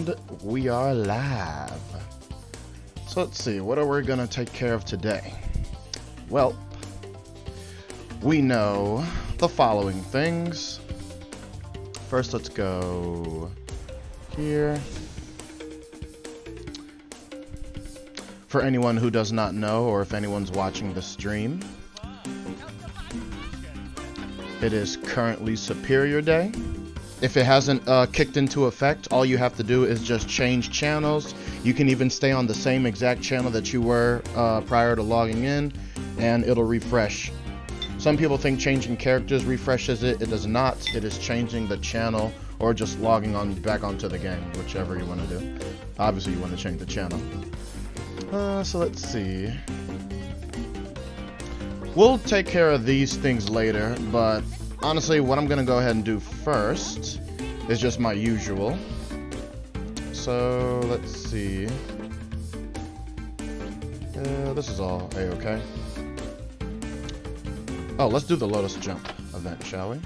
And we are live. So let's see, what are we gonna take care of today? Well, we know the following things. First, let's go here. For anyone who does not know, or if anyone's watching the stream, it is currently Superior Day. If it hasn't kicked into effect, all you have to do is just change channels. You can even stay on the same exact channel that you were prior to logging in, and it'll refresh. Some people think changing characters refreshes it. It does not. It is changing the channel or just logging on back onto the game, whichever you want to do. Obviously, you want to change the channel. So let's see. We'll take care of these things later, but honestly, what I'm gonna go ahead and do first is just my usual. So let's see. This is all A-okay. Oh, let's do the Lotus Jump event, shall we?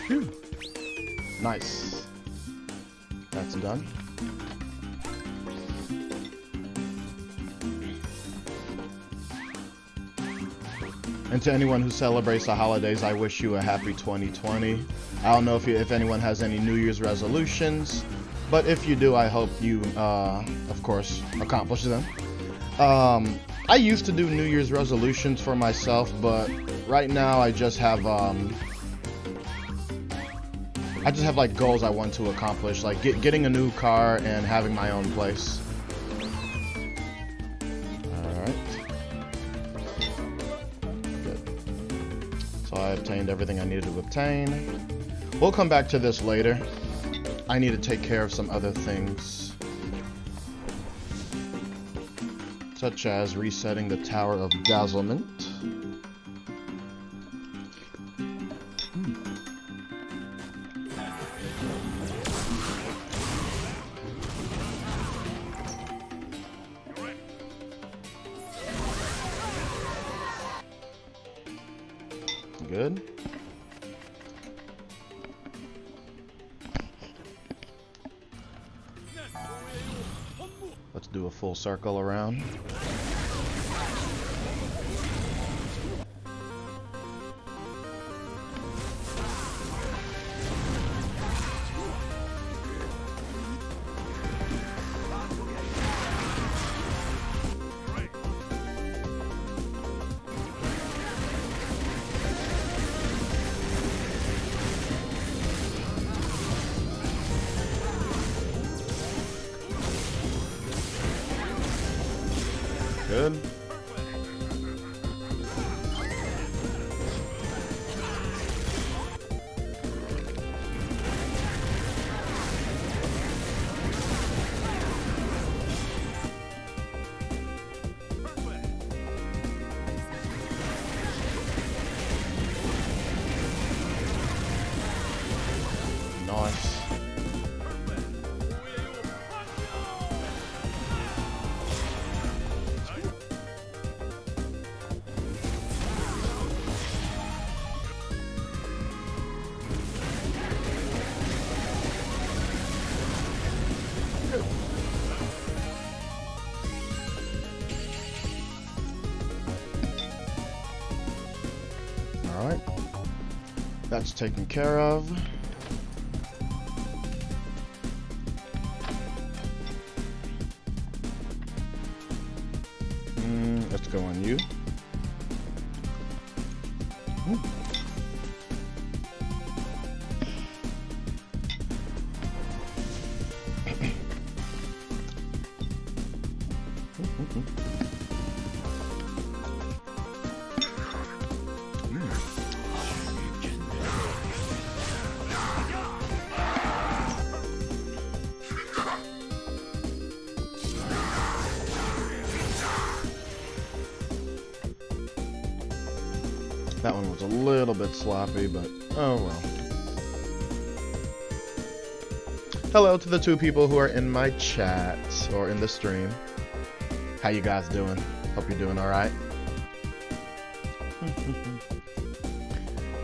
Phew. Nice. That's done. And to anyone who celebrates the holidays, I wish you a happy 2020. I don't know if anyone has any New Year's resolutions, but if you do, I hope you, of course, accomplish them. I used to do New Year's resolutions for myself, but right now I just have like goals I want to accomplish, like getting a new car and having my own place. I obtained everything I needed to obtain. We'll come back to this later. I need to take care of some other things, such as resetting the Tower of Dazzlement. Good. Let's do a full circle around. Good. Nice. Alright, that's taken care of. Let's go on you. That one was a little bit sloppy, but oh well. Hello to the 2 people who are in my chat or in the stream. How you guys doing? Hope you're doing all right.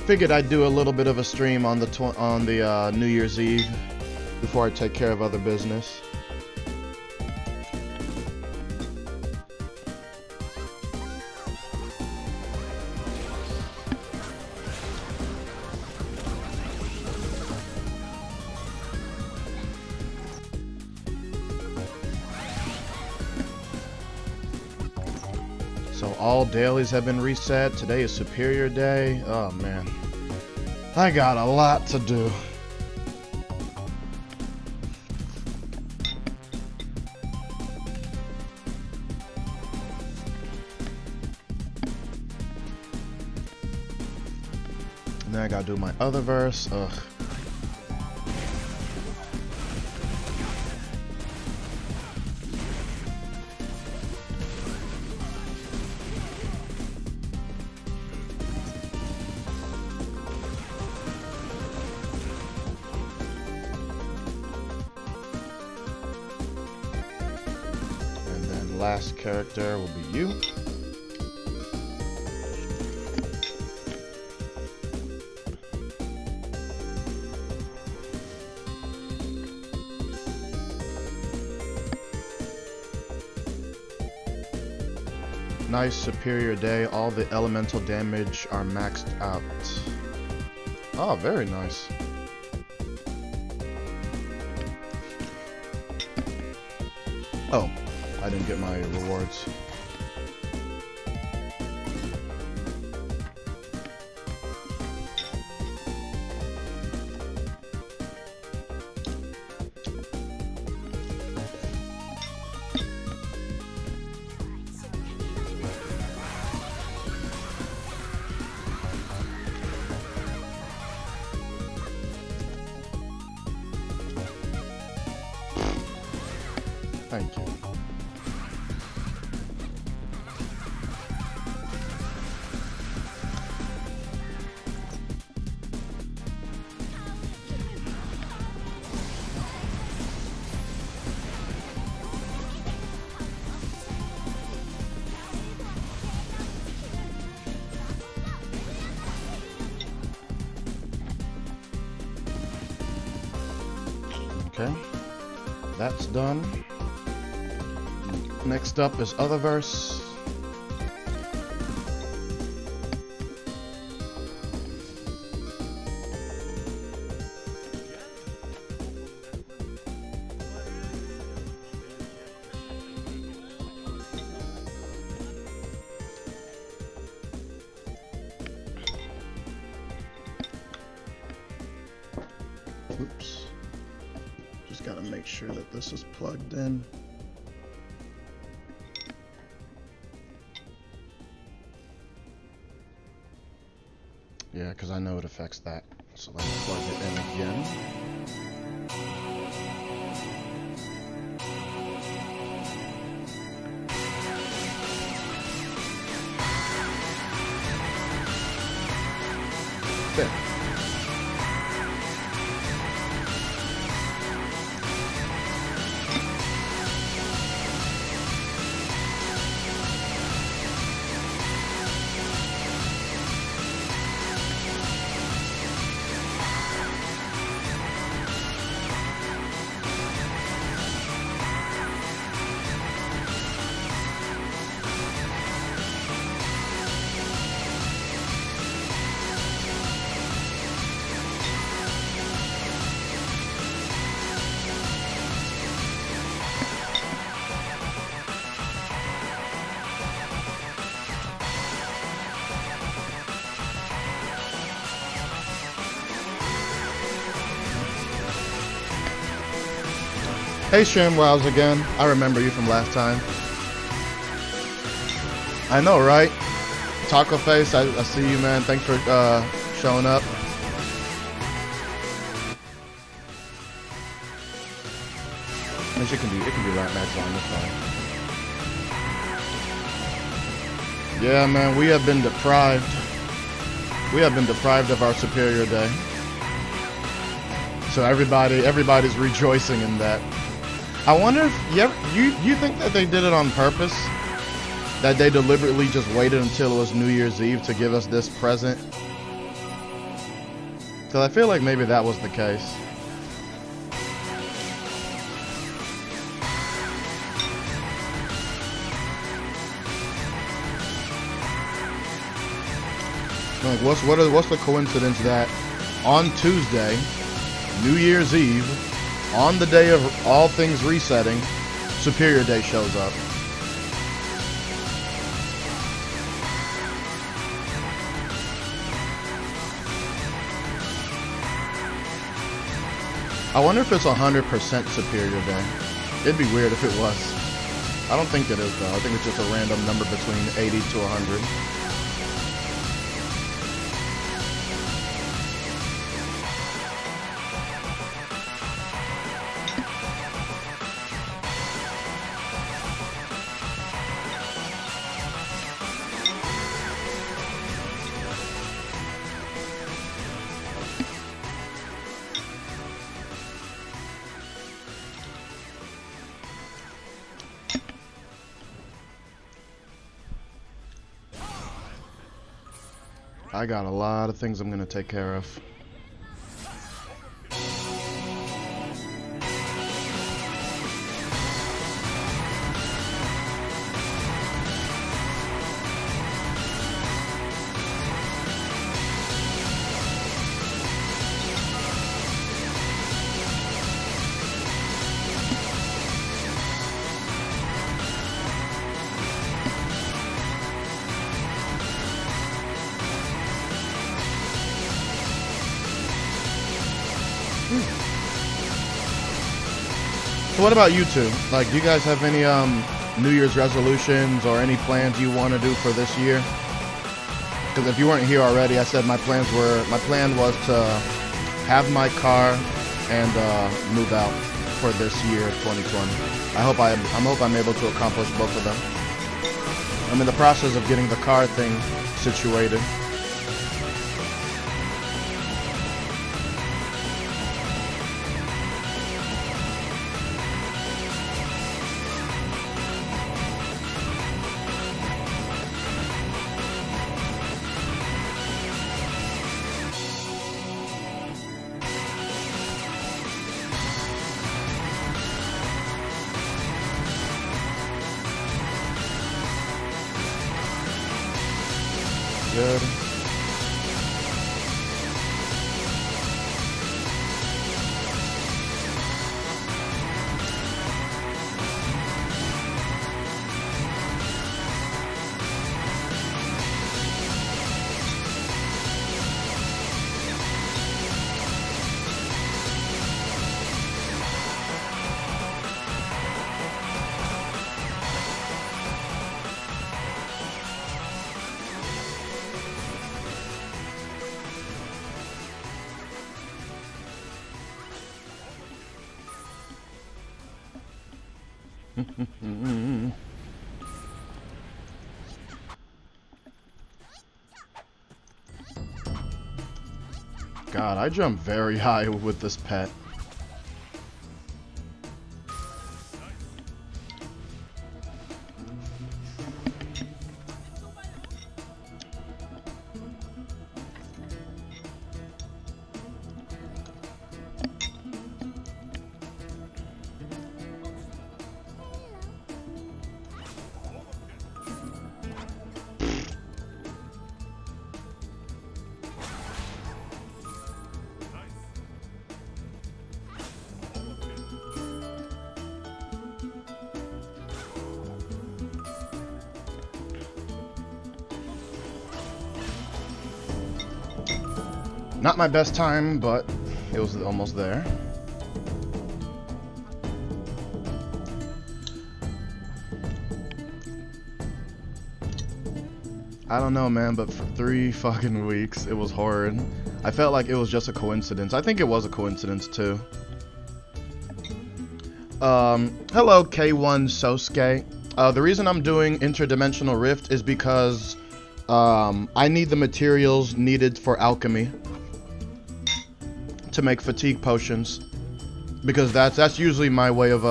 Figured I'd do a little bit of a stream on the New Year's Eve before I take care of other business. So all dailies have been reset. Today is Superior Day. Oh man, I got a lot to do. And then I gotta do my other verse. Ugh. Last character will be you. Nice Superior Day. All the elemental damage are maxed out. Oh, very nice. Oh, I didn't get my rewards. Thank you. Okay, that's done. Next up is other verse. Oops. Just gotta make sure that this is plugged in. Yeah, because I know it affects that. So let me plug it in again. There. Hey ShamWows again. I remember you from last time. I know, right? Taco Face, I see you, man. Thanks for showing up. And it can be right max on this one. Yeah, man, we have been deprived. We have been deprived of our superior day. So everybody's rejoicing in that. I wonder if you think that they did it on purpose? That they deliberately just waited until it was New Year's Eve to give us this present? Because I feel like maybe that was the case. Like, what's the coincidence that on Tuesday, New Year's Eve, on the day of all things resetting, Superior Day shows up? I wonder if it's 100% Superior Day. It'd be weird if it was. I don't think it is, though. I think it's just a random number between 80 to 100. I got a lot of things I'm gonna take care of. So what about you two? Like, do you guys have any New Year's resolutions or any plans you want to do for this year? Because if you weren't here already, I said my plan was to have my car and move out for this year, 2020. I hope I'm able to accomplish both of them. I'm in the process of getting the car thing situated. Good. God, I jump very high with this pet. Not my best time, but it was almost there. I don't know, man, but for 3 fucking weeks, it was horrid. I felt like it was just a coincidence. I think it was a coincidence, too. Hello, K1 Sosuke. The reason I'm doing Interdimensional Rift is because I need the materials needed for alchemy to make fatigue potions, because that's usually my way of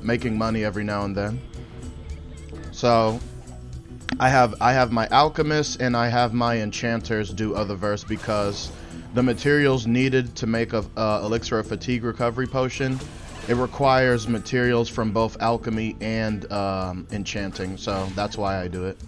making money every now and then. So I have my alchemists and I have my enchanters do other verse, because the materials needed to make a elixir of fatigue recovery potion, it requires materials from both alchemy and enchanting, so that's why I do it.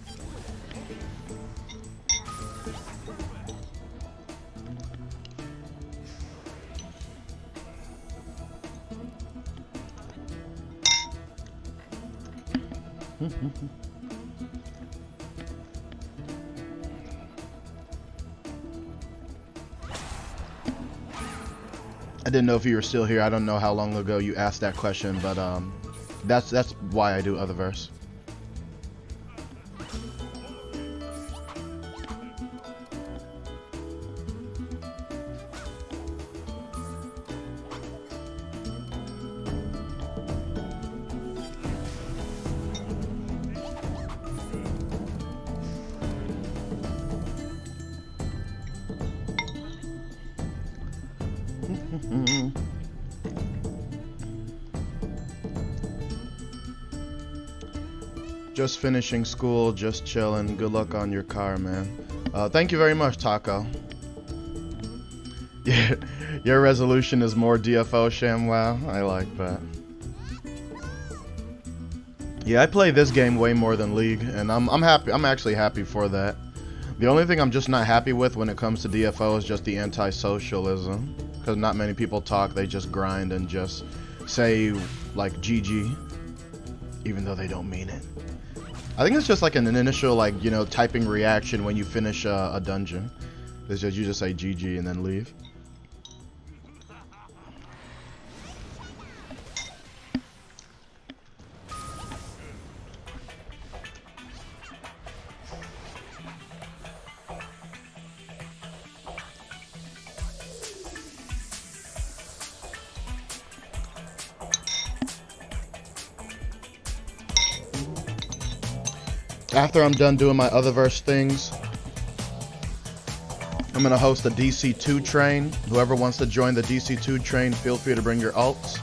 I didn't know if you were still here. I don't know how long ago you asked that question, but that's why I do other verse. Just finishing school, just chilling. Good luck on your car, man. Thank you very much, Taco. Yeah, your resolution is more DFO, ShamWow. I like that. Yeah, I play this game way more than League, and I'm happy. I'm actually happy for that. The only thing I'm just not happy with when it comes to DFO is just the anti-socialism, because not many people talk. They just grind and just say like GG, even though they don't mean it. I think it's just like an initial, like, you know, typing reaction when you finish a dungeon. It's just, you just say GG and then leave. After I'm done doing my other verse things, I'm gonna host a DC2 train. Whoever wants to join the DC2 train, feel free to bring your alts.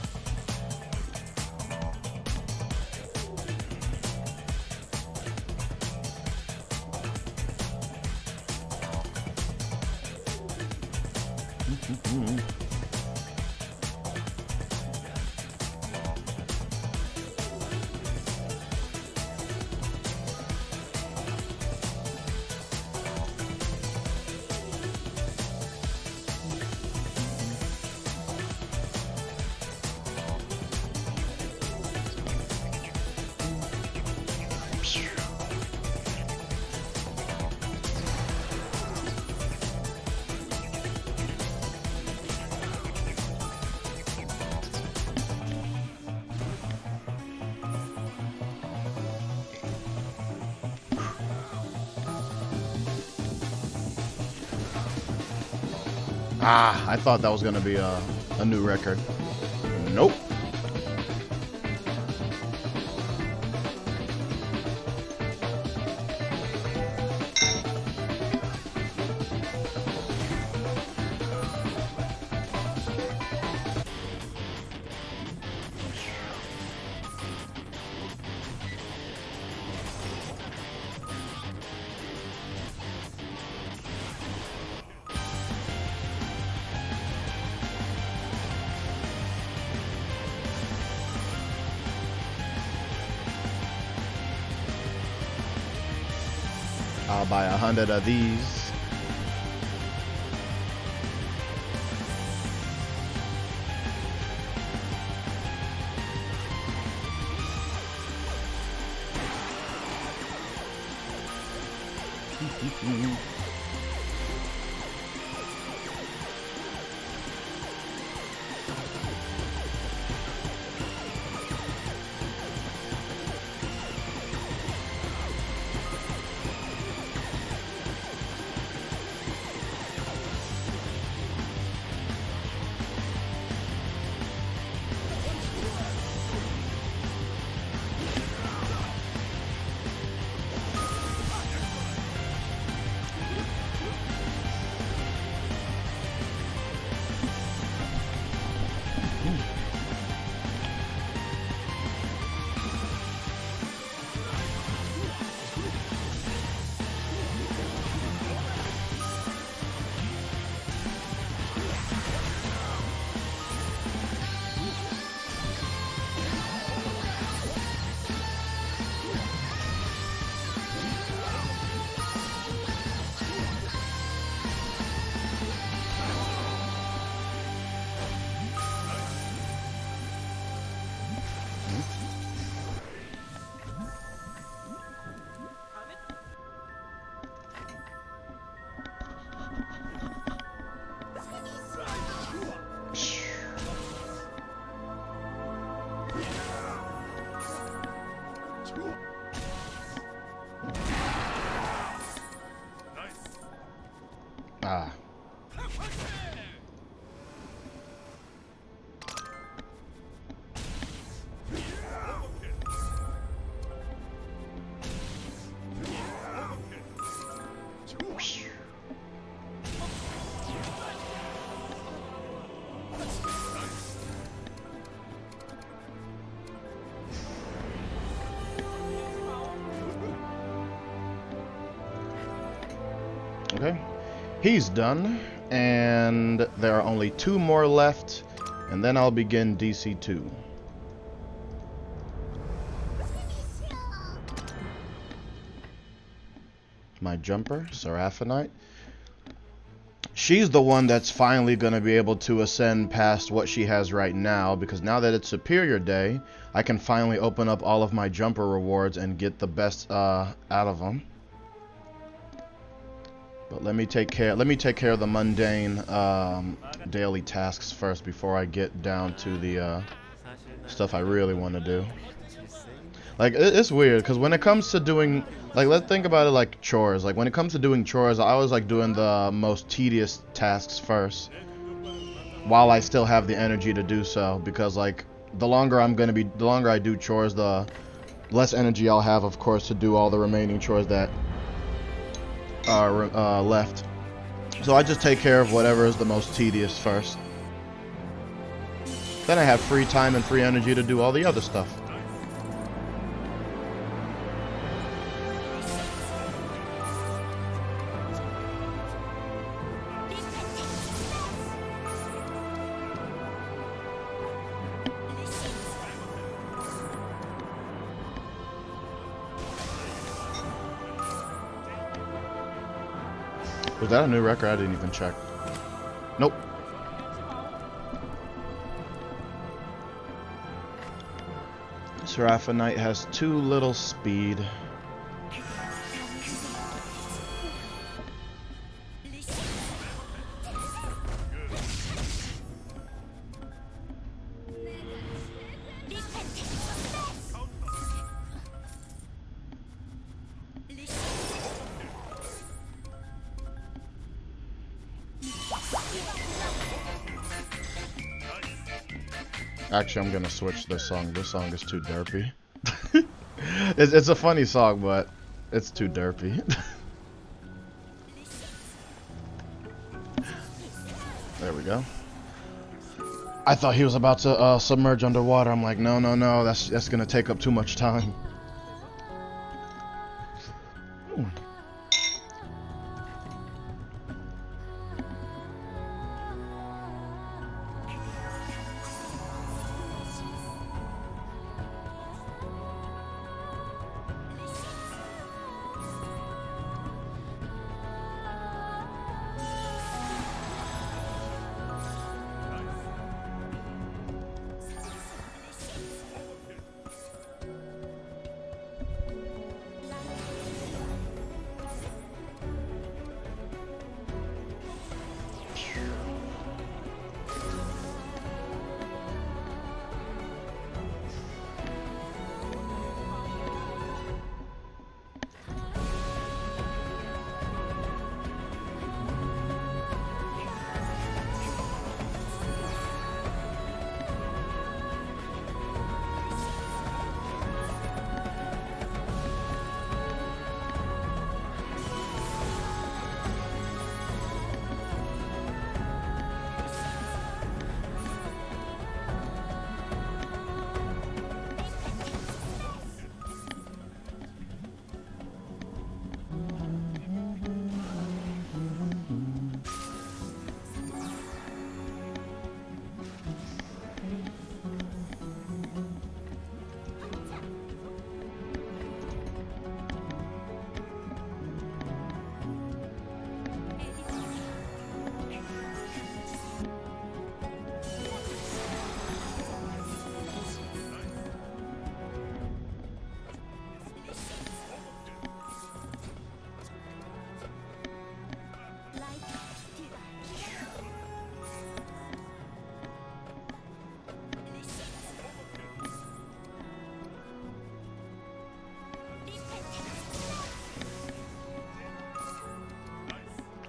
Ah, I thought that was gonna be a new record. Nope. I'll buy 100 of these. Ah. Okay, he's done, and there are only 2 more left, and then I'll begin DC2. My jumper, Seraphinite. She's the one that's finally going to be able to ascend past what she has right now, because now that it's Superior Day, I can finally open up all of my jumper rewards and get the best out of them. But let me take care of the mundane daily tasks first before I get down to the stuff I really want to do. Like, it's weird because when it comes to doing, like, let's think about it like chores. Like, when it comes to doing chores, I always like doing the most tedious tasks first while I still have the energy to do so, because like the longer I do chores, the less energy I'll have, of course, to do all the remaining chores that are left. So I just take care of whatever is the most tedious first. Then I have free time and free energy to do all the other stuff. Was that a new record? I didn't even check. Nope. Seraphinite has 2 little speed. Actually, I'm gonna switch this song. This song is too derpy. It's a funny song, but it's too derpy. There we go. I thought he was about to submerge underwater. I'm like, no, that's gonna take up too much time.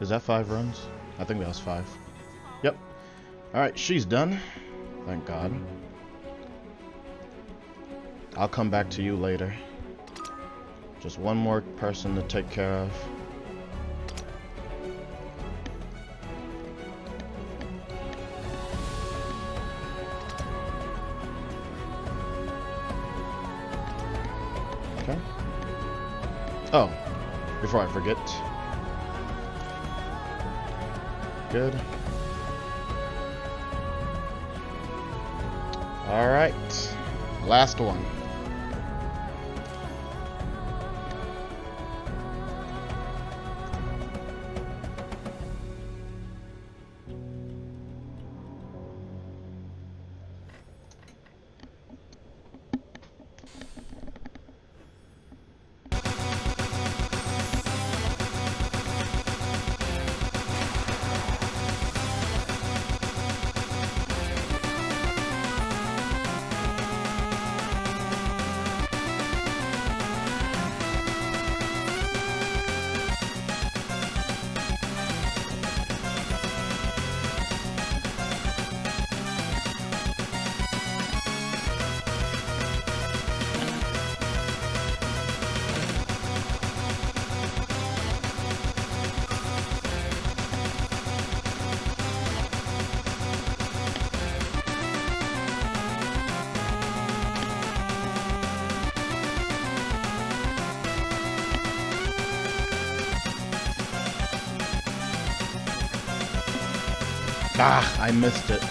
Is that 5 runs? I think that was 5. Yep. Alright, she's done. Thank God. I'll come back to you later. Just one more person to take care of. Okay. Oh, before I forget. Good. Alright. Last one. Ah, I missed it.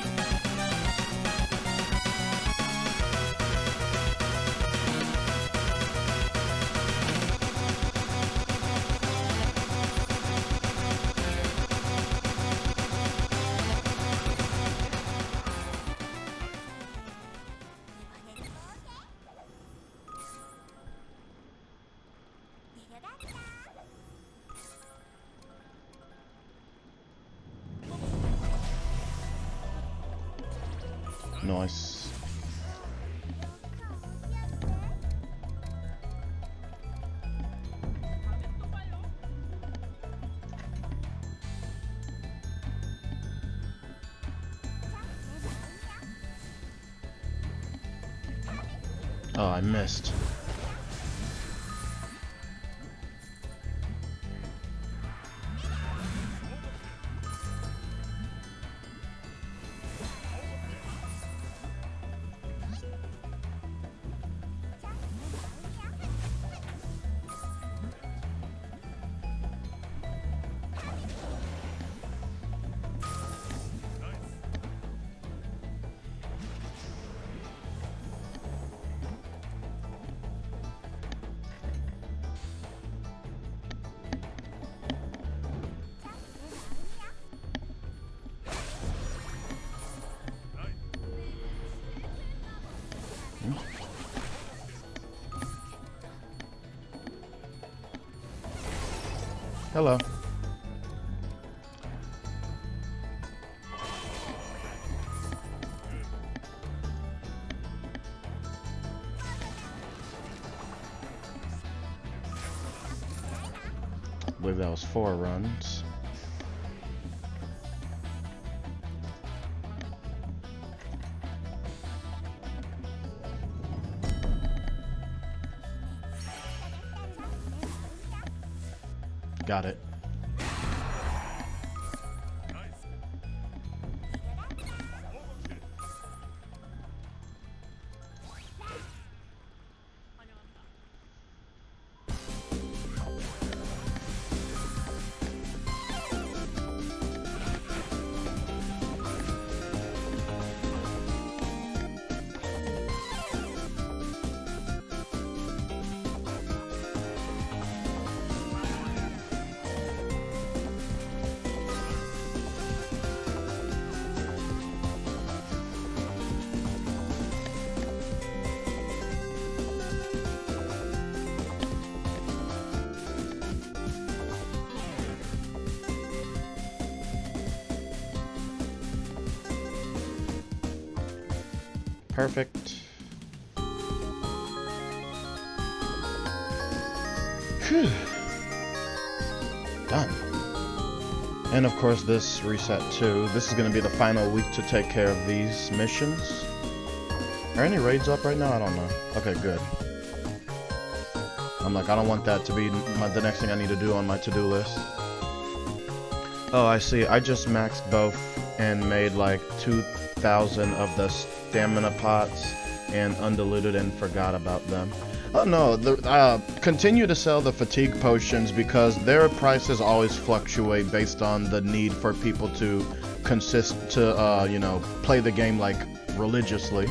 Nice. Oh, I missed. Hello. I believe that was 4 runs. Got it. Perfect. Whew. Done. And of course this reset too. This is going to be the final week to take care of these missions. Are any raids up right now? I don't know. Okay, good. I'm like, I don't want that to be the next thing I need to do on my to-do list. Oh, I see. I just maxed both and made like 2,000 of the stamina pots and undiluted and forgot about them. Oh no, continue to sell the fatigue potions because their prices always fluctuate based on the need for people to you know, play the game like religiously.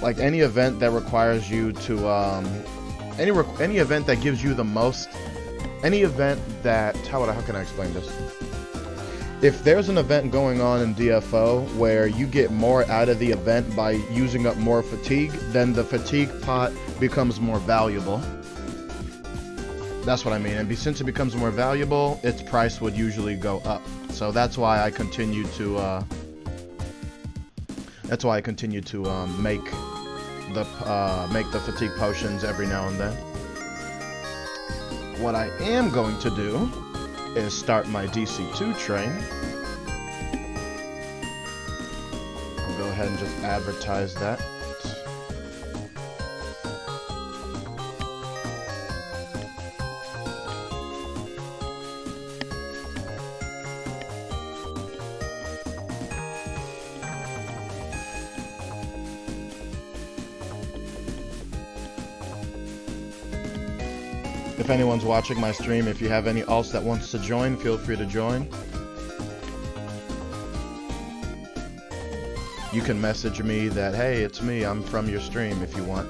Like any event that requires you to any event that gives you the most, any event that how can I explain this? If there's an event going on in DFO where you get more out of the event by using up more fatigue, then the fatigue pot becomes more valuable. That's what I mean. And since it becomes more valuable, its price would usually go up. So that's why I continue to make the fatigue potions every now and then. What I am going to do is start my DC2 train. I'll go ahead and just advertise that. If anyone's watching my stream, if you have any alts that wants to join, feel free to join. You can message me that, hey, it's me, I'm from your stream if you want.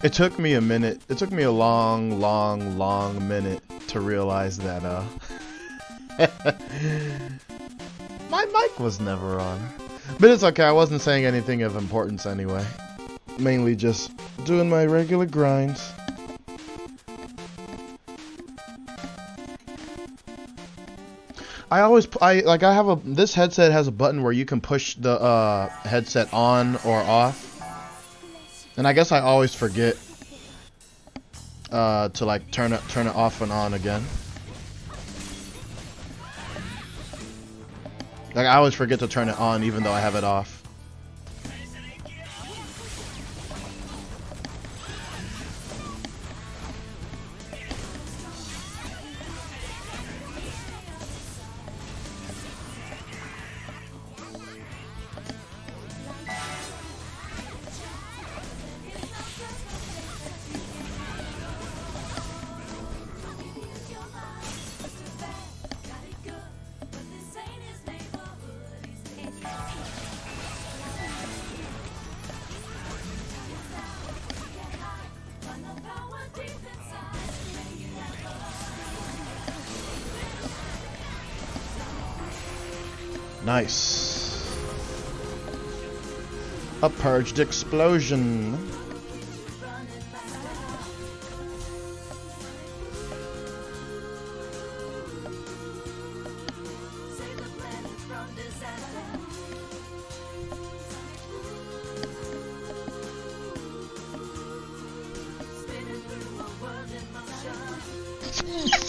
It took me a minute. It took me a long minute to realize that my mic was never on. But it's okay, I wasn't saying anything of importance anyway. Mainly just doing my regular grinds. This headset has a button where you can push the headset on or off. And I guess I always forget to like turn it off and on again. Like I always forget to turn it on even though I have it off. Nice. A purged explosion.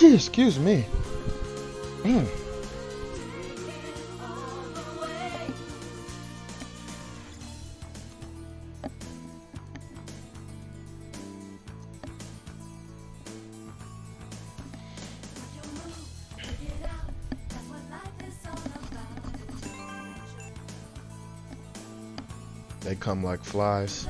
Excuse me. They come like flies.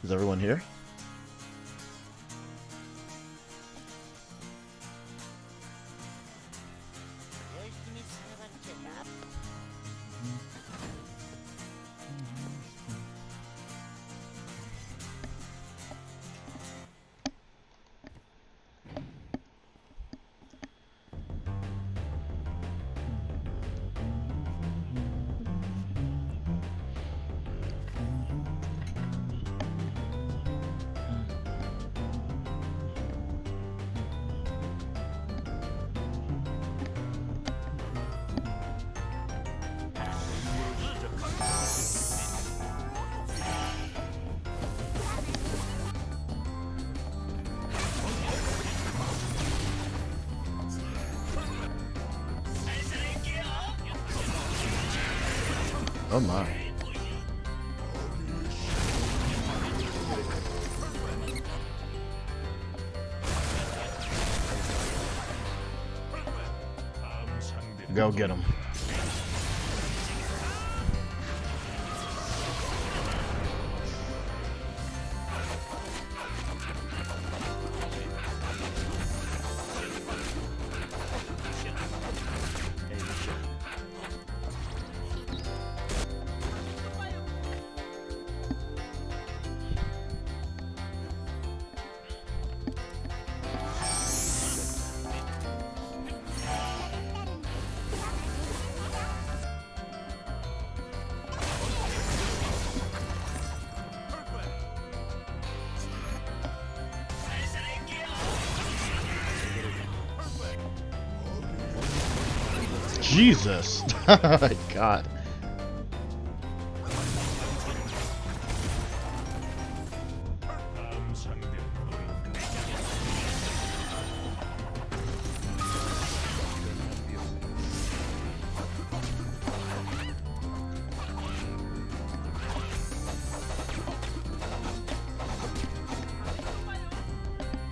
Is everyone here? Oh my. Go get him. Jesus. Oh my God.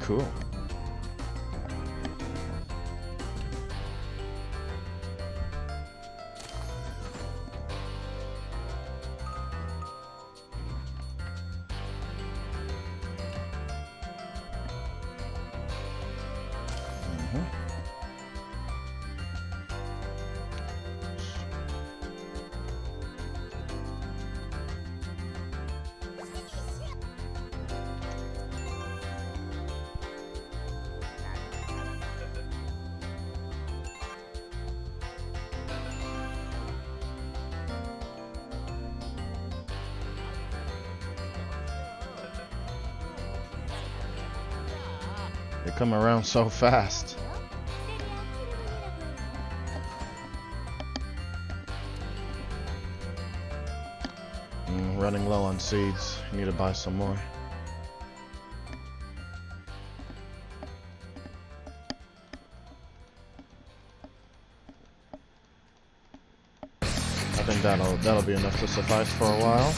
Cool. They come around so fast. Running low on seeds. Need to buy some more. I think that'll be enough to suffice for a while.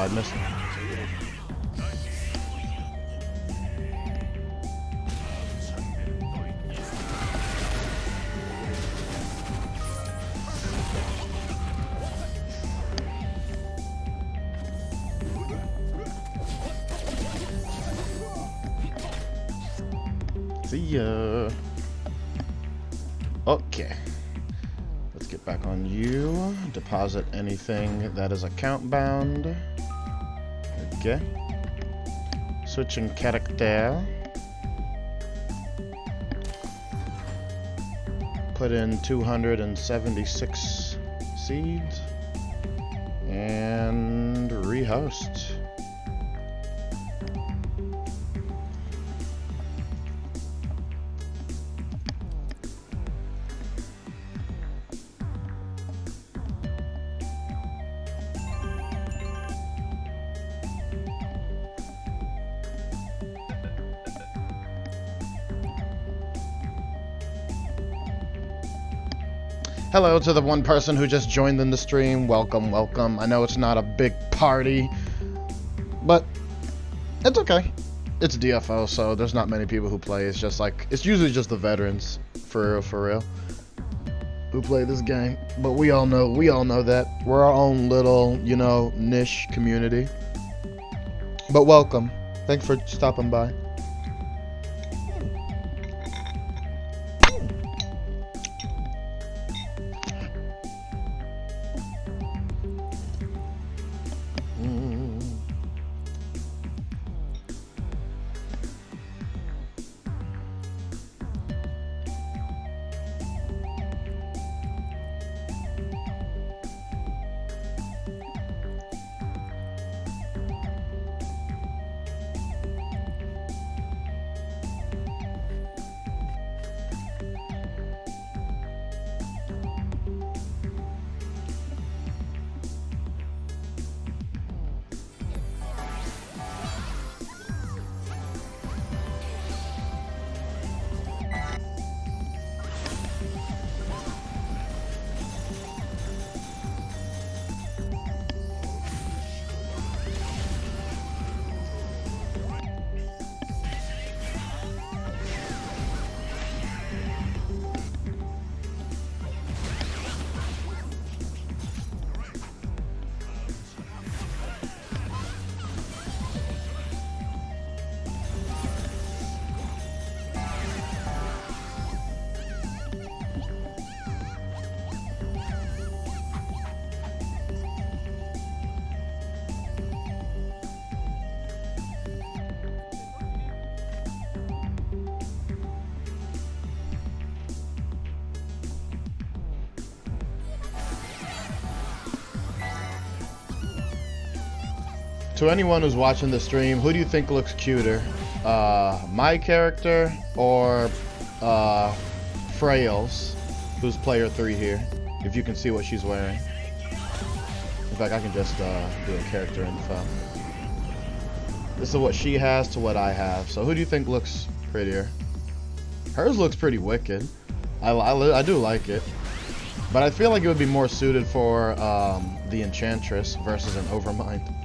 I missed it. See ya. Okay. Let's get back on you. Deposit anything that is account bound. Okay. Switching character. Put in 276 seeds. And rehost. Hello to the one person who just joined in the stream. Welcome, welcome. I know it's not a big party, but it's okay. It's DFO, so there's not many people who play. It's just like, it's usually just the veterans, for real, who play this game. But we all know that. We're our own little, you know, niche community. But welcome. Thanks for stopping by. To anyone who's watching the stream, who do you think looks cuter? My character or Frails, who's player 3 here? If you can see what she's wearing. In fact, I can just do a character info. This is what she has to what I have. So who do you think looks prettier? Hers looks pretty wicked. I do like it. But I feel like it would be more suited for the Enchantress versus an Overmind.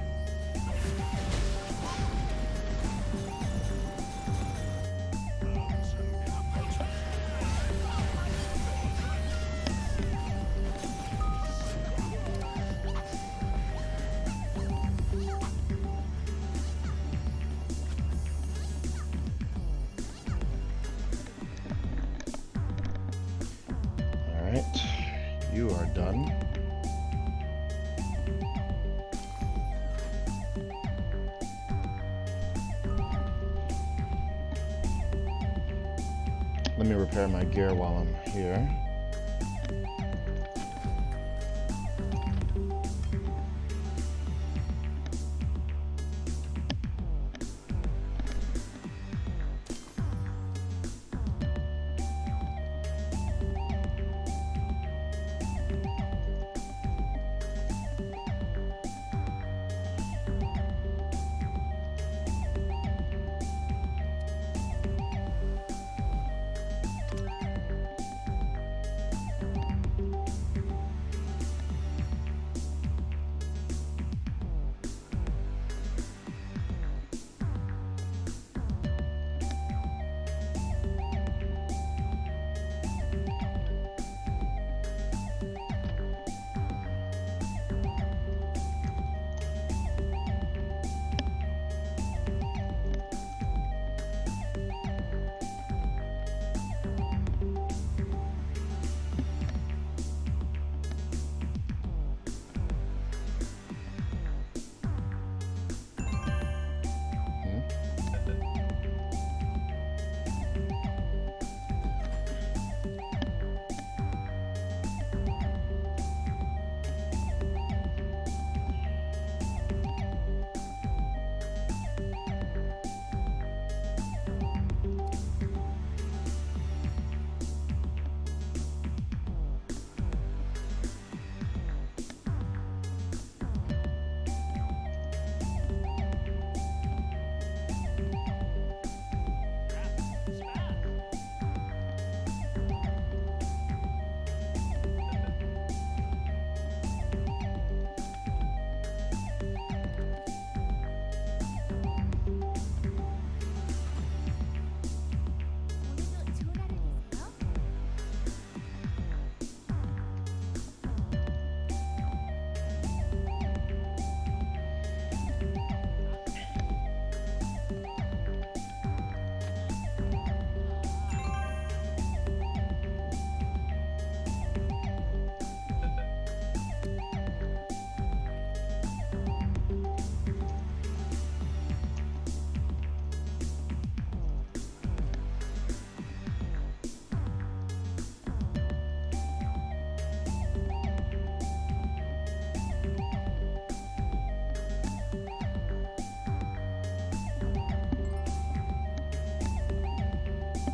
You are done. Let me repair my gear while I'm here.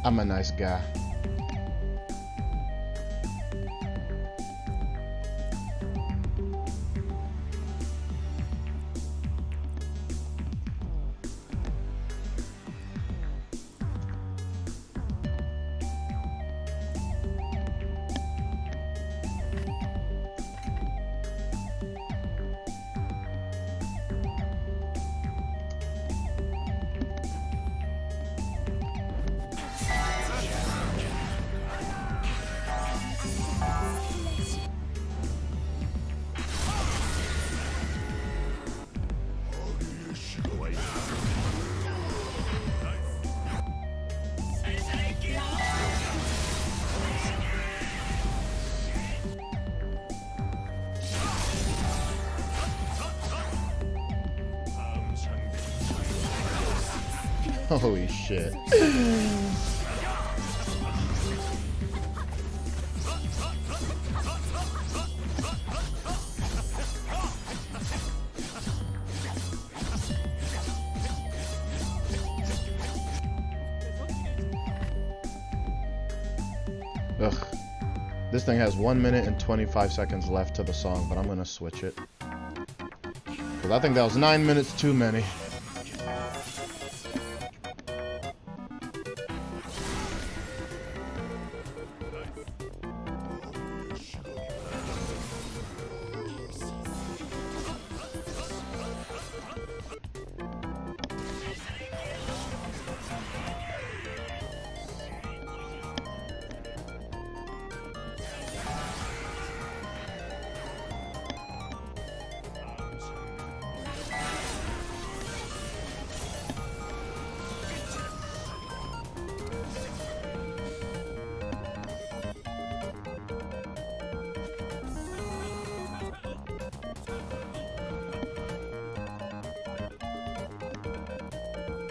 I'm a nice guy. Holy shit. Ugh. This thing has 1 minute and 25 seconds left to the song, but I'm gonna switch it. Because I think that was 9 minutes too many.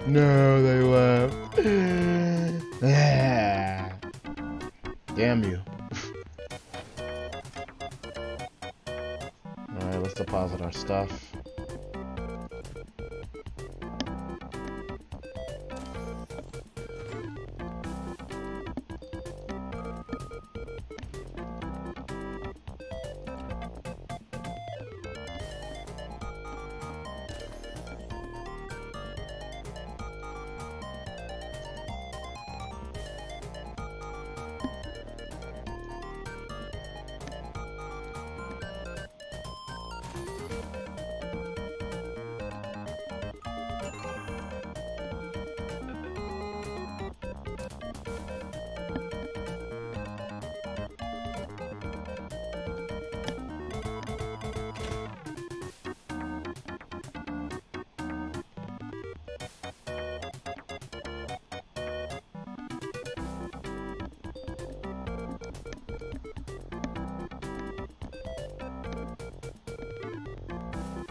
No, they left. Damn you. Alright, let's deposit our stuff.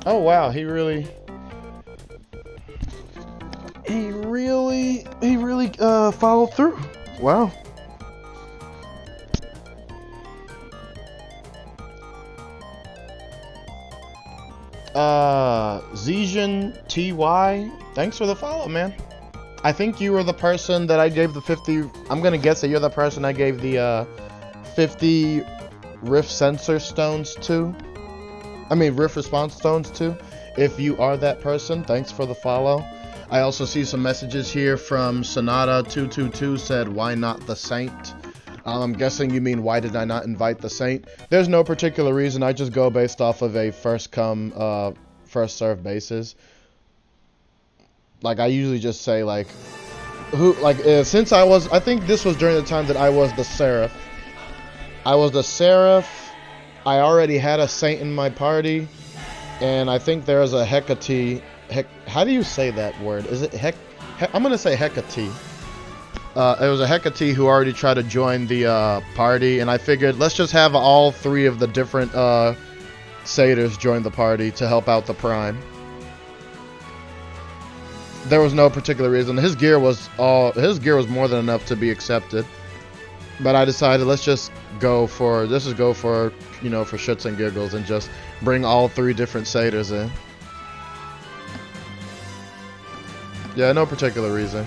Oh wow, he really followed through. Wow. Zesian TY, thanks for the follow, man. I think you were the person that I gave the 50. I'm gonna guess that you're the person I gave the 50 rift sensor stones to. I mean, rift response stones too. If you are that person, thanks for the follow. I also see some messages here from Sonata222 said, why not the Saint? I'm guessing you mean, why did I not invite the Saint? There's no particular reason. I just go based off of a first come, first serve basis. Like, I usually just say, like, since I think this was during the time that I was the Seraph. I was the Seraph. I already had a Saint in my party, and I think there's a Hecate. How do you say that word? Is it I'm gonna say Hecate. It was a Hecate who already tried to join the party, and I figured let's just have all three of the different satyrs join the party to help out the Prime. There was no particular reason. His gear was more than enough to be accepted. But I decided let's just go for you know, for shits and giggles and just bring all three different satyrs in. Yeah, no particular reason.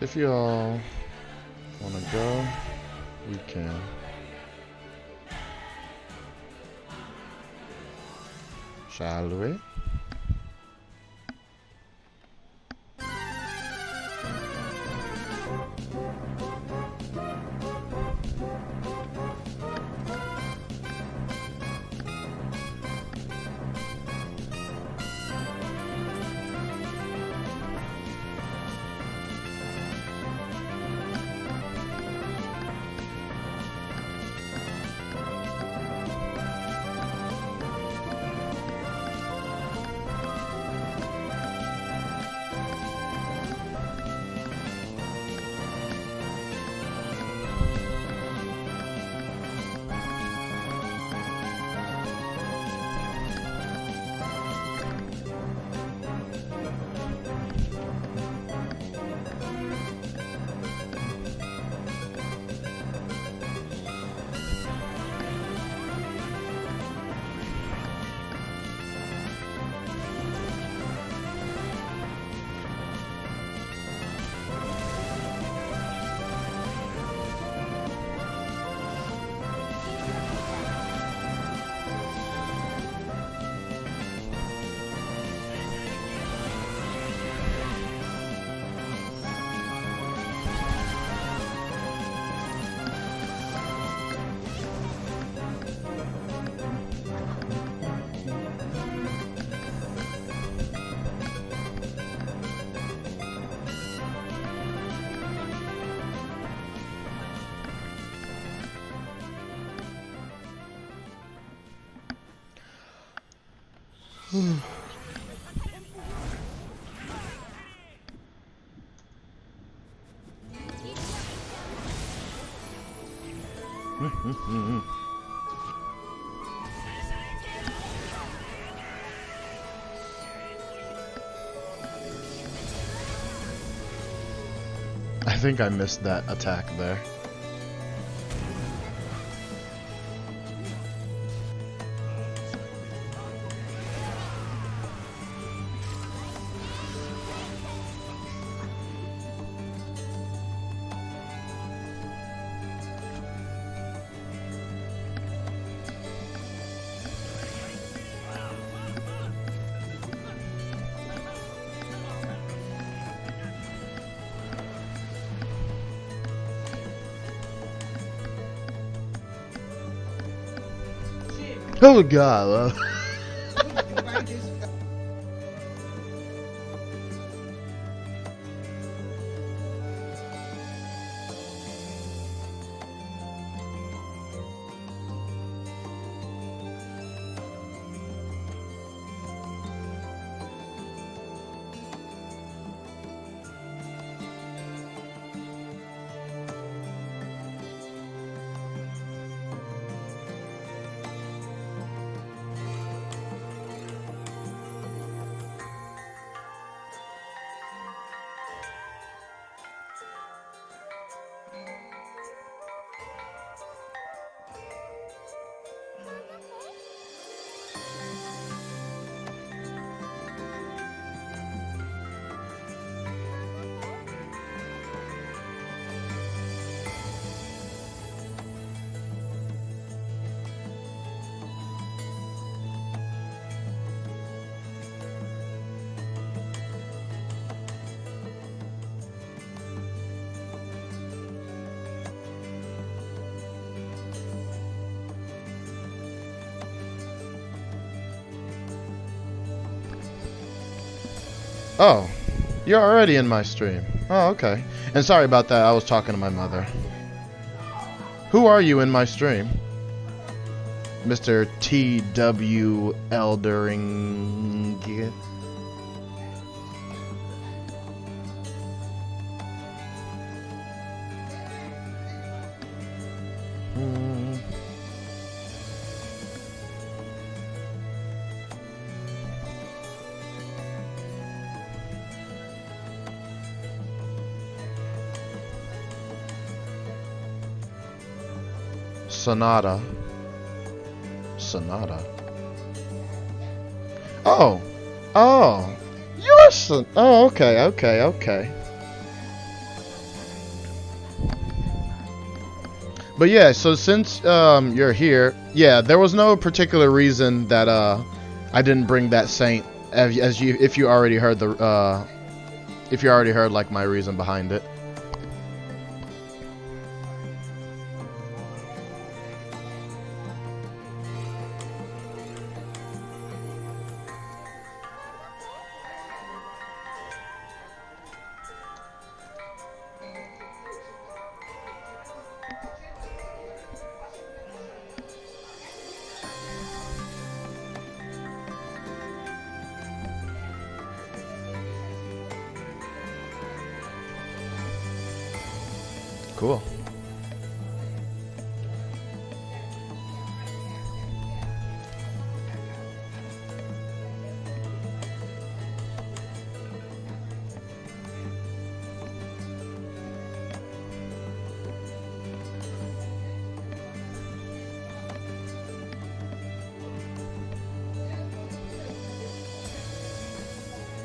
If you all want to go, we can. Shall we? I think I missed that attack there. Oh god. Oh, you're already in my stream. Oh, okay. And sorry about that, I was talking to my mother. Who are you in my stream? Mr. T.W. Eldering. Sonata. Oh. Oh. You're oh, okay. But yeah, so since you're here, yeah, there was no particular reason that I didn't bring that saint, as you, if you already heard the if you already heard like my reason behind it. Cool.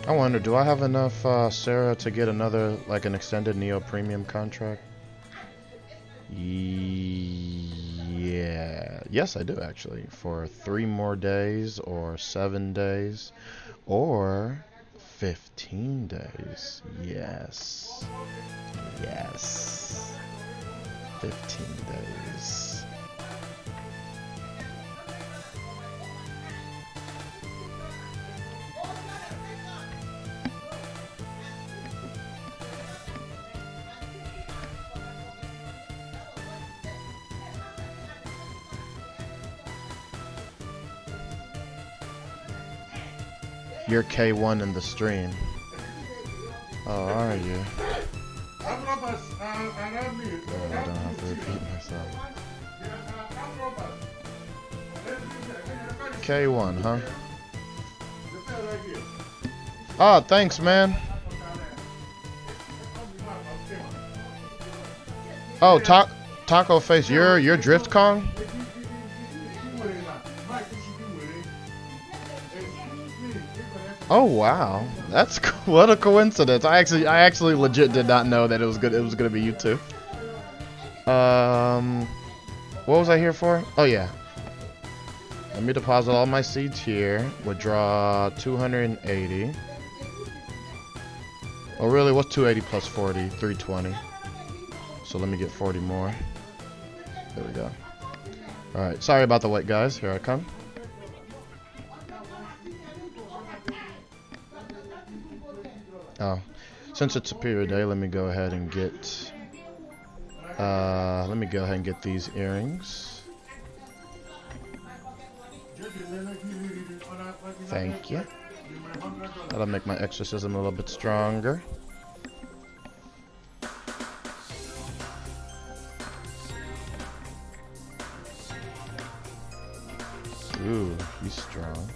I wonder, do I have enough Sarah to get another, like an extended Neo Premium contract? Yeah. Yes, I do actually. For 3 more days, or 7 days, or 15 days. Yes. Yes. 15 days. You're K1 in the stream. Oh, are you? I don't have to repeat myself. K1, huh? Oh, thanks, man. Oh, Taco Face, you're Drift Kong? Oh wow, that's what a coincidence. I actually legit did not know that it was gonna be you two. What was I here for? Oh yeah. Let me deposit all my seeds here. Withdraw 280. Oh really? What's 280 plus 40? 320. So let me get 40 more. There we go. All right. Sorry about the wait, guys. Here I come. Oh, since it's Superior Day, let me go ahead and get these earrings. Thank you. That'll make my exorcism a little bit stronger. Ooh, he's strong.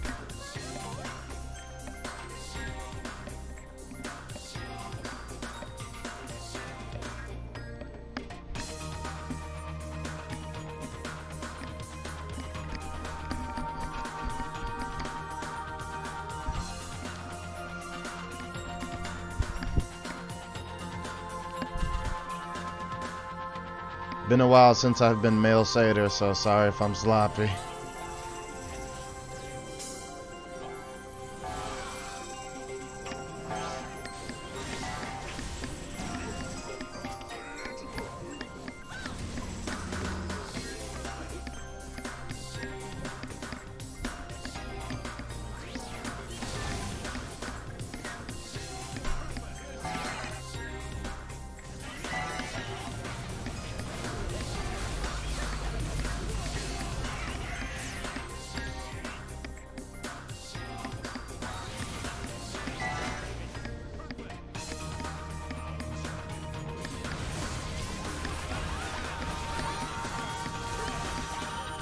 Been a while since I've been male satyr, so sorry if I'm sloppy.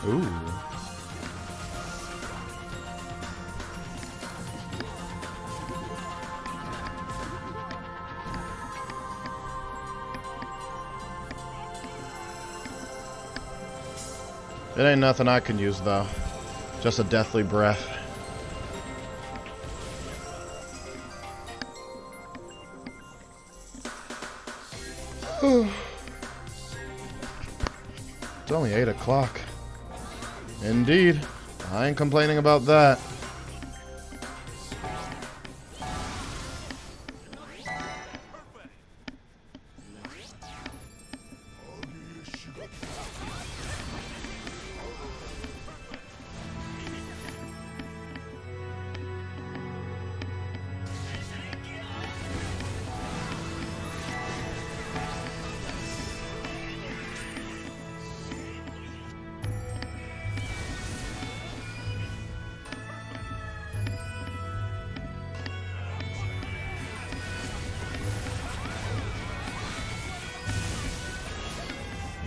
Ooh. It ain't nothing I can use though. Just a deathly breath. It's only 8 o'clock. Indeed. I ain't complaining about that.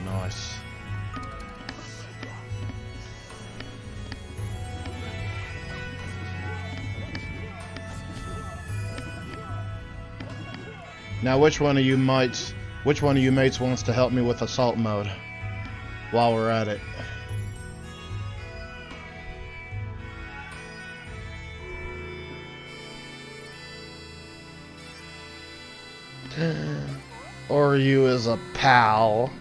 Nice. Now, which one of you mates wants to help me with assault mode while we're at it? Or you as a pal?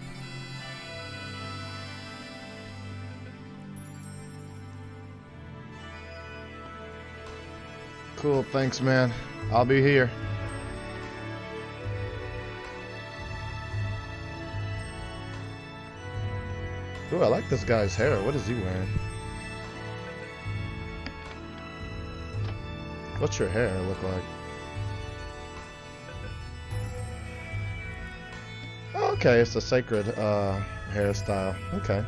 Cool, thanks, man. I'll be here. Ooh, I like this guy's hair. What is he wearing? What's your hair look like? Oh, okay, it's a sacred hairstyle. Okay.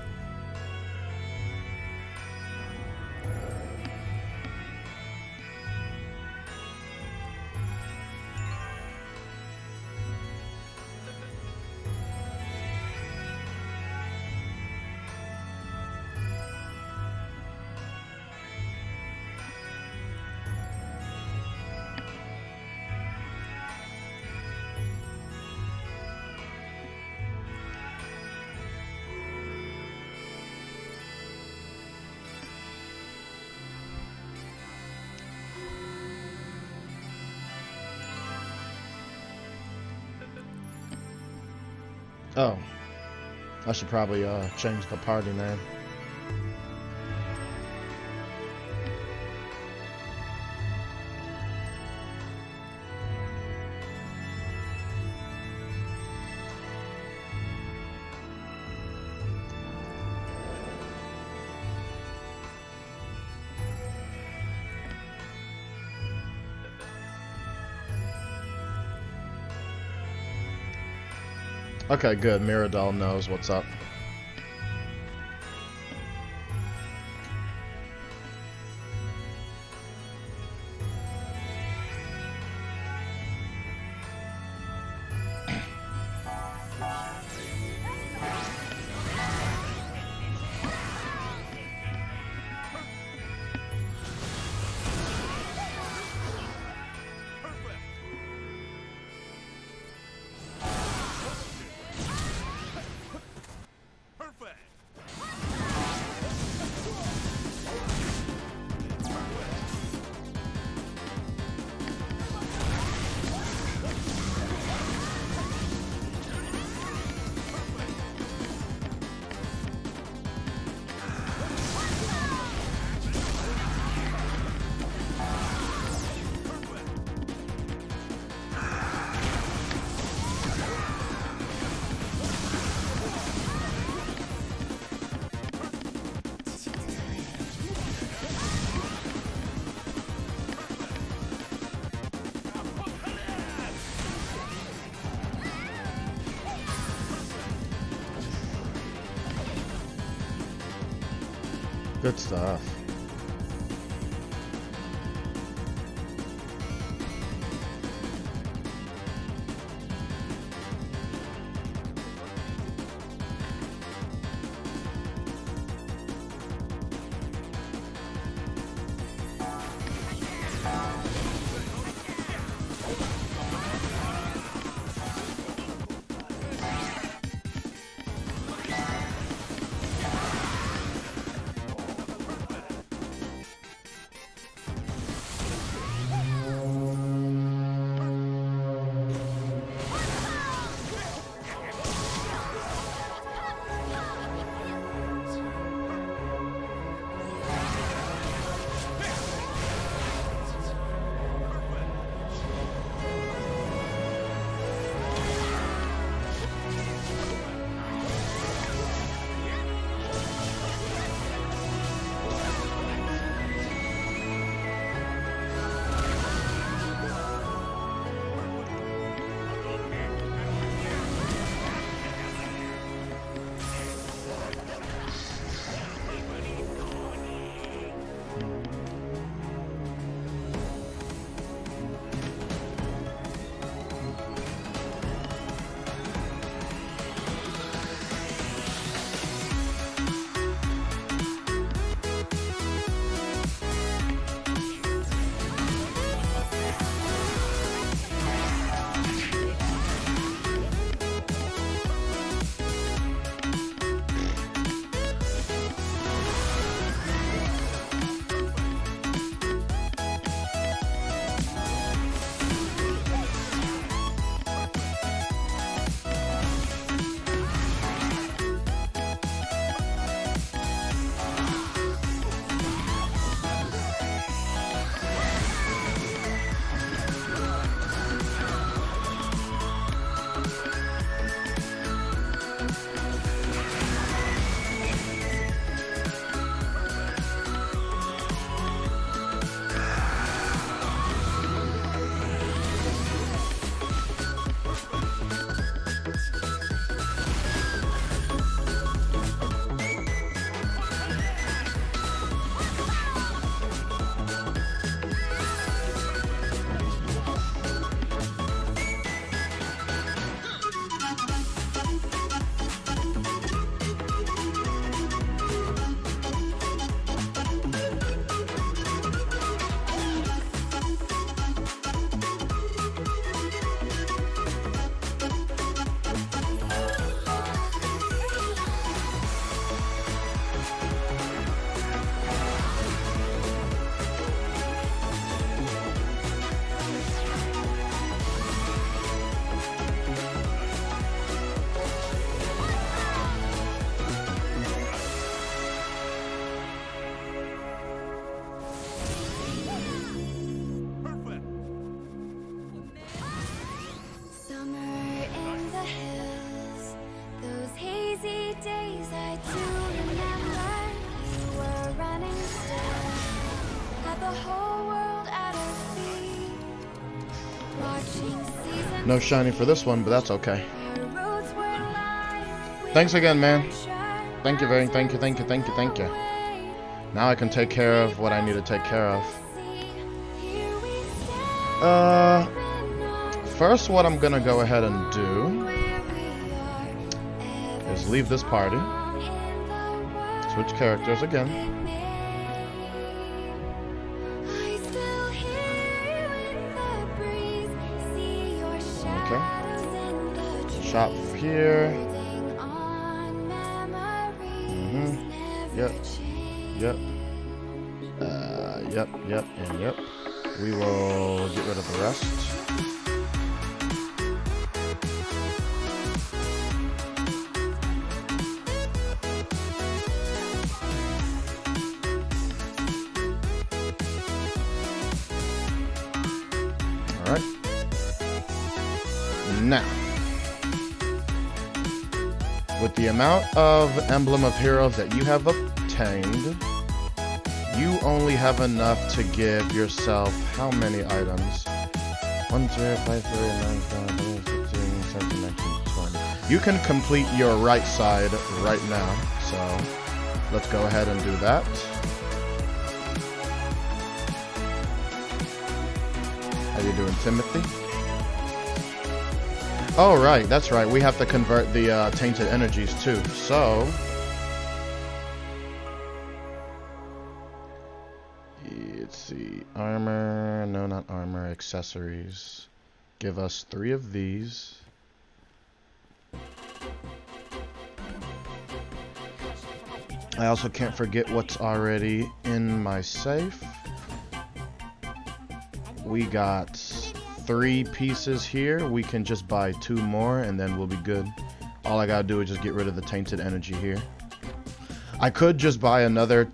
Oh, I should probably change the party name. Okay, good. Miradol knows what's up. Good stuff. No shiny for this one, but that's okay. Thanks again, man. Thank you thank you. Now I can take care of what I need to take care of. First, what I'm gonna go ahead and do is leave this party. Switch characters again. Okay. Shop here. Yep. Yep, and yep. We will get rid of the rest. Alright. Now, with the amount of Emblem of Heroes that you have obtained, you only have enough to give yourself how many items? 1, 2, 5, 3, 9, 5, 15, 17, 19, 20. You can complete your right side right now, so let's go ahead and do that. How you doing, Timothy? Oh, right, that's right. We have to convert the tainted energies too. So, let's see. Armor. No, not armor. Accessories. Give us 3 of these. I also can't forget what's already in my safe. We got 3 pieces here. We can just buy 2 more and then we'll be good. All I gotta do is just get rid of the tainted energy here. I could just buy another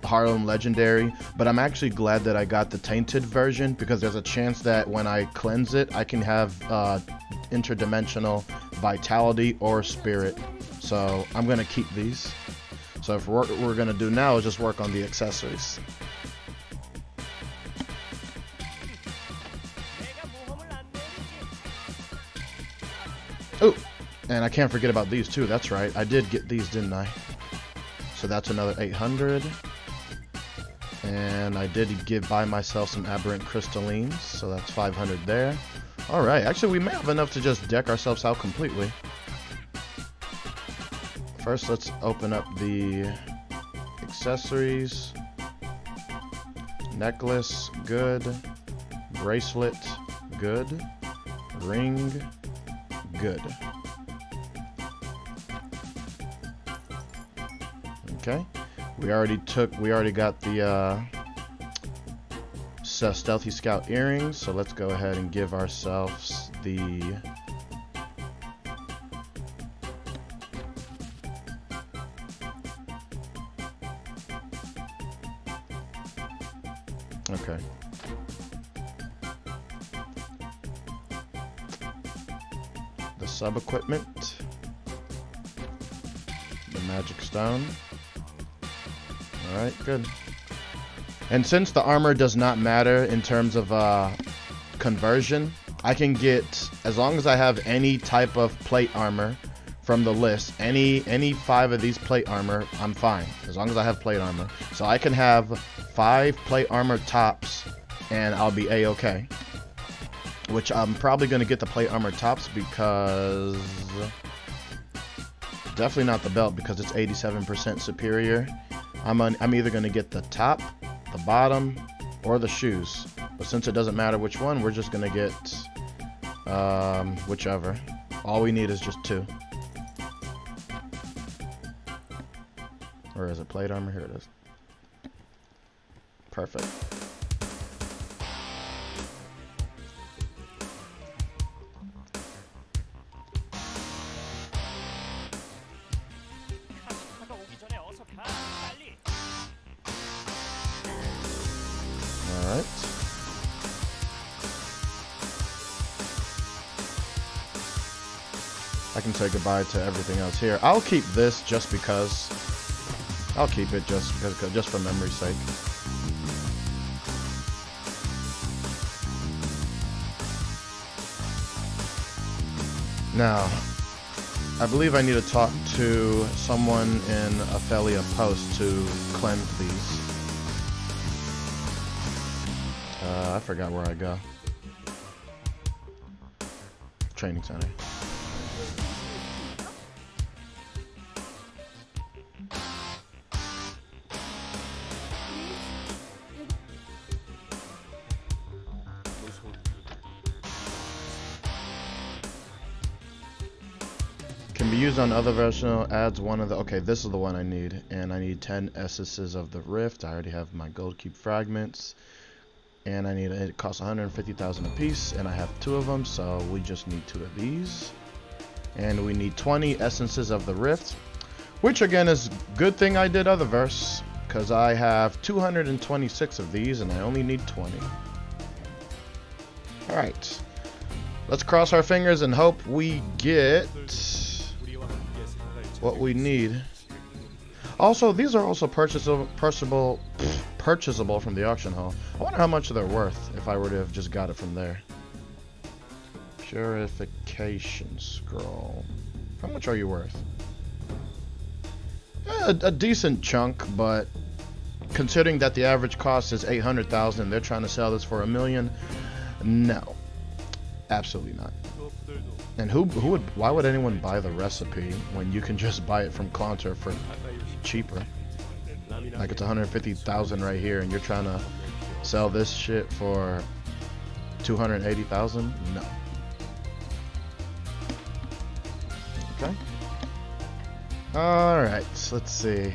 Harlem Legendary, but I'm actually glad that I got the tainted version because there's a chance that when I cleanse it, I can have interdimensional vitality or spirit. So I'm gonna keep these. So if what we're gonna do now is just work on the accessories. Oh, and I can't forget about these too. That's right. I did get these, didn't I? So that's another 800. And I did buy myself some aberrant crystallines. So that's 500 there. All right. Actually, we may have enough to just deck ourselves out completely. First, let's open up the accessories. Necklace, good. Bracelet, good. Ring, good. Okay. We already got the Stealthy Scout earrings, so let's go ahead and give ourselves the okay. The sub-equipment, the magic stone. Alright, good. And since the armor does not matter in terms of conversion, I can get, as long as I have any type of plate armor from the list, any 5 of these plate armor, I'm fine. As long as I have plate armor. So I can have 5 plate armor tops and I'll be a-okay. Which I'm probably going to get the plate armor tops because... definitely not the belt because it's 87% superior. I'm either going to get the top, the bottom, or the shoes. But since it doesn't matter which one, we're just going to get whichever. All we need is just 2. Where is it? Plate armor? Here it is. Perfect. Alright. I can say goodbye to everything else here. I'll keep this just because. I'll keep it just for memory's sake. Now, I believe I need to talk to someone in Ophelia Post to cleanse these. I forgot where I go. Training center. Can be used on other versional adds one of the... Okay, this is the one I need. And I need 10 essences of the rift. I already have my gold cube fragments. And I need it costs 150,000 a piece, and I have 2 of them, so we just need 2 of these. And we need 20 essences of the rift, which again is good thing I did Otherverse, because I have 226 of these and I only need 20. Alright, let's cross our fingers and hope we get what we need. Also, these are also purchasable from the auction hall. I wonder how much they're worth if I were to have just got it from there. Purification scroll. How much are you worth? A decent chunk, but considering that the average cost is 800,000, they're trying to sell this for $1 million. No, absolutely not. And why would anyone buy the recipe when you can just buy it from Clonter for cheaper? Like it's 150,000 right here, and you're trying to sell this shit for 280,000? No. Okay. All right. Let's see.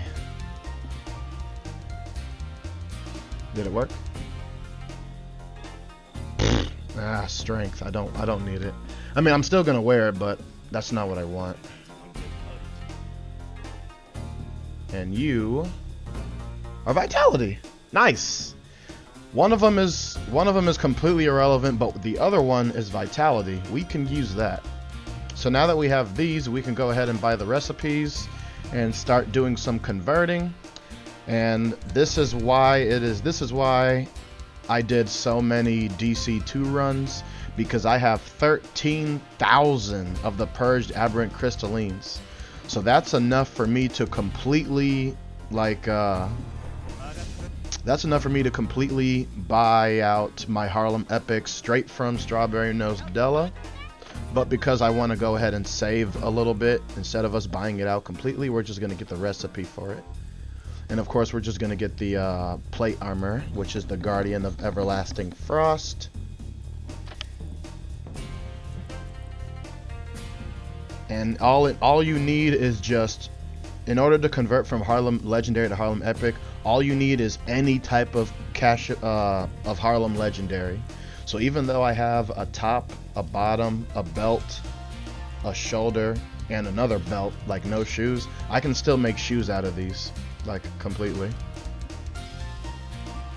Did it work? Strength. I don't need it. I mean, I'm still gonna wear it, but that's not what I want. And you are vitality. Nice. One of them is completely irrelevant, but the other one is vitality. We can use that. So now that we have these, we can go ahead and buy the recipes and start doing some converting. And this is why I did so many DC2 runs, because I have 13,000 of the purged aberrant crystallines. So that's enough for me to completely buy out my Harlem Epic straight from Strawberry Nose Della. But because I want to go ahead and save a little bit, instead of us buying it out completely, we're just going to get the recipe for it. And of course, we're just going to get the plate armor, which is the Guardian of Everlasting Frost. And all you need is just, in order to convert from Harlem Legendary to Harlem Epic, all you need is any type of cash of Harlem Legendary. So even though I have a top, a bottom, a belt, a shoulder, and another belt, like no shoes, I can still make shoes out of these, like completely.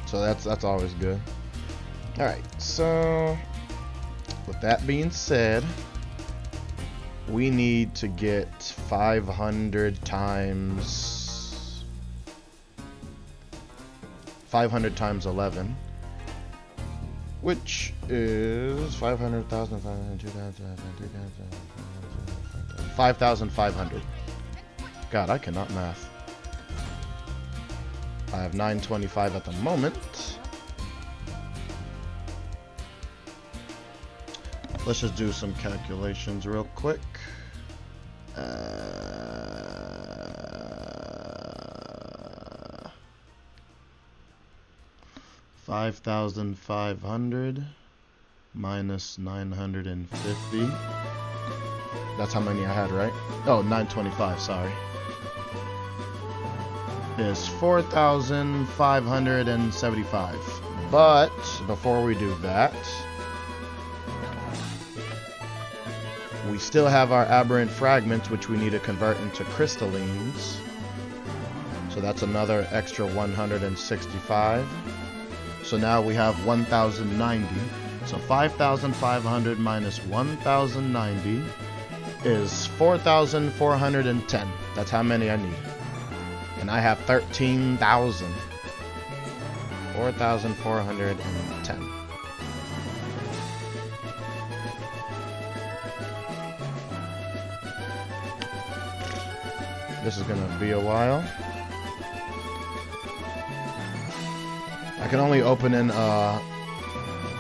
So that's always good. All right, so with that being said, we need to get 500 times 11, which is 500,000, 5,500. God, I cannot math. I have 925 at the moment. Let's just do some calculations real quick. 5,500 minus 950. That's how many I had, right? Oh, 925, sorry. Is 4,575. But before we do that, we still have our aberrant fragments, which we need to convert into crystallines. So that's another extra 165. So now we have 1,090. So 5,500 minus 1,090 is 4,410. That's how many I need. And I have 13,000. 4,410. This is gonna be a while. I can only open in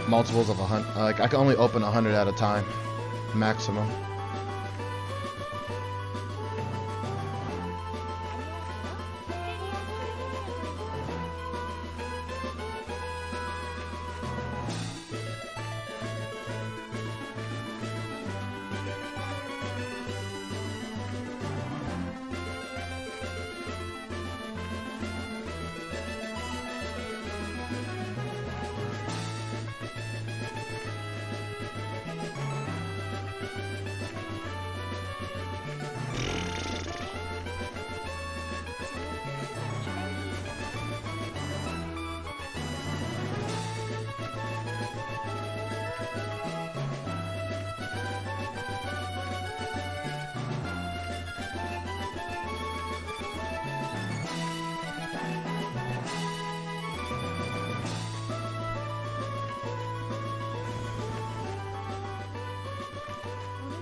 multiples of 100. Like I can only open 100 at a time, maximum.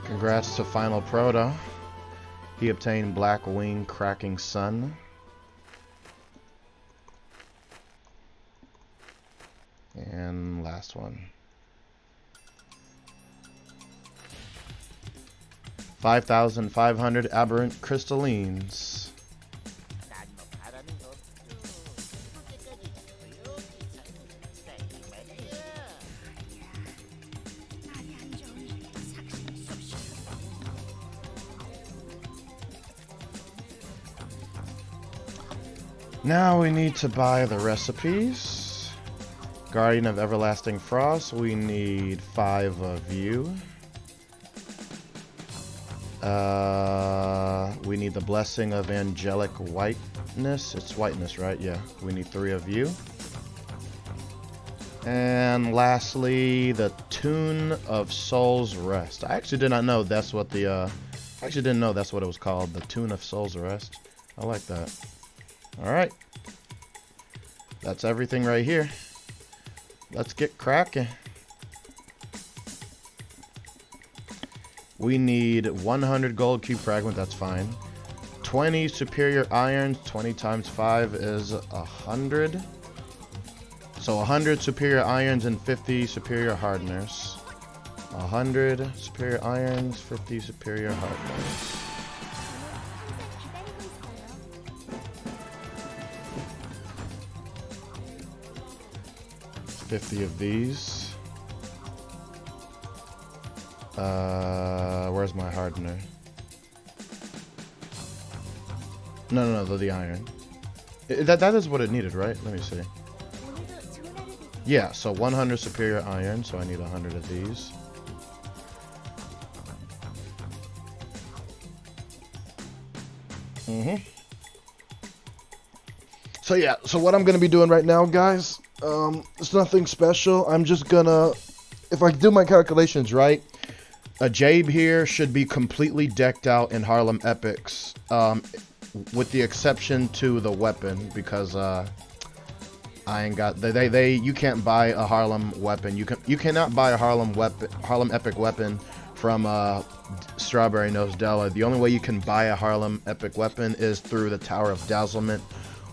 Congrats to Final Proto. He obtained Black Wing Cracking Sun. And last one. 5,500 aberrant crystallines. Now we need to buy the recipes. Guardian of Everlasting Frost, we need 5 of you. We need the Blessing of Angelic Whiteness. It's whiteness, right? Yeah. We need 3 of you. And lastly, the Tune of Soul's Rest. I actually did not know that's what the I actually didn't know that's what it was called, the Tune of Soul's Rest. I like that. Alright. That's everything right here. Let's get cracking. We need 100 gold cube fragment, that's fine. 20 superior irons, 20 times 5 is 100. So 100 superior irons and 50 superior hardeners. 100 superior irons, 50 superior hardeners. 50 of these. Where's my hardener? No, the iron. That is what it needed, right? Let me see. Yeah, so 100 superior iron, so I need 100 of these. So yeah, so what I'm gonna be doing right now, guys, it's nothing special. I'm just gonna, if I do my calculations right, a Jabe here should be completely decked out in Harlem Epics, with the exception to the weapon, because I ain't got you can't buy a Harlem weapon. You cannot buy a Harlem Epic weapon from Strawberry Nose Della. The only way you can buy a Harlem Epic weapon is through the Tower of Dazzlement,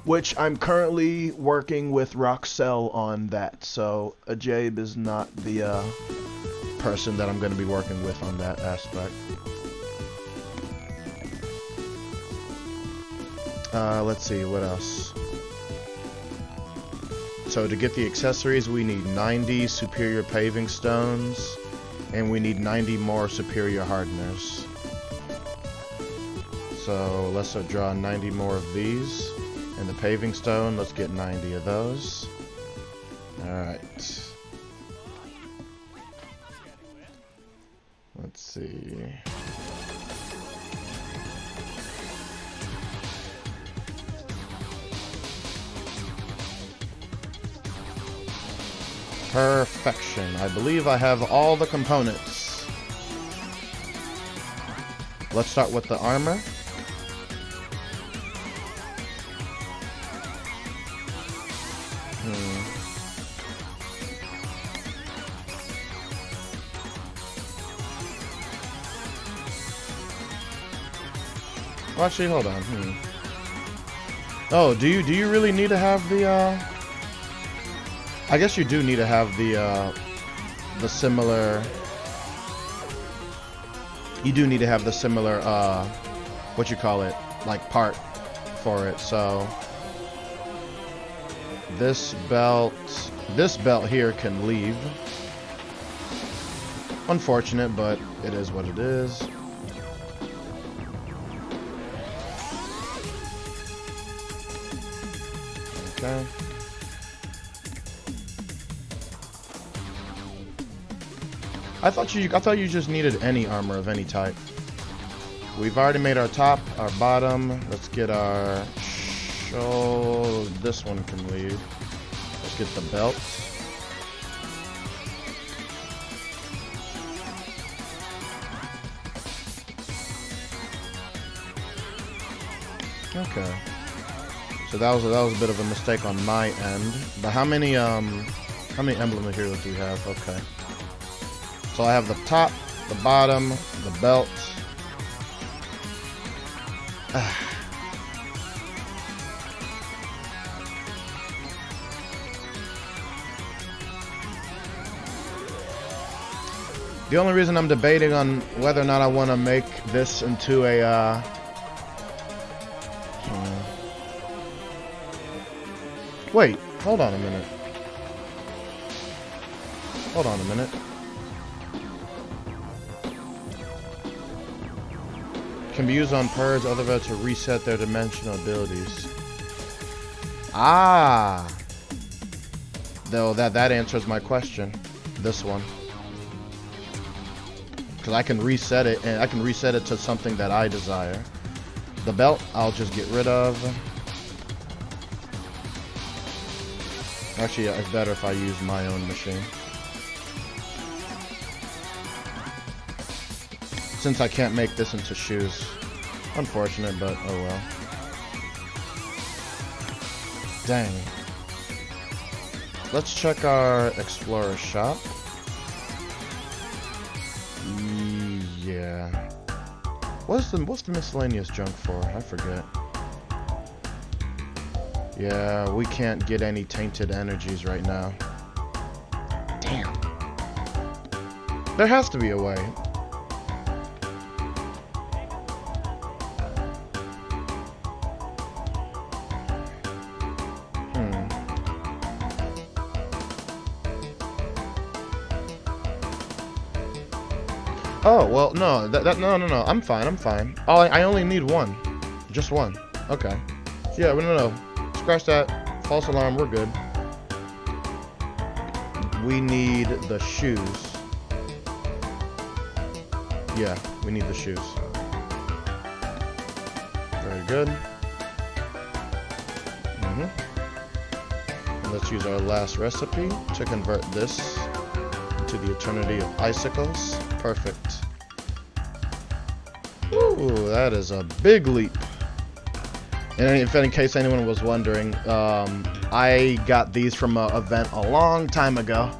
which I'm currently working with Roxelle on that. So a Jabe is not the person that I'm going to be working with on that aspect. Let's see, what else? So to get the accessories, we need 90 superior paving stones, and we need 90 more superior hardeners. So let's draw 90 more of these. And the paving stone, let's get 90 of those. Alright. Let's see. Perfection. I believe I have all the components. Let's start with the armor. Well, actually, hold on. Oh, do you really need to have the I guess you do need to have the similar. You do need to have the similar what you call it, like part for it. So this belt here can leave. Unfortunate, but it is what it is. Okay. I thought you just needed any armor of any type. We've already made our top, our bottom. Let's get our this one can leave. Let's get the belt. Okay. So that was a bit of a mistake on my end. But how many emblem materials do you have? Okay. So I have the top, the bottom, the belt. The only reason I'm debating on whether or not I want to make this into a wait, hold on a minute. Hold on a minute. Can be used on purge, other vets to reset their dimensional abilities. Ah! Though that answers my question. This one. Because I can reset it, and I can reset it to something that I desire. The belt, I'll just get rid of. Actually, it's better if I use my own machine. Since I can't make this into shoes. Unfortunate, but oh well. Dang. Let's check our Explorer shop. Yeah. What's the miscellaneous junk for? I forget. Yeah, we can't get any tainted energies right now. Damn. There has to be a way. Oh, well, no, no. I'm fine. I only need one. Just one. Okay. Yeah, no. Scratch that. False alarm, we're good. We need the shoes. Yeah, we need the shoes. Very good. Let's use our last recipe to convert this to the eternity of icicles. Perfect. Ooh, that is a big leap. And if in case anyone was wondering, I got these from an event a long time ago.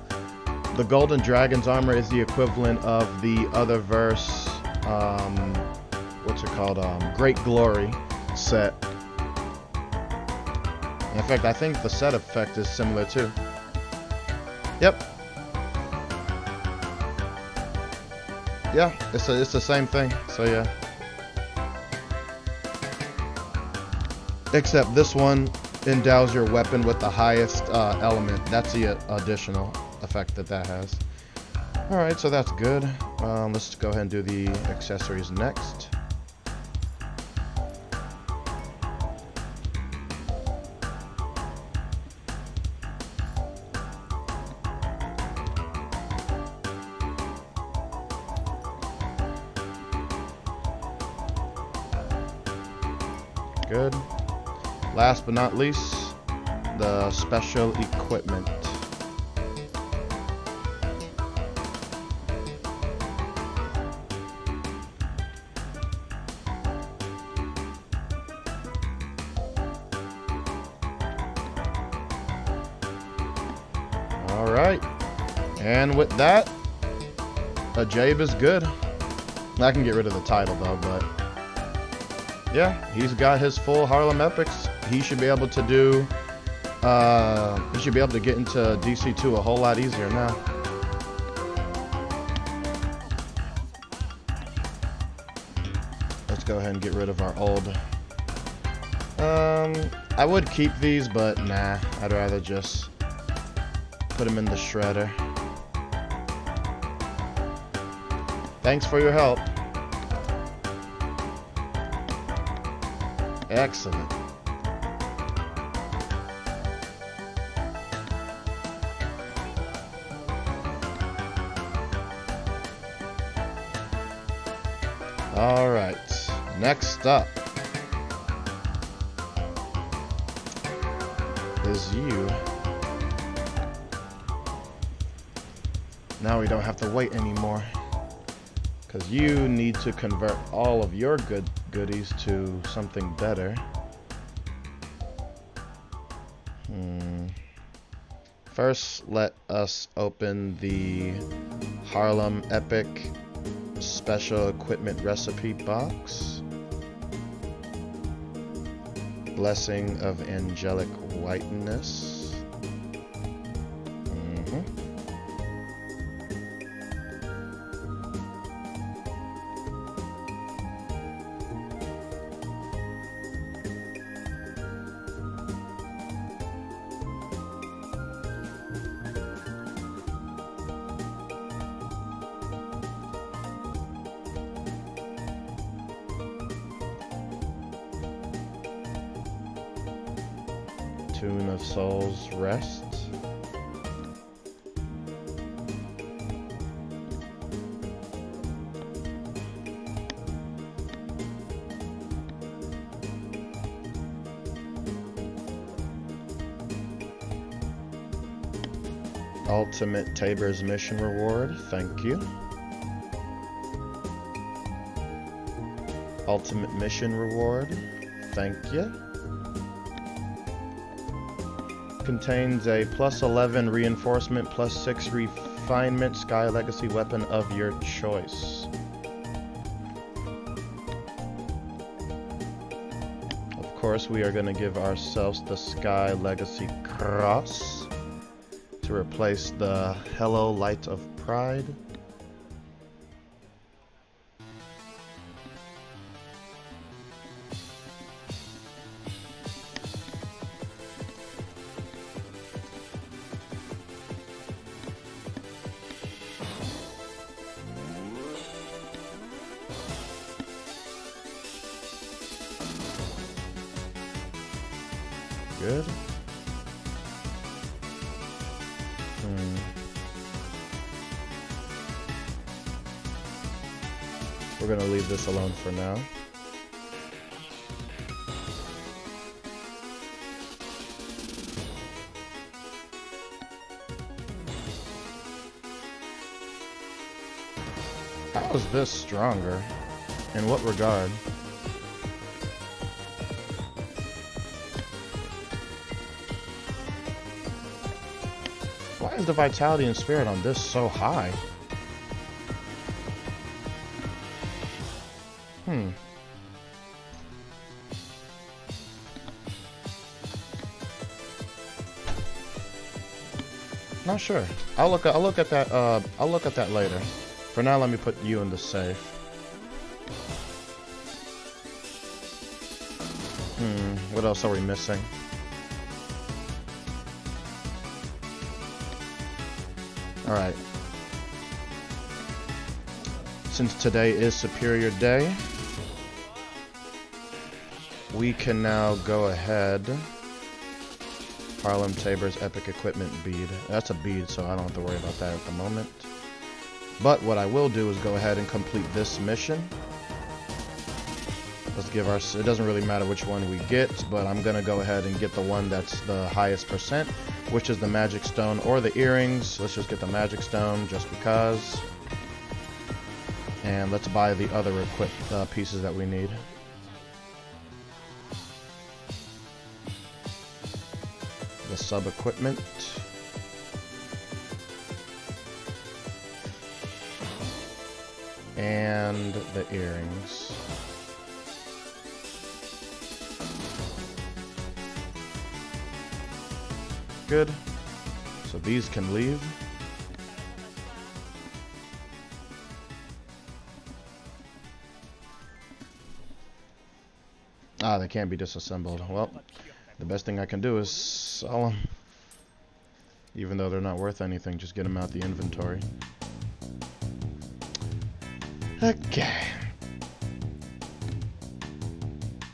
The Golden Dragon's armor is the equivalent of the other verse, what's it called? Great Glory set. In fact, I think the set effect is similar too. Yep. Yeah, it's the same thing. So yeah. Except this one endows your weapon with the highest element. That's the additional effect that has. Alright, so that's good. Let's go ahead and do the accessories next. Good. Last but not least, the special equipment. Alright. And with that, a Jabe is good. I can get rid of the title though, but Yeah, he's got his full Harlem epics. He should be able to do, he should be able to get into DC2 a whole lot easier now. Let's go ahead and get rid of our old, I would keep these, but nah, I'd rather just put them in the shredder. Thanks for your help. Excellent. All right, next up is you. Now we don't have to wait anymore, because you need to convert all of your goodies to something better. First, let us open the Harlem Epic Special Equipment Recipe Box. Blessing of Angelic Whiteness. Tune of Soul's Rest. Ultimate Tabor's Mission Reward, thank you. Ultimate Mission Reward, thank you. Contains a +11 reinforcement, +6 refinement Sky Legacy weapon of your choice. Of course, we are going to give ourselves the Sky Legacy Cross to replace the Hello Light of Pride. Good. We're gonna leave this alone for now. How is this stronger? In what regard? Why is the vitality and spirit on this so high? Not sure. I'll look at that. I'll look at that later. For now, let me put you in the safe. What else are we missing? All right. Since today is Superior Day, we can now go ahead. Harlem Tabor's Epic Equipment Bead. That's a bead, so I don't have to worry about that at the moment. But what I will do is go ahead and complete this mission. Let's give our... It doesn't really matter which one we get, but I'm going to go ahead and get the one that's the highest percent, which is the Magic Stone or the earrings. Let's just get the Magic Stone just because. And let's buy the other pieces that we need. The sub-equipment. And the earrings. good. So these can leave. Ah, they can't be disassembled. Well, the best thing I can do is sell them. Even though they're not worth anything, just get them out the inventory. Okay.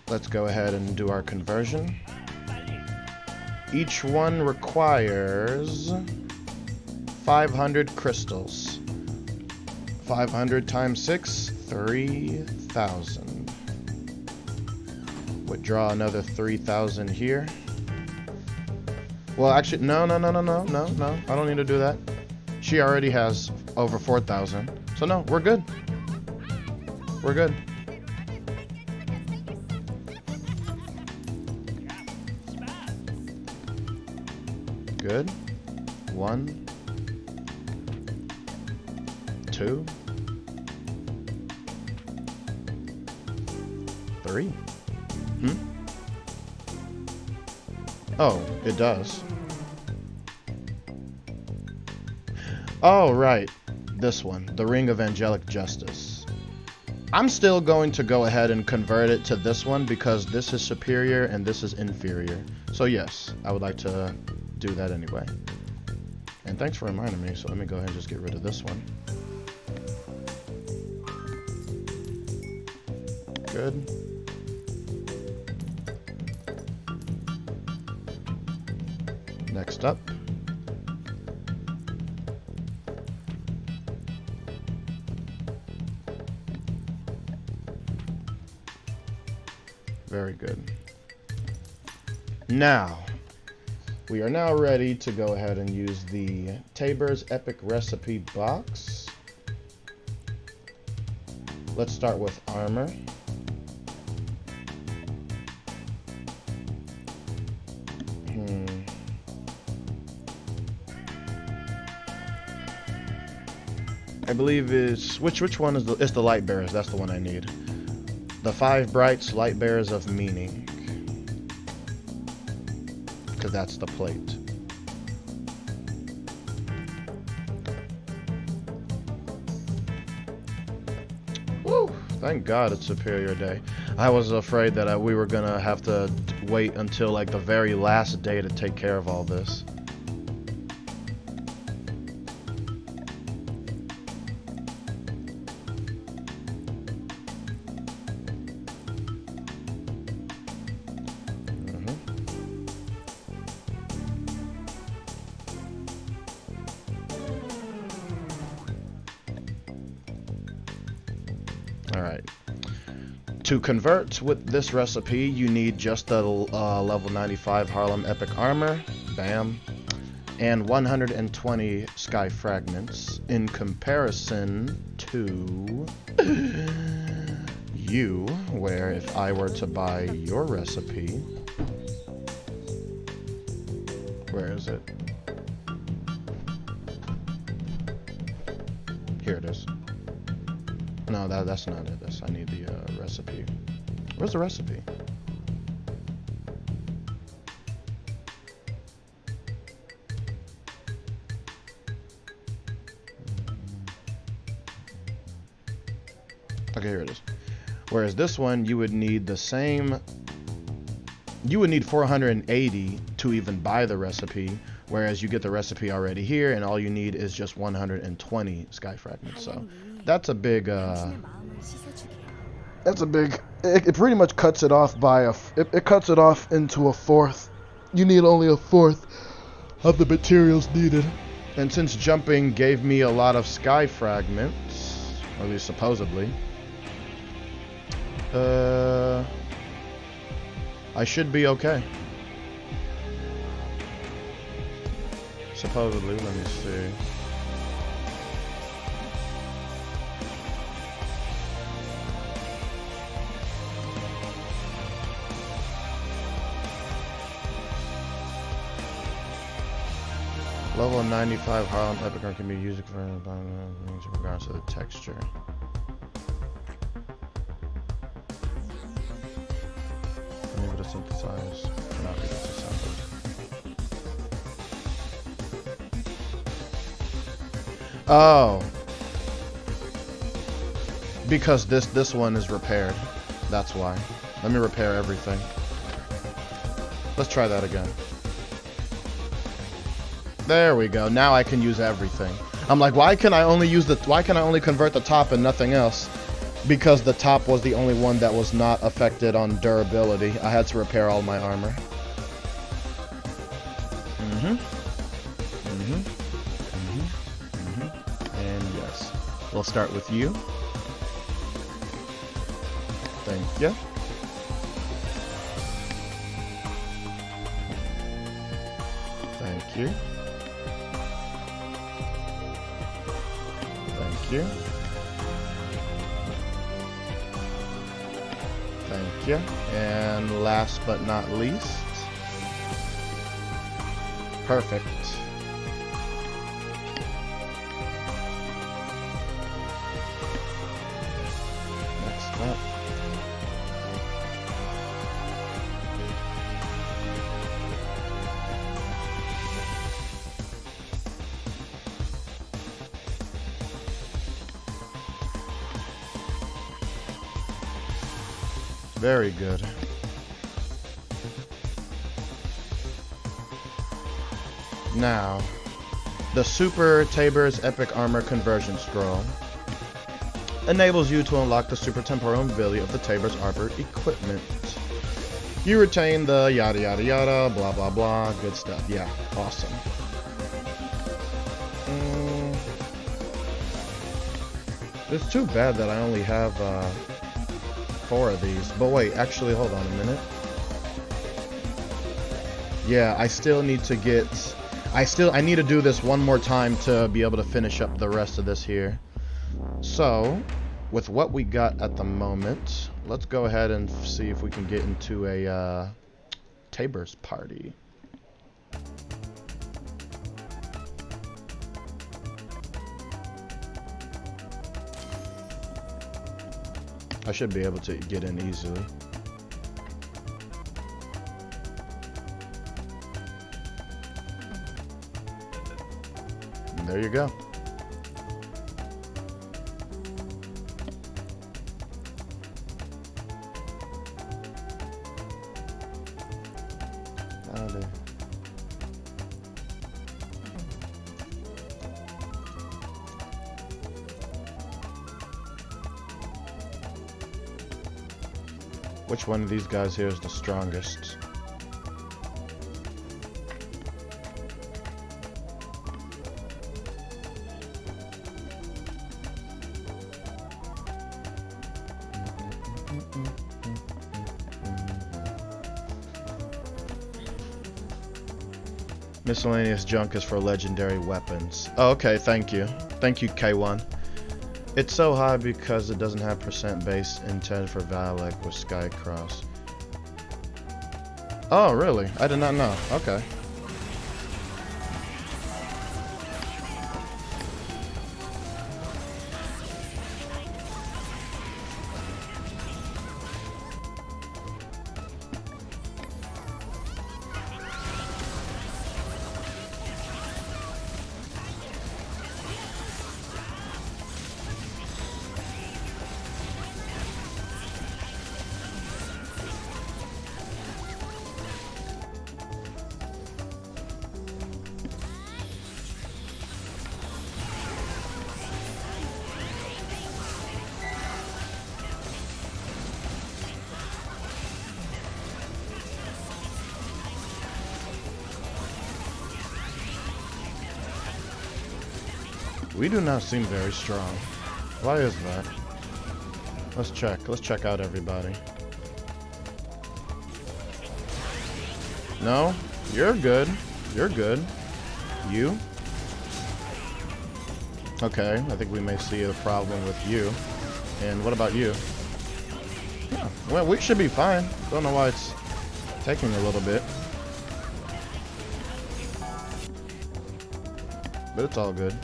Let's go ahead and do our conversion. Each one requires 500 crystals. 500 times 6, 3,000. Withdraw another 3,000 here. Well, actually, no. I don't need to do that. She already has over 4,000. So no, we're good. We're good. Good. 1, 2, 3. Oh, it does. Oh, right. This one, the Ring of Angelic Justice. I'm still going to go ahead and convert it to this one because this is superior and this is inferior. So yes, I would like to do that anyway. And thanks for reminding me, so let me go ahead and just get rid of this one. Good. Next up. Very good. Now, we are now ready to go ahead and use the Tabor's Epic Recipe box. Let's start with armor. I believe is which one is it's the light bearers. That's the one I need. The 5 brights, light bearers of meaning, because that's the plate. Woo! Thank God it's Superior Day. I was afraid that we were gonna have to wait until like the very last day to take care of all this. Alright. To convert with this recipe, you need just the level 95 Harlem Epic Armor, bam, and 120 Sky Fragments in comparison to you, where if I were to buy your recipe, where is it? Here it is. No, that's not it. I need the recipe. Where's the recipe? Okay, here it is. Whereas this one, you would need the same. You would need 480 to even buy the recipe, whereas you get the recipe already here, and all you need is just 120 Sky Fragments. So that's a big. That's a big. It pretty much cuts it off by it cuts it off into a fourth. You need only a fourth of the materials needed. And since jumping gave me a lot of Sky Fragments, or at least supposedly, I should be okay. Supposedly, let me see. Level 95 Harlem Epic Armor can be used for in regards to the texture. Unable to synthesize, cannot be disassembled. Oh. Because this one is repaired. That's why. Let me repair everything. Let's try that again. There we go. Now I can use everything. I'm like, why can I only convert the top and nothing else? Because the top was the only one that was not affected on durability. I had to repair all my armor. And yes. We'll start with you. Thank you. Thank you. Thank you. Thank you. And last but not least. Perfect. Next up. Very good. Now, the Super Tabor's Epic Armor Conversion Scroll enables you to unlock the super temporal ability of the Tabor's Arbor equipment. You retain the yada yada yada, blah blah blah, good stuff. Yeah, awesome. It's too bad that I only have 4 of these. But wait, actually, hold on a minute. Yeah, I still need to get... I need to do this one more time to be able to finish up the rest of this here. So, with what we got at the moment, let's go ahead and see if we can get into a Tabor's party. I should be able to get in easily. And there you go. Howdy. Which one of these guys here is the strongest? Miscellaneous junk is for legendary weapons. Oh, okay, thank you. Thank you, K1. It's so high because it doesn't have percent base intended for Valak with Skycross. Oh, really? I did not know. Okay. We do not seem very strong. Why is that? Let's check. Let's check out everybody. No? You're good. You're good. You? Okay, I think we may see a problem with you. And what about you? Yeah, well, we should be fine. Don't know why it's taking a little bit. But it's all good.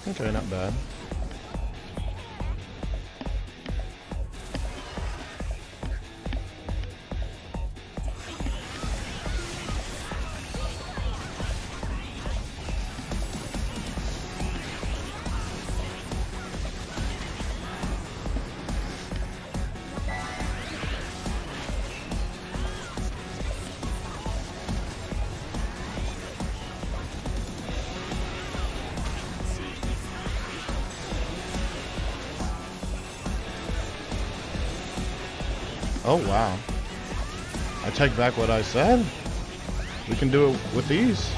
Okay, not bad. Oh, wow. I take back what I said. We can do it with these.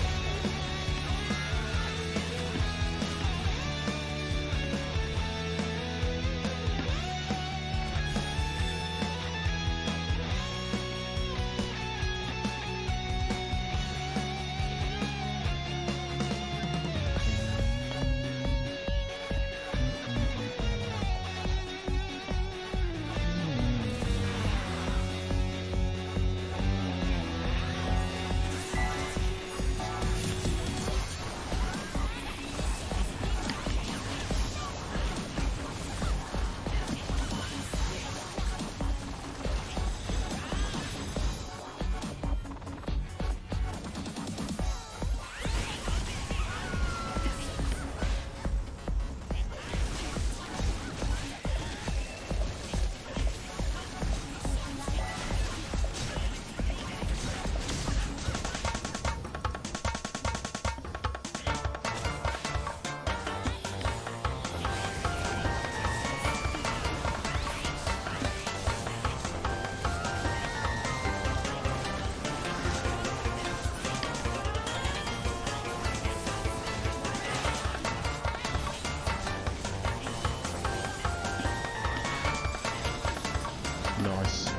Nice.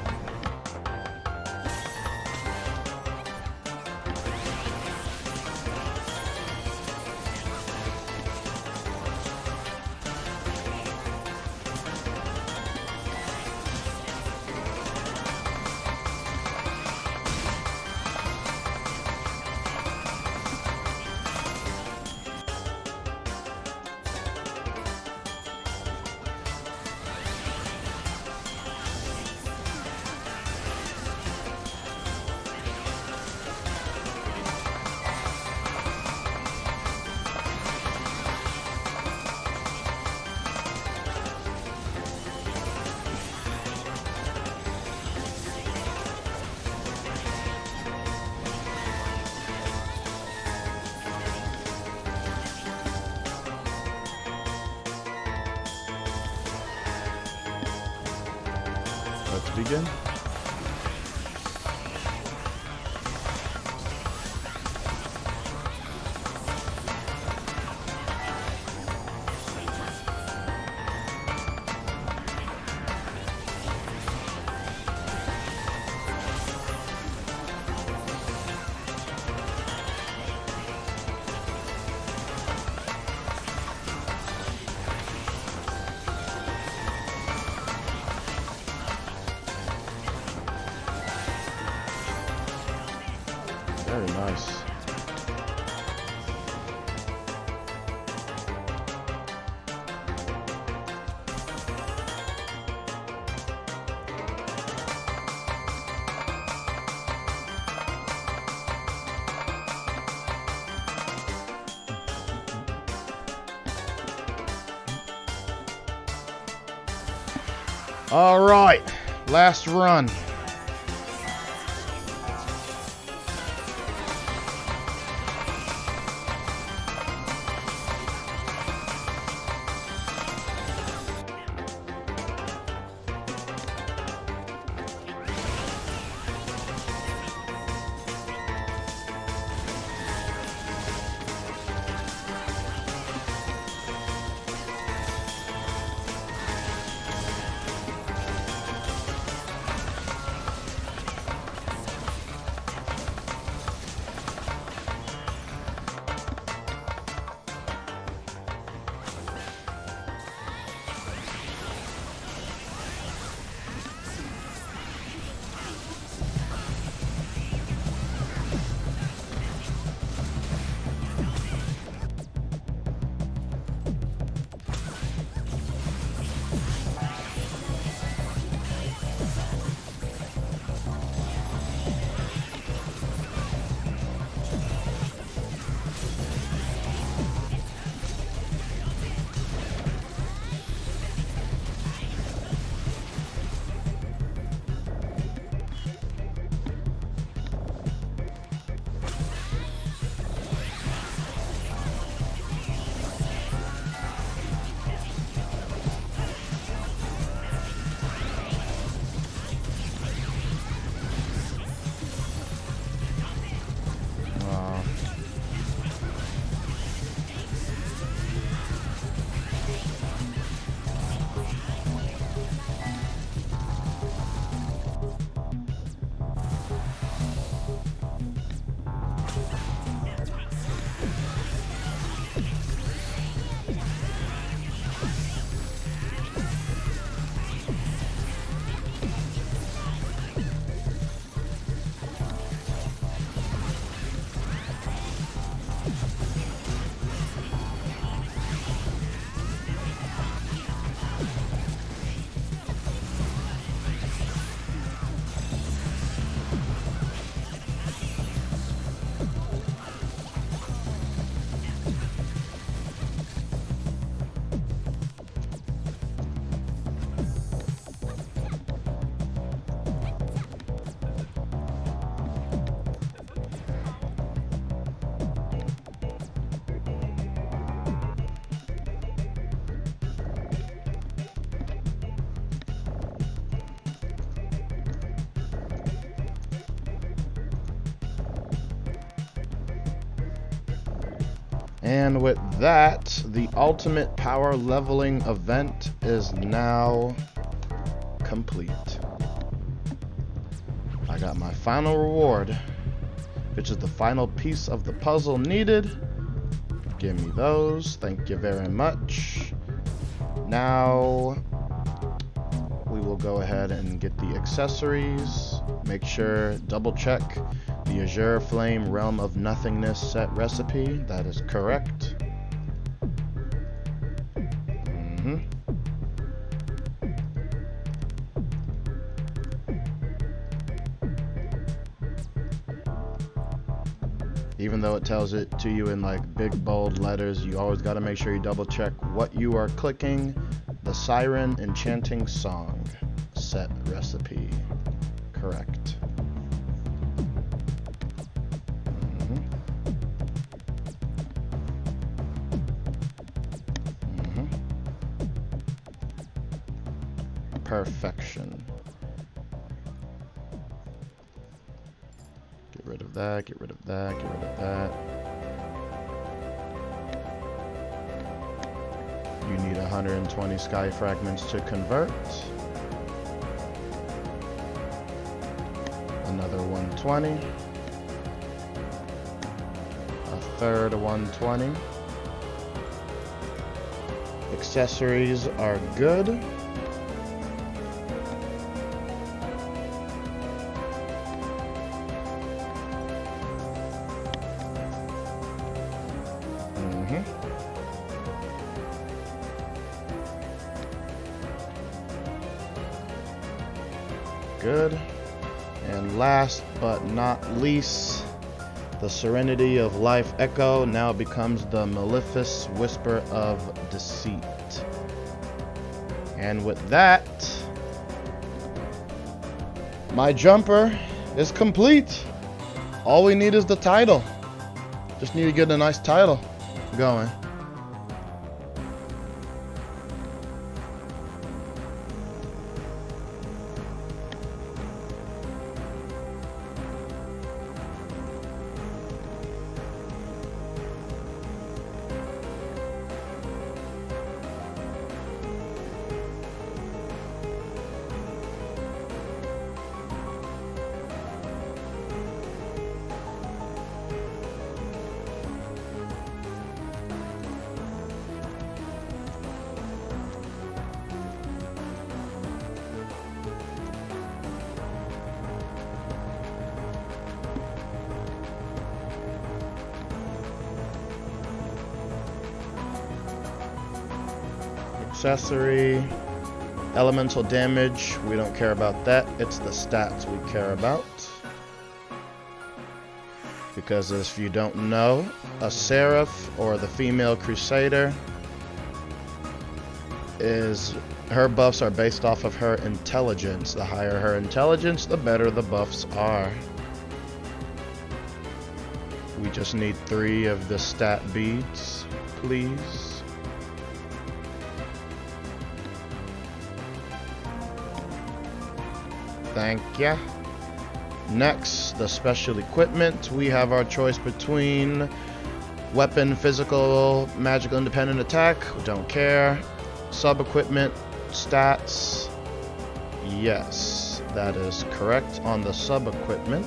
Let's begin. Very nice. All right, last run. And with that, the ultimate power leveling event is now complete. I got my final reward, which is the final piece of the puzzle needed. Give me those. Thank you very much. Now we will go ahead and get the accessories. Make sure, double check the Azure Flame Realm of Nothingness set recipe. That is correct. Even though it tells it to you in like big bold letters, you always got to make sure you double check what you are clicking. The Siren Enchanting Song set recipe. Correct. Perfection. Get rid of that, get rid of that, get rid of that. You need 120 sky fragments to convert. Another 120. A third 120. Accessories are good. Good. And last but not least, the Serenity of Life Echo now becomes the Maleficous Whisper of Deceit. And with that, my jumper is complete. All we need is the title. Just need to get a nice title going. Accessory, elemental damage, we don't care about that. It's the stats we care about. Because if you don't know, a Seraph or the female Crusader her buffs are based off of her intelligence. The higher her intelligence, the better the buffs are. We just need 3 of the stat beads, please. Thank ya. Next, the special equipment. We have our choice between weapon, physical, magical, independent attack. Don't care. Sub-equipment, stats. Yes, that is correct on the sub-equipment.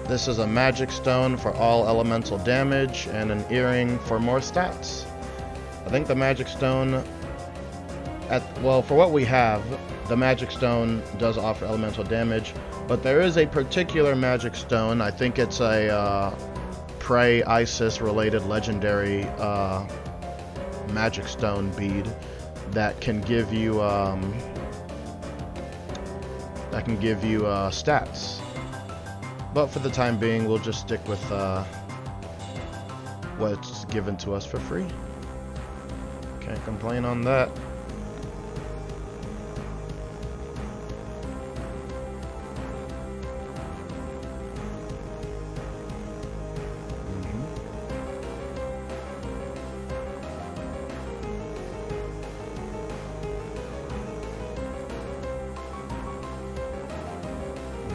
This is a magic stone for all elemental damage and an earring for more stats. I think the magic stone, for what we have, the magic stone does offer elemental damage, but there is a particular magic stone. I think it's a Prey Isis related legendary magic stone bead that can give you stats. But for the time being, we'll just stick with what's given to us for free. Can't complain on that.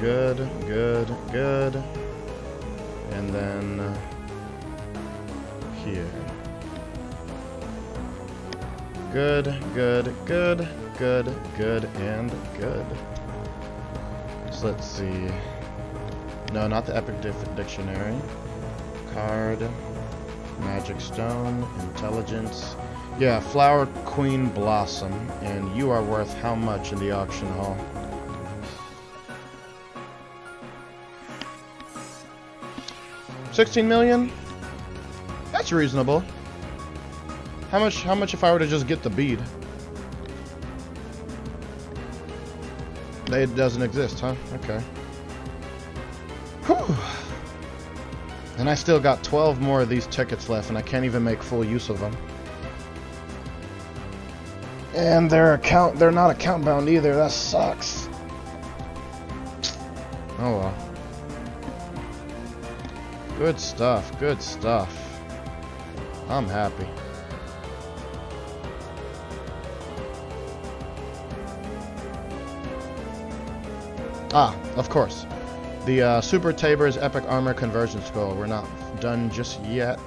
Good, good, good. And then here. Good, good, good, good, good, and good. So let's see. No, not the Epic Dictionary. Card. Magic Stone. Intelligence. Yeah, Flower Queen Blossom. And you are worth how much in the auction hall? $16 million? That's reasonable. How much if I were to just get the bead? It doesn't exist, huh? Okay. Whew. And I still got 12 more of these tickets left, and I can't even make full use of them. And they're not account bound either. That sucks. Oh well. Good stuff, good stuff. I'm happy. Ah, of course. The Super Tabor's Epic Armor Conversion Scroll. We're not done just yet.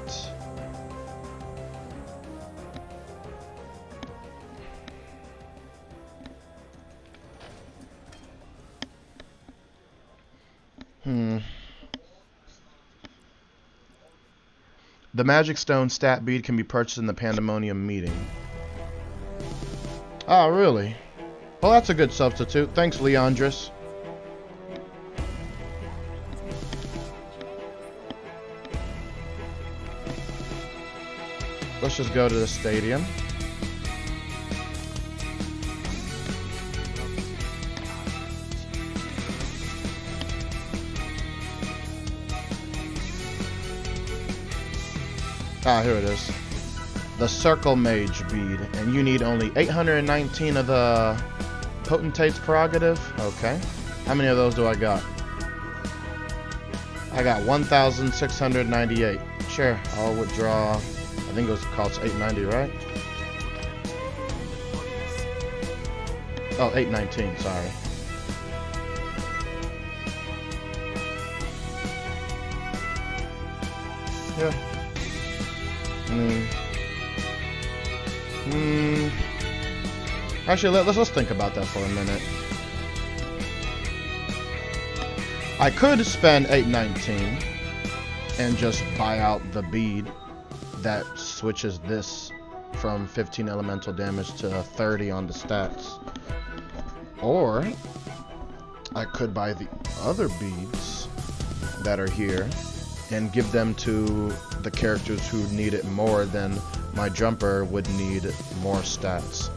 The Magic Stone stat bead can be purchased in the Pandemonium meeting. Ah, really? Well, that's a good substitute. Thanks, Leandris. Let's just go to the stadium. Ah, here it is. The Circle Mage bead. And you need only 819 of the Potentate's Prerogative. Okay. How many of those do I got? I got 1,698. Sure, I'll withdraw. I think it costs 890, right? Oh, 819, sorry. Yeah. Actually, let's think about that for a minute. I could spend 819 and just buy out the bead that switches this from 15 elemental damage to 30 on the stats. Or I could buy the other beads that are here and give them to the characters who need it more than my jumper would need more stats.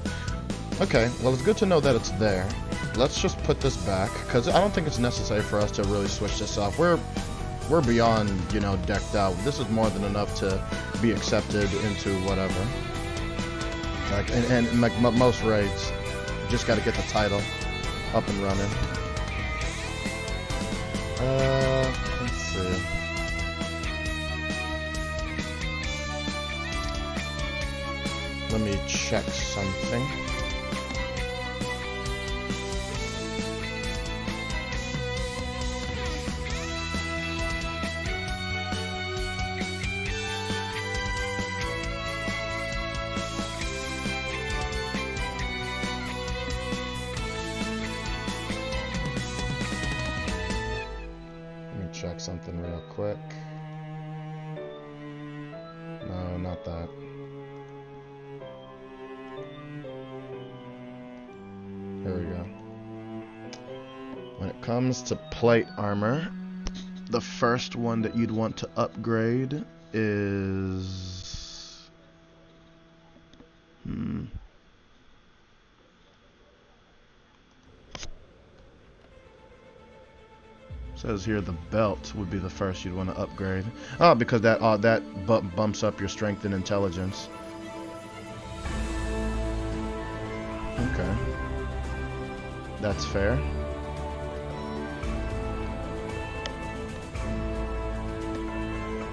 Okay, well, it's good to know that it's there. Let's just put this back, because I don't think it's necessary for us to really switch this up. We're beyond, you know, decked out. This is more than enough to be accepted into whatever. Like, and like most raids, you just got to get the title up and running. Let's see. Let me check something. Check something real quick. No, not that. Here we go. When it comes to plate armor, the first one that you'd want to upgrade is... Says here the belt would be the first you'd want to upgrade. Oh, because that bumps up your strength and intelligence. Okay. That's fair.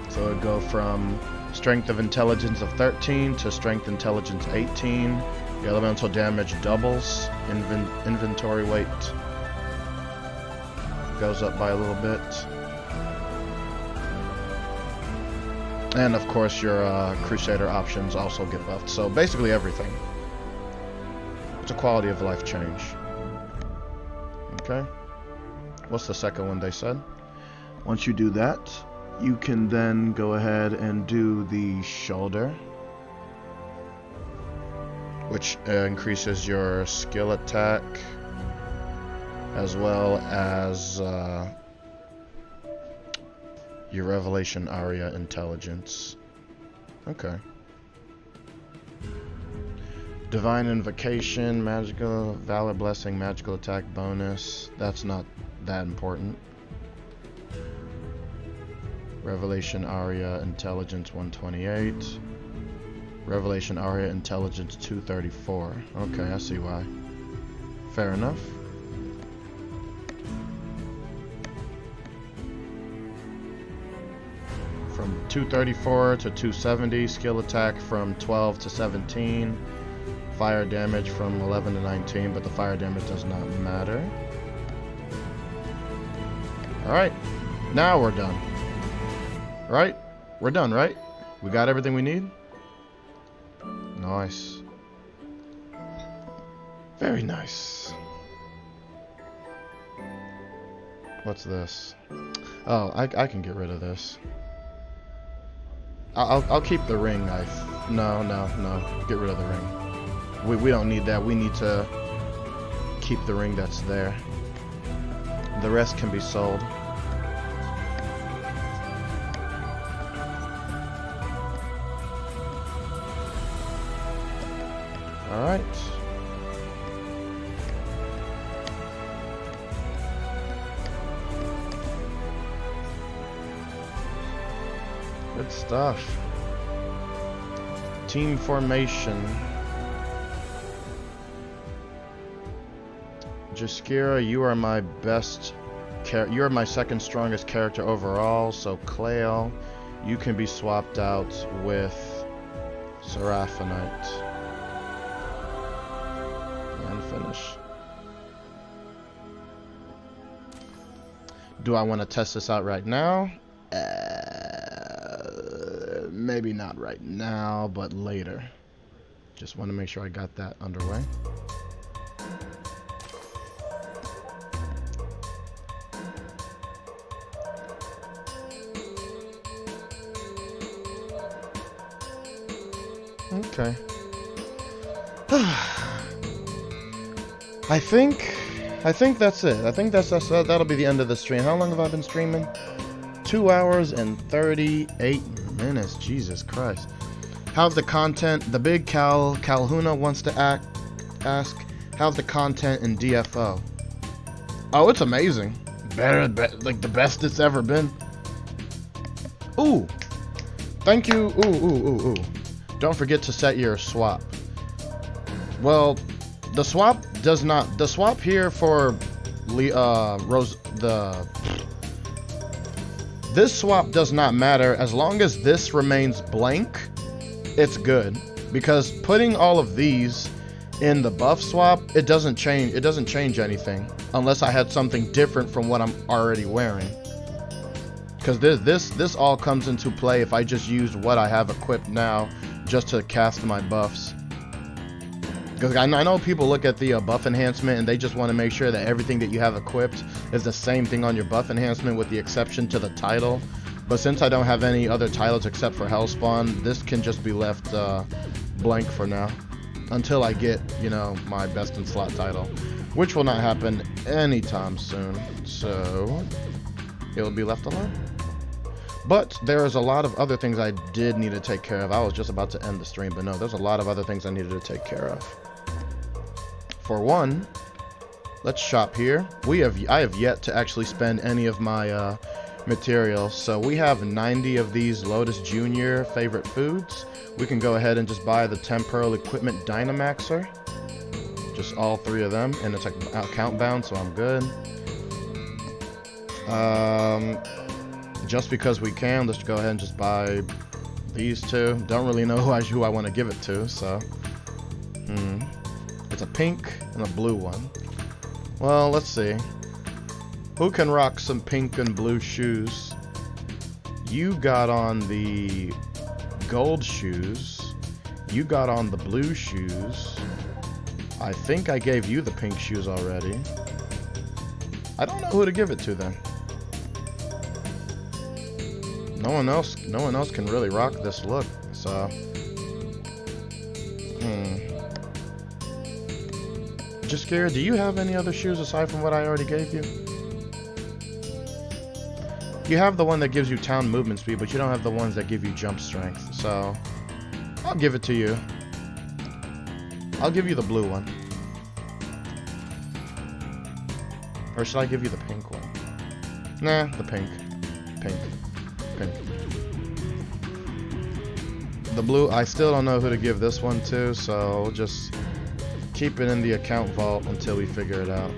So it'd go from strength of intelligence of 13 to strength intelligence 18. The elemental damage doubles. Inventory weight. goes up by a little bit. And of course your Crusader options also get buffed. So basically everything. It's a quality of life change. Okay. What's the second one they said? Once you do that, you can then go ahead and do the shoulder, which increases your skill attack as well as your revelation aria intelligence. Okay. Divine invocation, magical valor blessing, magical attack bonus. That's not that important. Revelation aria intelligence 128. Revelation aria intelligence 234. Okay, I see why. Fair enough. From 234 to 270, skill attack from 12 to 17, fire damage from 11 to 19, but the fire damage does not matter. Alright, now we're done. Right? We're done, right? We got everything we need? Nice. Very nice. What's this? Oh, I can get rid of this. I'll keep the ring knife. No. Get rid of the ring. We don't need that. We need to keep the ring that's there. The rest can be sold. Alright. Good stuff. Team formation. Jaskira, you are my best you are my second strongest character overall, so Clail, you can be swapped out with Seraphinite. And finish. Do I want to test this out right now? Maybe not right now, but later. Just want to make sure I got that underway. Okay. I think that's it. I think that'll be the end of the stream. How long have I been streaming? 2 hours and 38 minutes. Jesus Christ. How's the content? The big Calhouna wants to ask, how's the content in DFO? Oh, it's amazing. Better, like the best it's ever been. Ooh. Thank you. Ooh. Don't forget to set your swap. Well, the swap does not. The swap here for this swap does not matter as long as this remains blank. It's good because putting all of these in the buff swap, it doesn't change. It doesn't change anything unless I had something different from what I'm already wearing. Because this all comes into play if I just use what I have equipped now just to cast my buffs. Because I know people look at the buff enhancement and they just want to make sure that everything that you have equipped is the same thing on your buff enhancement with the exception to the title. But since I don't have any other titles except for Hellspawn, this can just be left blank for now. Until I get, you know, my best in slot title. Which will not happen anytime soon. So, it will be left alone. But there is a lot of other things I did need to take care of. I was just about to end the stream, but no, there's a lot of other things I needed to take care of. For one, let's shop here. I have yet to actually spend any of my materials. So we have 90 of these Lotus Junior favorite foods. We can go ahead and just buy the Temporal Equipment Dynamaxer. Just all 3 of them, and it's account bound, so I'm good. Just because we can, let's go ahead and just buy these 2. Don't really know who I want to give it to, so. It's a pink and a blue one. Well, let's see. Who can rock some pink and blue shoes? You got on the gold shoes. You got on the blue shoes. I think I gave you the pink shoes already. I don't know who to give it to then. No one else can really rock this look, so. Just scared. Do you have any other shoes aside from what I already gave you? You have the one that gives you town movement speed, but you don't have the ones that give you jump strength. So, I'll give it to you. I'll give you the blue one. Or should I give you the pink one? Nah, the pink. Pink. Pink. The blue, I still don't know who to give this one to, so we'll just keep it in the account vault until we figure it out.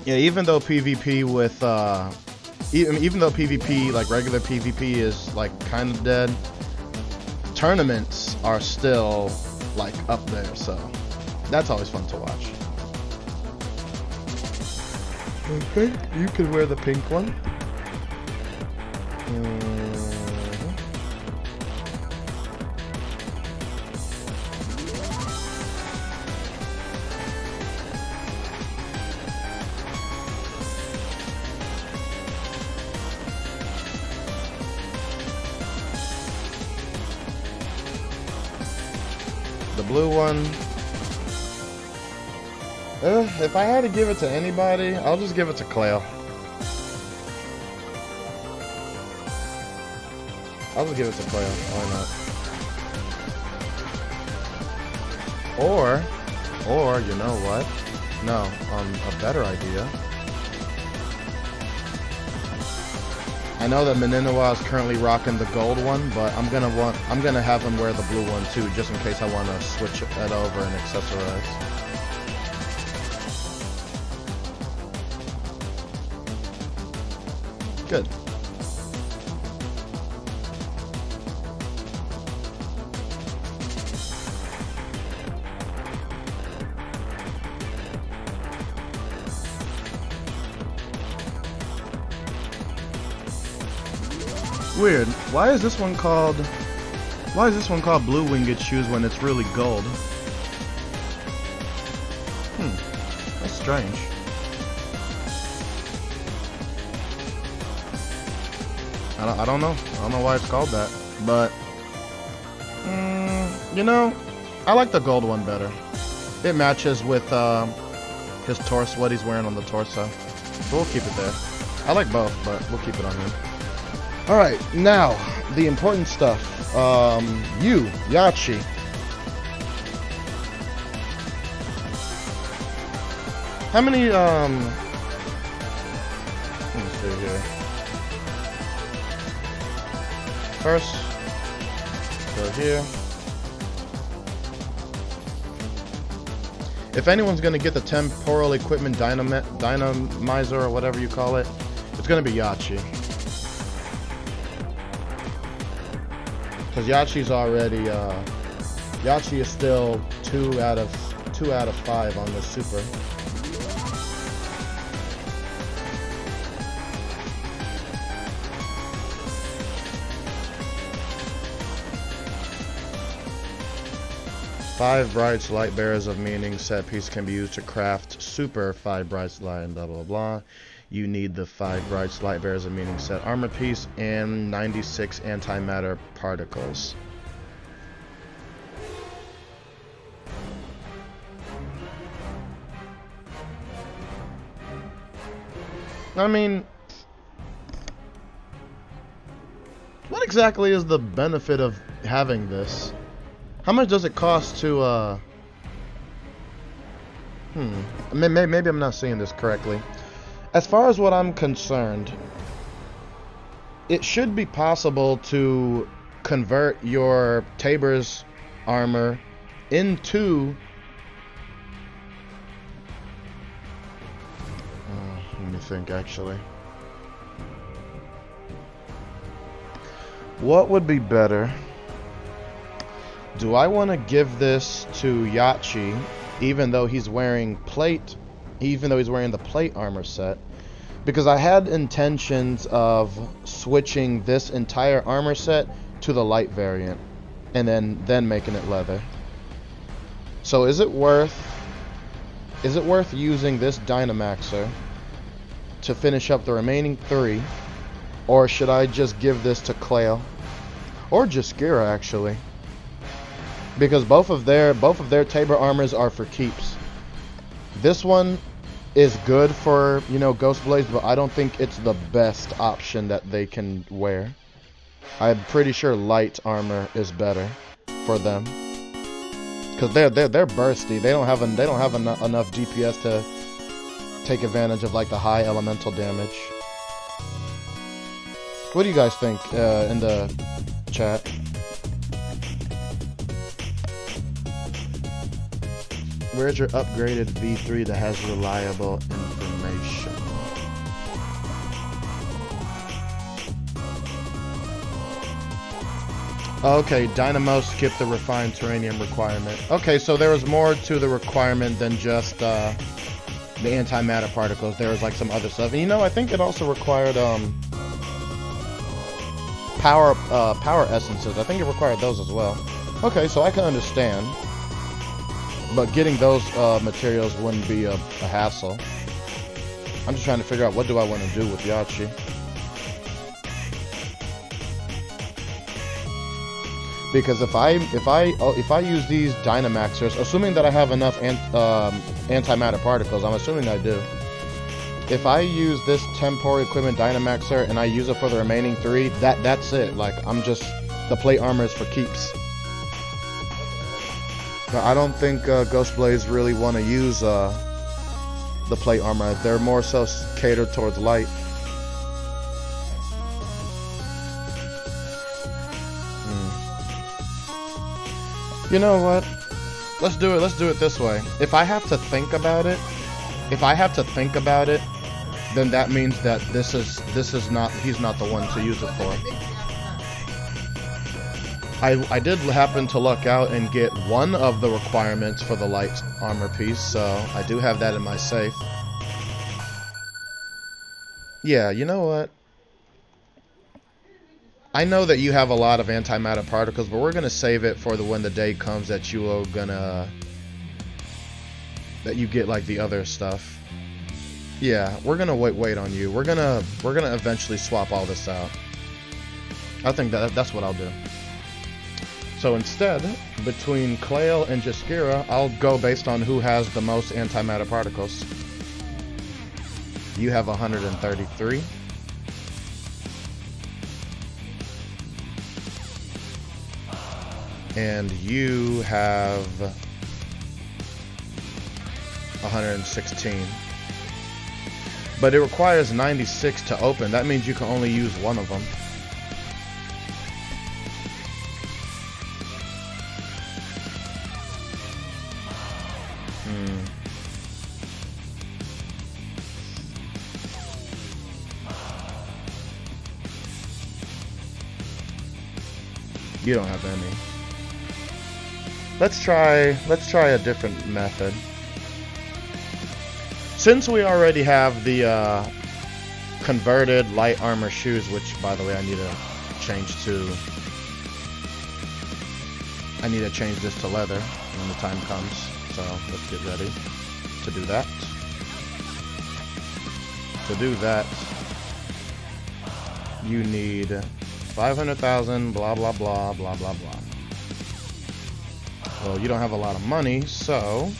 Yeah, even though PvP with even though PvP, like regular PvP, is like kind of dead, tournaments are still like up there, so that's always fun to watch. Okay, you could wear the pink one. The blue one. If I had to give it to anybody, I'll just give it to Clail. I'll just give it to Clail. Why not? Or you know what? No, a better idea. I know that Meninawa is currently rocking the gold one, but I'm gonna have him wear the blue one too, just in case I want to switch it over and accessorize. Good. Weird. Why is this one called Blue Winged Shoes when it's really gold? That's strange. I don't know. I don't know why it's called that. But you know, I like the gold one better. It matches with his torso, what he's wearing on the torso. So we'll keep it there. I like both, but we'll keep it on him. Alright, now, the important stuff. You, Yachi. How many, let me see here. First, go here. If anyone's gonna get the temporal equipment dynamizer or whatever you call it, it's gonna be Yachi. Because Yachi's already, Yachi is still 2 out of 5 on this super. Five Brights Light Bearers of Meaning set piece can be used to craft super 5 Brights Light and blah blah blah. You need the 5 Brights Light Bearers of Meaning set armor piece and 96 antimatter particles. I mean, what exactly is the benefit of having this? How much does it cost to, maybe I'm not seeing this correctly. As far as what I'm concerned, it should be possible to convert your Tabor's armor into... let me think, actually. What would be better? Do I want to give this to Yachi, even though he's wearing the plate armor set? Because I had intentions of switching this entire armor set to the light variant, and then making it leather. So is it worth using this Dynamaxer to finish up the remaining 3, or should I just give this to Clail or Jaskira, actually? Because both of their Tabor armors are for keeps. This one is good for, you know, Ghost Blades, but I don't think it's the best option that they can wear. I'm pretty sure light armor is better for them, because they're bursty. They don't have enough DPS to take advantage of like the high elemental damage. What do you guys think in the chat? Where's your upgraded V3 that has reliable information? Okay, Dynamo skipped the refined terranium requirement. Okay, so there was more to the requirement than just the antimatter particles. There was like some other stuff. And you know, I think it also required power essences. I think it required those as well. Okay, so I can understand. But getting those materials wouldn't be a hassle. I'm just trying to figure out what do I want to do with Yachi. Because if I use these Dynamaxers, assuming that I have enough antimatter particles, I'm assuming I do. If I use this Temporary Equipment Dynamaxer and I use it for the remaining 3, that's it. Like, the plate armor is for keeps. But I don't think Ghost Blades really want to use the plate armor. They're more so catered towards light. You know what? Let's do it this way. If I have to think about it, then that means that he's not the one to use it for. I did happen to luck out and get one of the requirements for the light armor piece, so I do have that in my safe. Yeah, you know what? I know that you have a lot of antimatter particles, but we're gonna save it for when the day comes that you get like the other stuff. Yeah, we're gonna wait on you. We're gonna eventually swap all this out. I think that's what I'll do. So instead, between Clail and Jaskira, I'll go based on who has the most antimatter particles. You have 133. And you have 116. But it requires 96 to open. That means you can only use one of them. You don't have any. Let's try a different method. Since we already have the converted light armor shoes, which by the way I need to change this to leather when the time comes. So let's get ready to do that. To do that, you need 500,000, blah blah blah blah blah blah. Well, you don't have a lot of money, so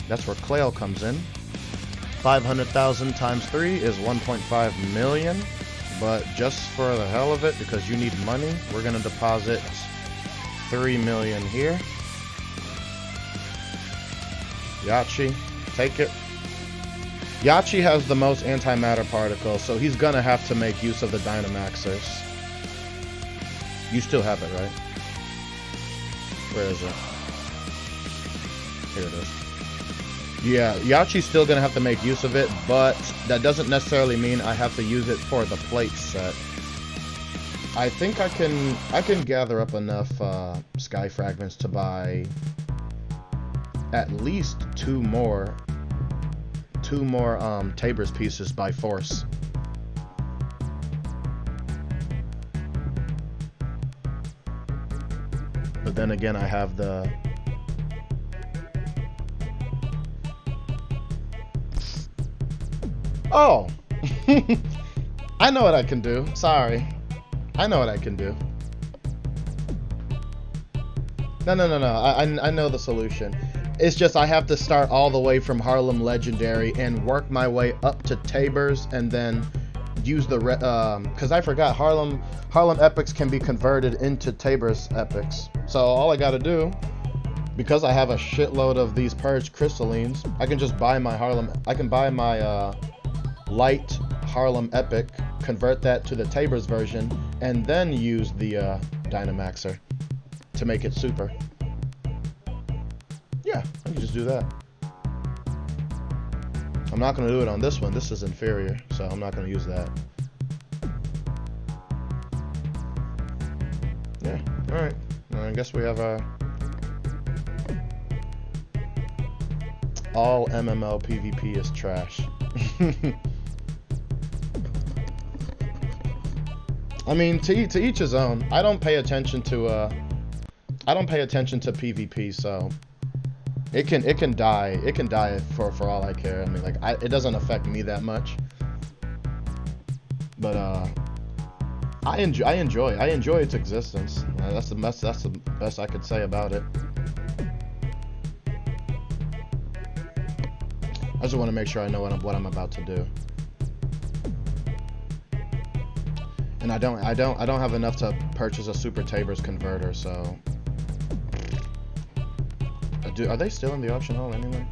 that's where Clail comes in. 500,000 times 3 is 1.5 million. But just for the hell of it, because you need money, we're going to deposit 3 million here. Yachi, take it. Yachi has the most antimatter particles, so he's going to have to make use of the Dynamaxers. You still have it, right? Where is it? Here it is. Yeah, Yachi's still going to have to make use of it, but that doesn't necessarily mean I have to use it for the plate set. I think I can gather up enough Sky Fragments to buy at least two more Tabor's pieces by force. But then again, I have the... Oh! I know what I can do. Sorry. I know what I can do. No. I know the solution. It's just I have to start all the way from Harlem Legendary and work my way up to Tabor's and then use the... because I forgot Harlem Epics can be converted into Tabor's Epics. So all I gotta do, because I have a shitload of these Purge Crystallines, I can just buy my Light Harlem Epic, convert that to the Tabor's version, and then use the Dynamaxer to make it super. Yeah, I can just do that. I'm not going to do it on this one. This is inferior, so I'm not going to use that. Yeah, alright. I guess we have our... All MMO PvP is trash. I mean, to each his own. I don't pay attention to PvP, so it can die. It can die for all I care. I mean, like it doesn't affect me that much. But I enjoy its existence. That's the best I could say about it. I just want to make sure I know what I'm about to do. And I don't have enough to purchase a Super Tabor's converter, so are they still in the auction hall anyway?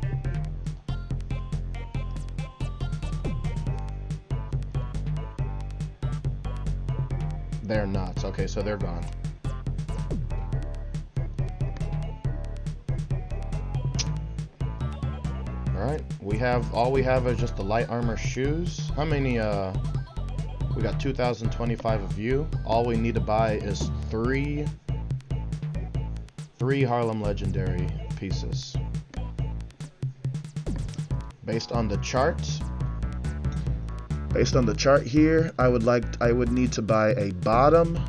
They're not. Okay, so they're gone. Alright, all we have is just the light armor shoes. How many we got 2025 of you. All we need to buy is three Harlem Legendary pieces. Based on the chart here, I would need to buy a bottom,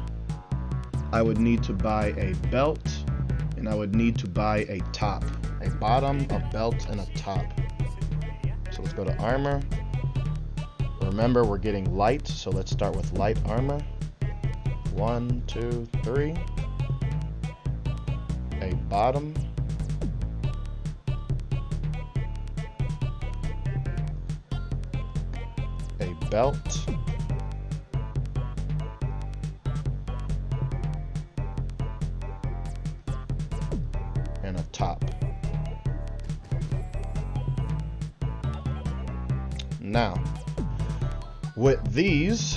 I would need to buy a belt, and I would need to buy a top. A bottom, a belt, and a top. So let's go to armor. Remember, we're getting light, so let's start with light armor. 1, 2, 3. A bottom. A belt. And a top. Now, with these,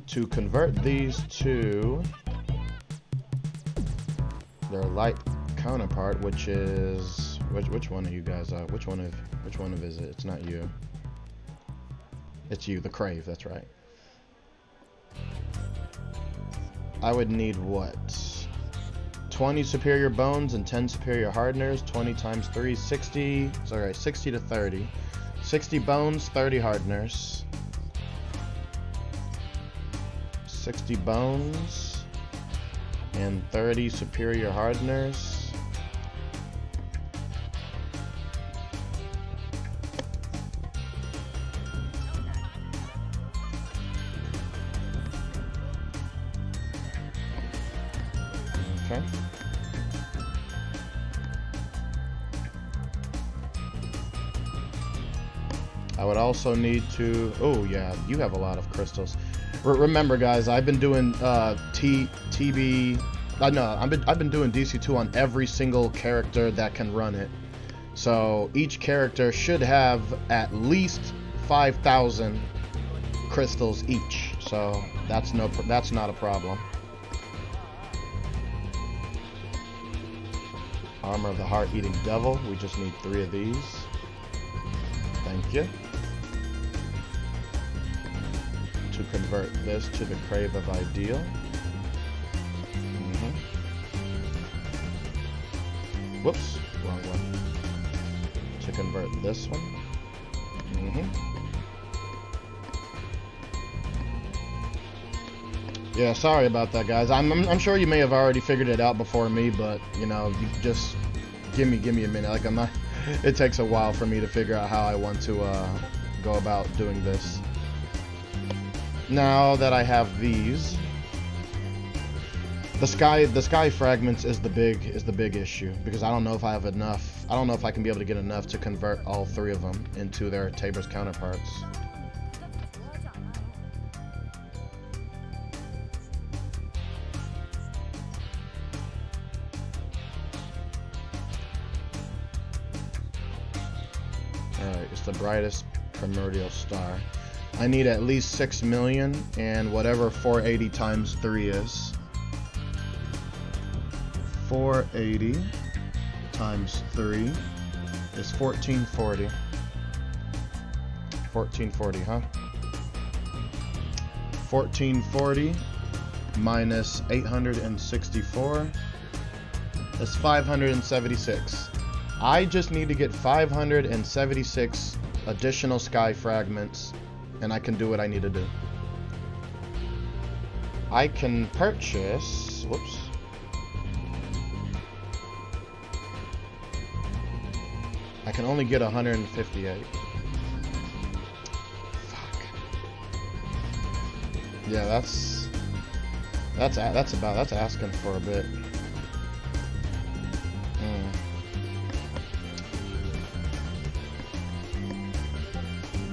to convert these to their light counterpart, which is which one of you guys are? Which one of is it? It's not you. It's you, the Crave. That's right. I would need what? 20 superior bones and 10 superior hardeners. 20 times 3, 60. Sorry, 60 to 30. 60 bones, 30 hardeners. 60 bones and 30 superior hardeners. Okay. I would also need to... Oh, yeah, you have a lot of crystals. Remember, guys, I've been doing TB... no, I've been doing DC2 on every single character that can run it. So each character should have at least 5,000 crystals each. So that's not a problem. Armor of the Heart-Eating Devil. We just need 3 of these. Thank you. To convert this to the Crave of Ideal. Whoops, wrong one. To convert this one. Yeah, sorry about that, guys. I'm sure you may have already figured it out before me, but you know, you just give me a minute. Like, I'm not. It takes a while for me to figure out how I want to go about doing this. Now that I have these, the sky fragments is the big issue, because I don't know if I have enough. I don't know if I can be able to get enough to convert all 3 of them into their Tabor's counterparts. Alright, it's the brightest primordial star. I need at least 6 million, and whatever 480 times 3 is. 480 times 3 is 1440. 1440, huh? 1440 minus 864 is 576. I just need to get 576 additional sky fragments, and I can do what I need to do. I can purchase... Whoops. I can only get 158. Fuck. Yeah, that's asking for a bit.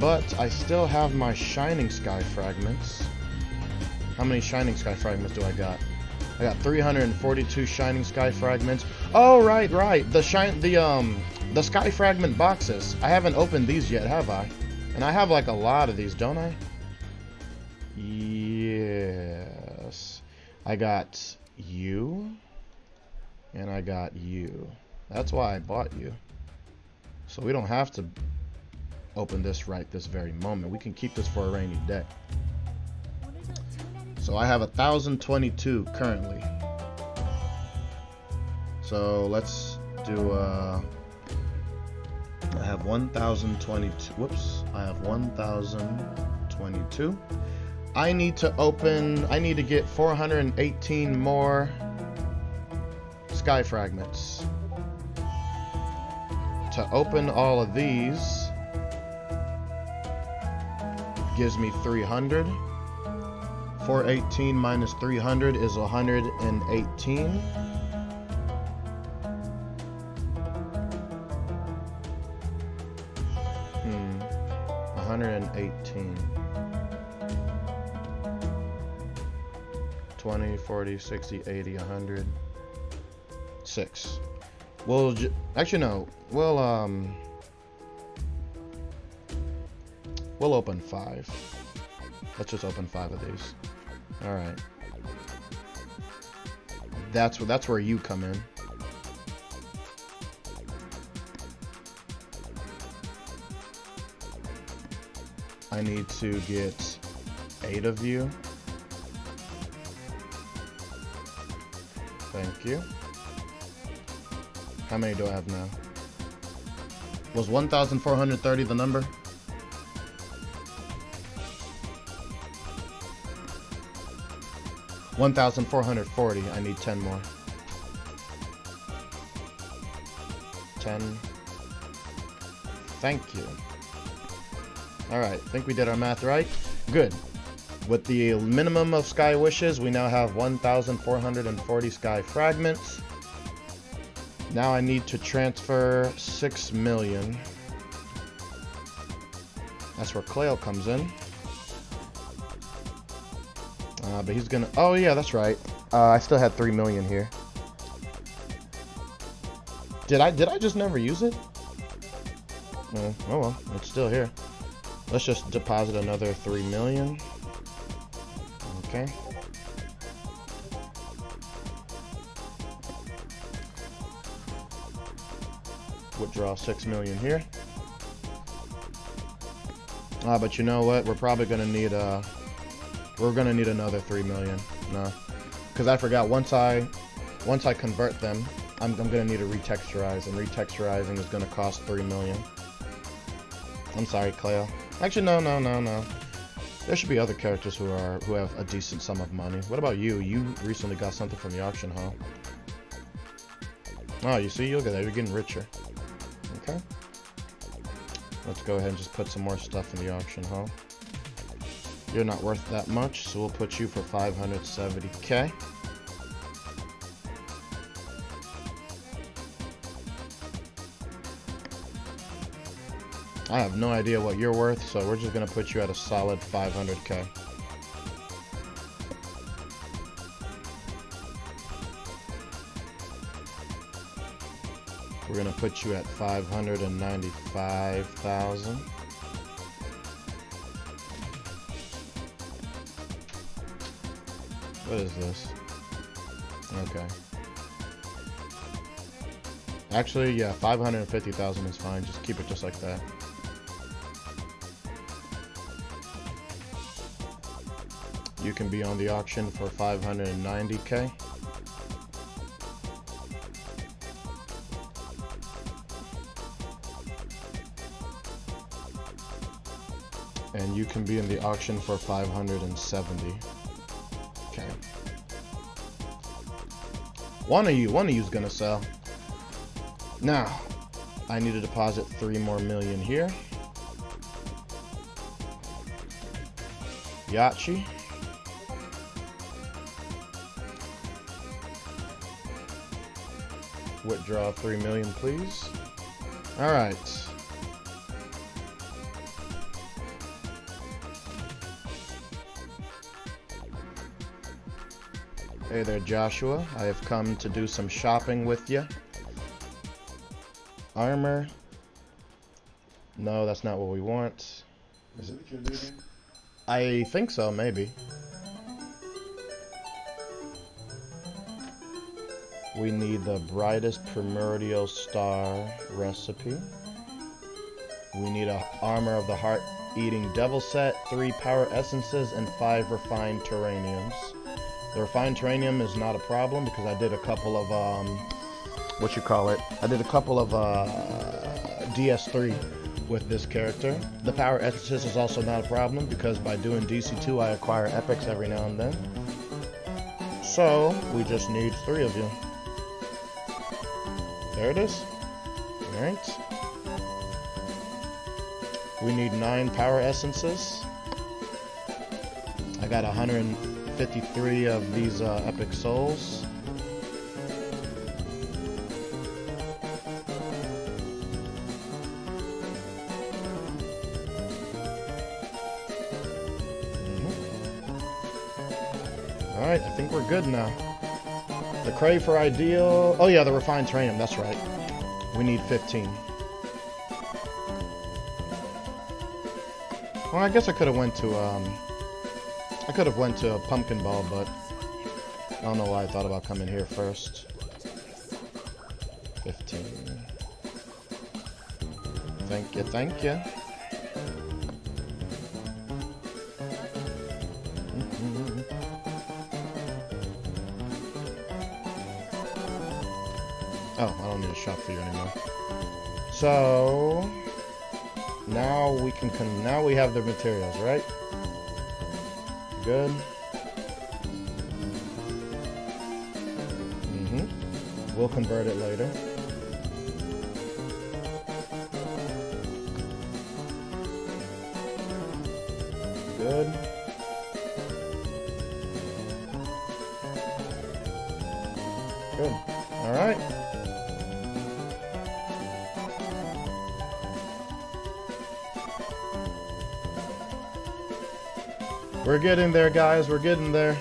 But I still have my Shining Sky Fragments. How many Shining Sky Fragments do I got? I got 342 Shining Sky Fragments. Oh, right. The Sky Fragment boxes. I haven't opened these yet, have I? And I have like a lot of these, don't I? Yes. I got you. And I got you. That's why I bought you. So we don't have to open this right this very moment. We can keep this for a rainy day. So I have 1,022 currently. So let's do I have 1,022. Whoops. I have 1,022. I need to get 418 more sky fragments. To open all of these gives me 300. 418 minus 300 is 118. Hmm. 118. 20, 40, 60, 80, 100. 6. Well, actually no. We'll open 5. Let's just open 5 of these. All right. That's where you come in. I need to get 8 of you. Thank you. How many do I have now? Was 1,430 the number? $1,440. I need 10 more. 10. Thank you. Alright, think we did our math right? Good. With the minimum of sky wishes, we now have 1,440 sky fragments. Now I need to transfer 6 million. That's where Clail comes in. But he's gonna... Oh yeah, that's right. I still had 3 million here. Did I just never use it? Oh well, it's still here. Let's just deposit another 3 million. Okay. Withdraw 6 million here. But you know what? We're probably gonna need another 3 million. No, because I forgot once I convert them, I'm gonna need to retexturize, and retexturizing is gonna cost 3 million. I'm sorry, Clail. Actually, no. There should be other characters who have a decent sum of money. What about you? You recently got something from the auction hall. Oh, you see, look at that. You're getting richer. Okay. Let's go ahead and just put some more stuff in the auction hall. You're not worth that much, so we'll put you for 570k. I have no idea what you're worth, so we're just gonna put you at a solid 500k. We're gonna put you at 595,000. What is this? Okay. Actually, yeah, 550,000 is fine. Just keep it just like that. You can be on the auction for 590k. And you can be in the auction for 570. Okay. One of you's gonna sell. Now, I need to deposit 3 more million here. Yachi. Withdraw 3 million, please. All right. Hey there, Joshua. I have come to do some shopping with you. Armor. No, that's not what we want. Is it what you're looting? I think so, maybe. We need the brightest primordial star recipe. We need a armor of the heart eating devil set, 3 power essences, and 5 refined terraniums. The refined terranium is not a problem because I did a couple of I did a couple of DS3 with this character. The power essences is also not a problem because by doing DC2 I acquire epics every now and then. So we just need 3 of you. There it is. Alright. We need 9 power essences. I got 153 of these epic souls. Alright, I think we're good now. The crave for ideal... Oh yeah, the refined terranium, that's right. We need 15. Well, I guess I could have went to Pumpkin Ball, but I don't know why I thought about coming here first. 15. Thank you, thank you. Oh, I don't need to shop for you anymore. So now we can now we have the materials, right? Good. We'll convert it later. Good. Good. All right. We're getting there, guys. We're getting there.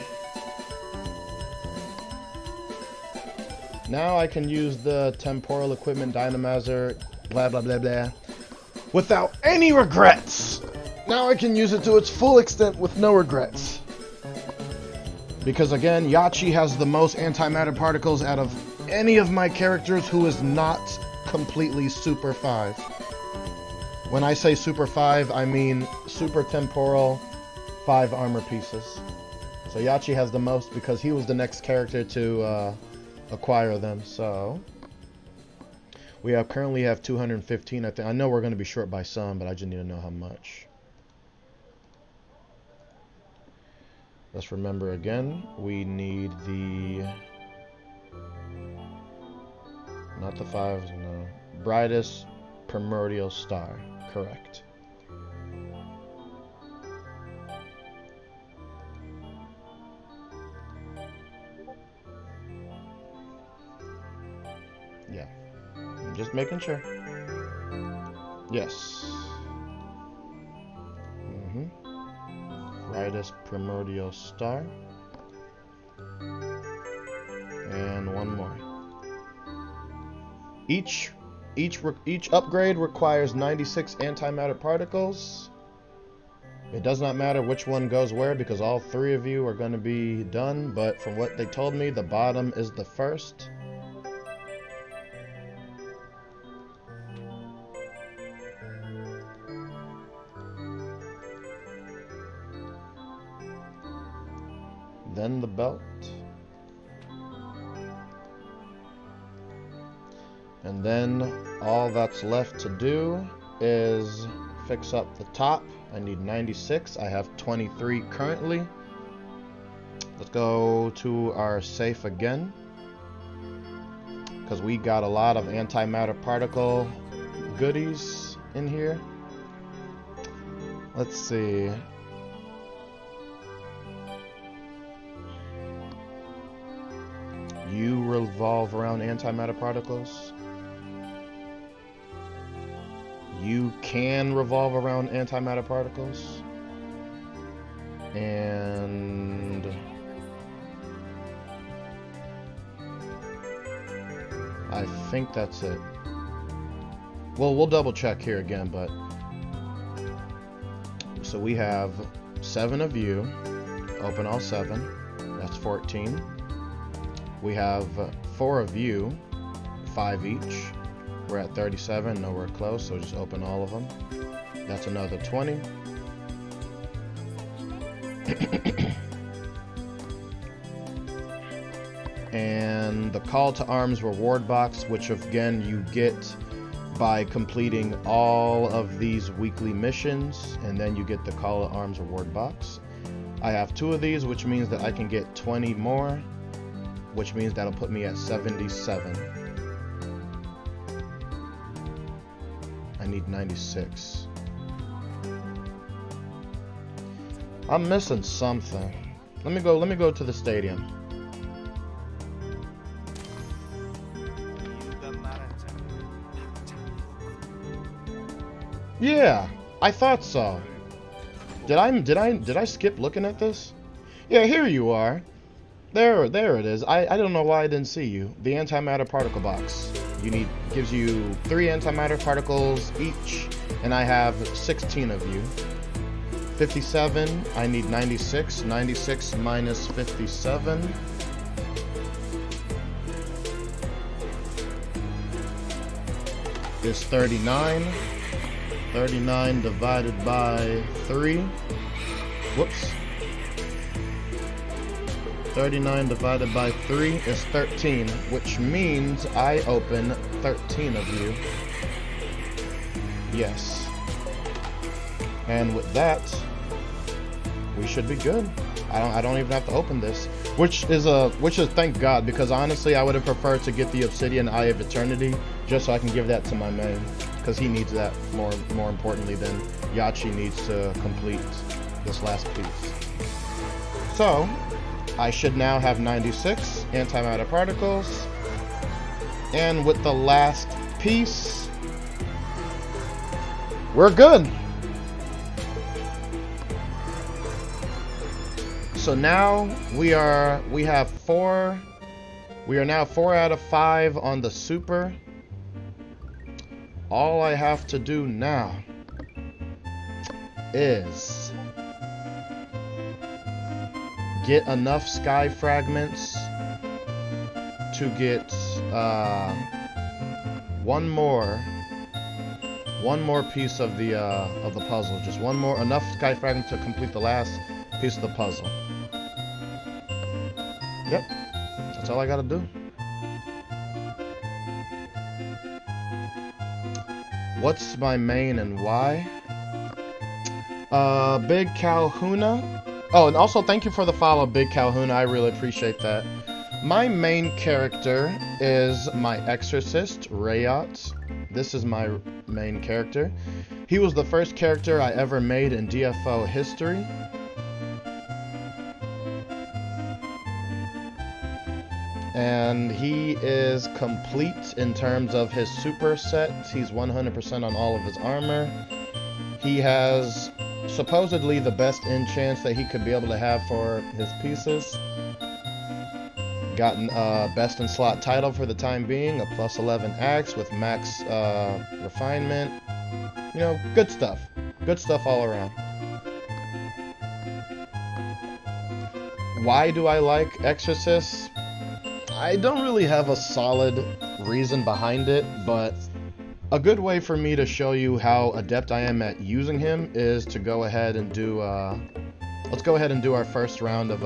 Now I can use the temporal equipment dynamizer, blah, blah, blah, blah, without any regrets. Now I can use it to its full extent with no regrets. Because again, Yachi has the most antimatter particles out of any of my characters who is not completely Super 5. When I say Super 5, I mean Super Temporal 5 armor pieces. So Yachi has the most because he was the next character to acquire them. So we currently have 215. I know we're going to be short by some, but I just need to know how much. Let's remember again, we need the, not the 5s, no, brightest primordial star, correct. Yeah, I'm just making sure. Yes. Brightest primordial star. And one more. Each upgrade requires 96 antimatter particles. It does not matter which one goes where because all 3 of you are going to be done, but from what they told me, the bottom is the first. Then the belt. And then all that's left to do is fix up the top. I need 96. I have 23 currently. Let's go to our safe again, because we got a lot of antimatter particle goodies in here. Let's see. You revolve around antimatter particles. You can revolve around antimatter particles. And I think that's it. Well, we'll double check here again, but so we have 7 of you. Open all 7. That's 14. We have 4 of you, 5 each. We're at 37, nowhere close, so just open all of them. That's another 20. And the Call to Arms reward box, which again you get by completing all of these weekly missions, and then you get the Call to Arms reward box. I have 2 of these, which means that I can get 20 more, which means that'll put me at 77. I need 96. I'm missing something. Let me go to the stadium. Yeah, I thought so. Did I skip looking at this? Yeah, here you are. There it is. I don't know why I didn't see you. The antimatter particle box. Gives you 3 antimatter particles each, and I have 16 of you. 57. I need 96. 96 minus 57 is 39. 39 divided by 3. Whoops. 39 divided by 3 is 13, which means I open 13 of you. Yes. And with that, we should be good. I don't even have to open this, which is thank God, because honestly I would have preferred to get the Obsidian Eye of Eternity just so I can give that to my main, because he needs that more importantly than Yachi needs to complete this last piece. So I should now have 96 antimatter particles. And with the last piece, we're good. So now we are now 4 out of 5 on the super. All I have to do now is get enough sky fragments to get one more piece of the puzzle. Just one more, enough sky fragments to complete the last piece of the puzzle. Yep, that's all I gotta do. What's my main and why? Big Calhouna. Oh, and also thank you for the follow, Big Calhouna. I really appreciate that. My main character is my exorcist, Rayot. This is my main character. He was the first character I ever made in DFO history. And he is complete in terms of his super set. He's 100% on all of his armor. He has supposedly the best enchants that he could be able to have for his pieces. Gotten best in slot title for the time being, a +11 axe with max refinement. You know, good stuff. Good stuff all around. Why do I like Exorcists? I don't really have a solid reason behind it, but a good way for me to show you how adept I am at using him is to go ahead and do, let's go ahead and do our first round of,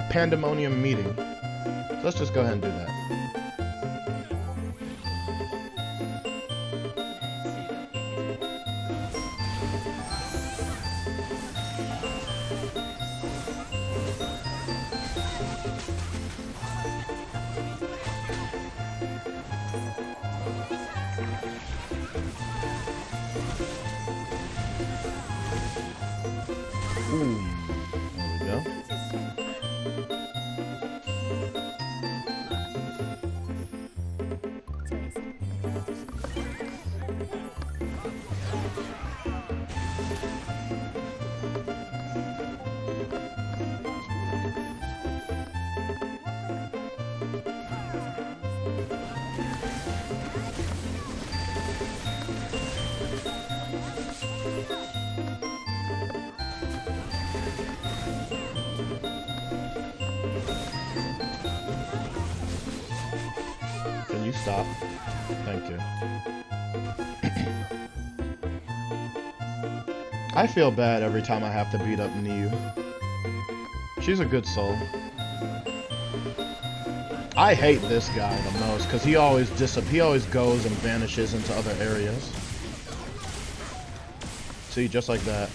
Pandemonium meeting. So let's just go ahead and do that. Boom. There we go. Can you stop? Thank you. I feel bad every time I have to beat up Niu. She's a good soul. I hate this guy the most because he always goes and vanishes into other areas. See, just like that.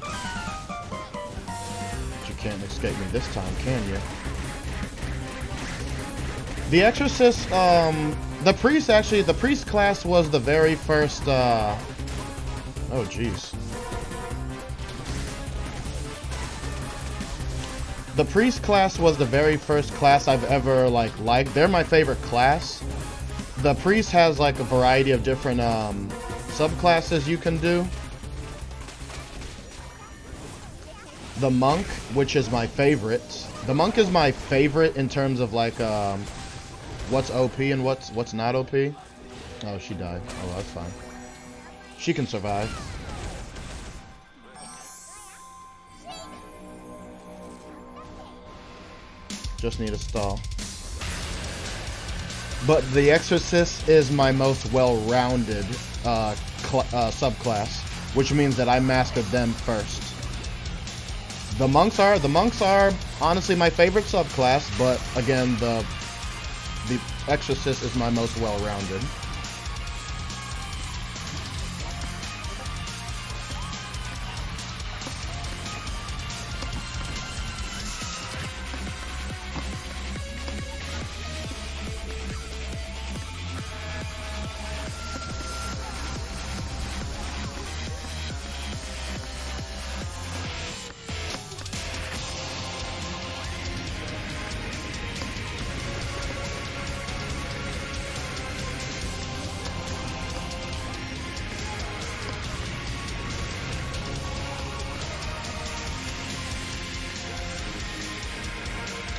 But you can't escape me this time, can you? The Exorcist, the priest class was the very first, oh jeez. The priest class was the very first class I've ever, liked. They're my favorite class. The priest has, like, a variety of different, subclasses you can do. The monk, which is my favorite. The monk is my favorite in terms of, like, what's OP and what's not OP. Oh, she died. Oh, that's fine. She can survive. Just need a stall. But the Exorcist is my most well-rounded subclass, which means that I mastered them first. The monks are honestly my favorite subclass, but again, the Exorcist is my most well-rounded.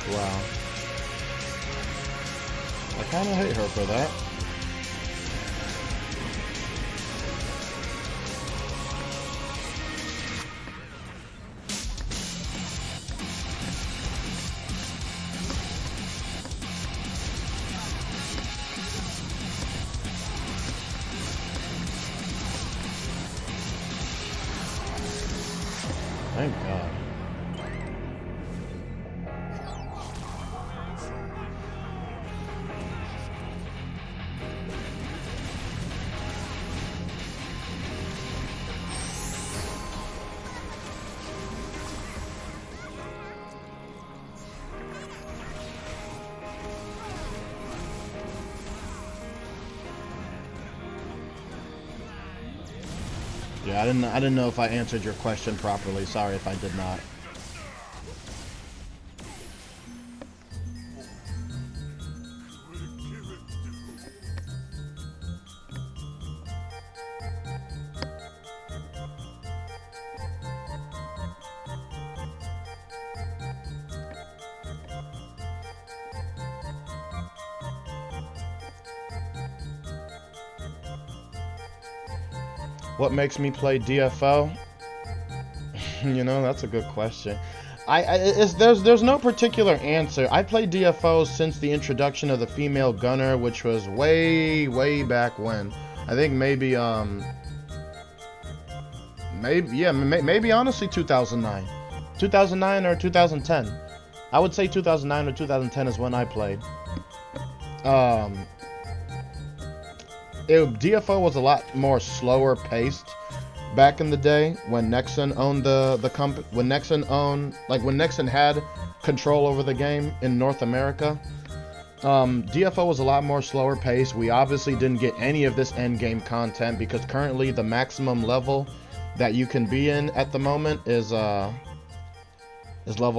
Wow. I kind of hate her for that. Thank God. Yeah, I didn't know if I answered your question properly. Sorry if I did not. What makes me play DFO? You know, that's a good question. There's no particular answer. I played DFO since the introduction of the female gunner, which was way back when. I think maybe maybe honestly 2009 or 2010. I would say 2009 or 2010 is when I played. DFO was a lot more slower paced back in the day when Nexon owned the company. When Nexon had control over the game in North America, DFO was a lot more slower paced. We obviously didn't get any of this end game content because currently the maximum level that you can be in at the moment is level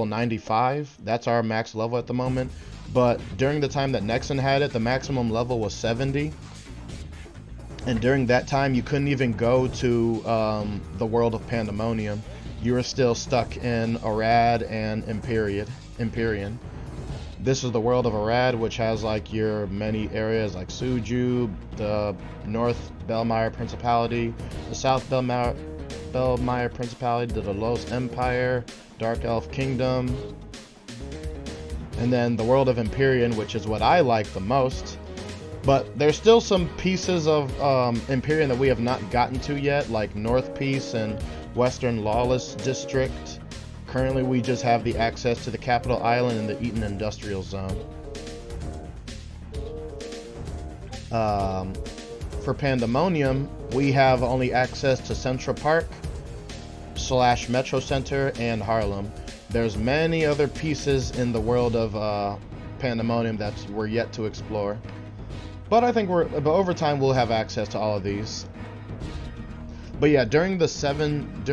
95. That's our max level at the moment. But during the time that Nexon had it, the maximum level was 70. And during that time, you couldn't even go to the world of Pandemonium. You were still stuck in Arad and Empyrean. This is the world of Arad, which has like your many areas like Suju, the North Belmire Principality, the South Belmire Principality, the Delos Empire, Dark Elf Kingdom, and then the world of Empyrean, which is what I like the most. But there's still some pieces of Empyrean that we have not gotten to yet, like North Peace and Western Lawless District. Currently, we just have the access to the Capital Island and the Eaton Industrial Zone. For Pandemonium, we have only access to Central Park / Metro Center and Harlem. There's many other pieces in the world of Pandemonium that we're yet to explore. But I think but over time we'll have access to all of these. But yeah, during the time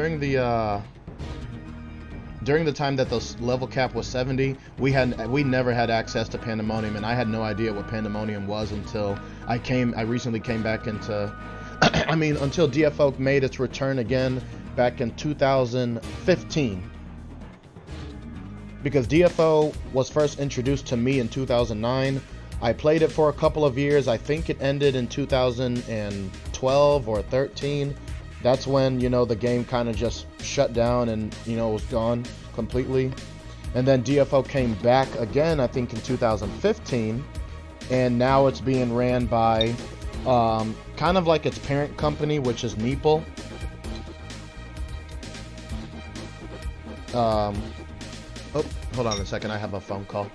that the level cap was 70, we never had access to Pandemonium, and I had no idea what Pandemonium was until I recently came back into until DFO made its return again back in 2015. Because DFO was first introduced to me in 2009. I played it for a couple of years. I think it ended in 2012 or 13. That's when, the game kind of just shut down and, was gone completely. And then DFO came back again, I think in 2015. And now it's being ran by kind of like its parent company, which is Meeple. Oh, hold on a second. I have a phone call.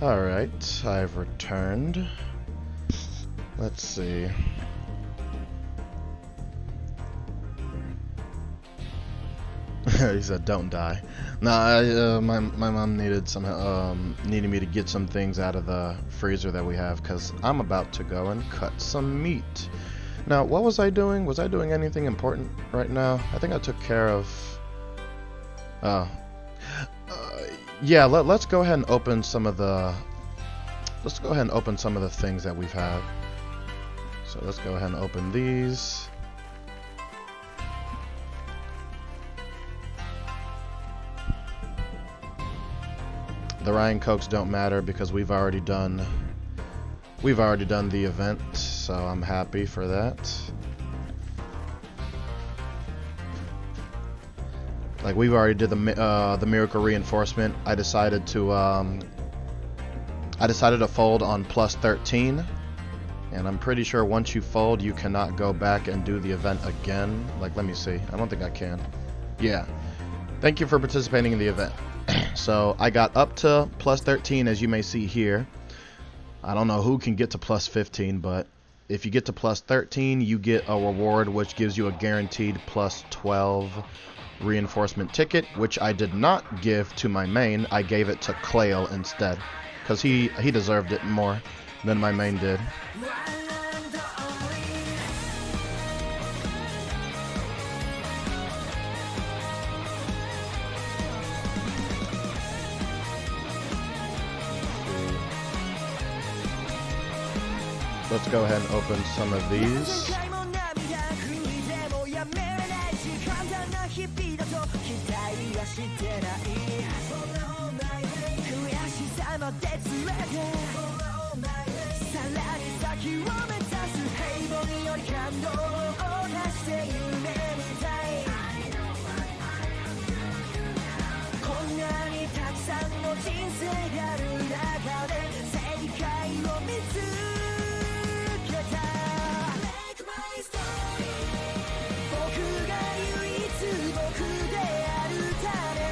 Alright, I've returned. Let's see. He said, "Don't die." Nah, my mom needed needed me to get some things out of the freezer that we have, because I'm about to go and cut some meat. Now, what was I doing? Was I doing anything important right now? I think I took care of... yeah, let's go ahead and open some of the... Let's go ahead and open some of the things that we've had. So let's go ahead and open these. The Ryan Cokes don't matter because we've already done the event, so I'm happy for that. Like, we've already did the miracle reinforcement. I decided to fold on plus 13, and I'm pretty sure once you fold, you cannot go back and do the event again. Like, let me see. I don't think I can. Yeah. Thank you for participating in the event. So I got up to plus 13, as you may see here. I don't know who can get to plus 15, but if you get to plus 13, you get a reward which gives you a guaranteed plus 12 reinforcement ticket, which I did not give to my main. I gave it to Clayle instead, because he deserved it more than my main did. Let's go ahead and open some of these.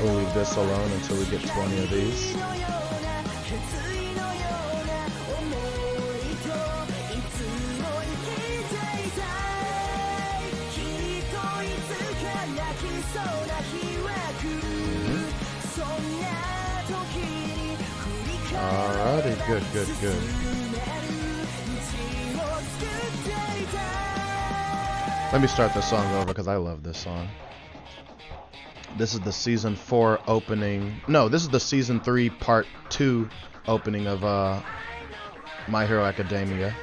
We'll leave this alone until we get 20 of these. Alrighty, good. Let me start this song over because I love this song. This is the season 4 opening. No, this is the season 3 part 2 opening of My Hero Academia.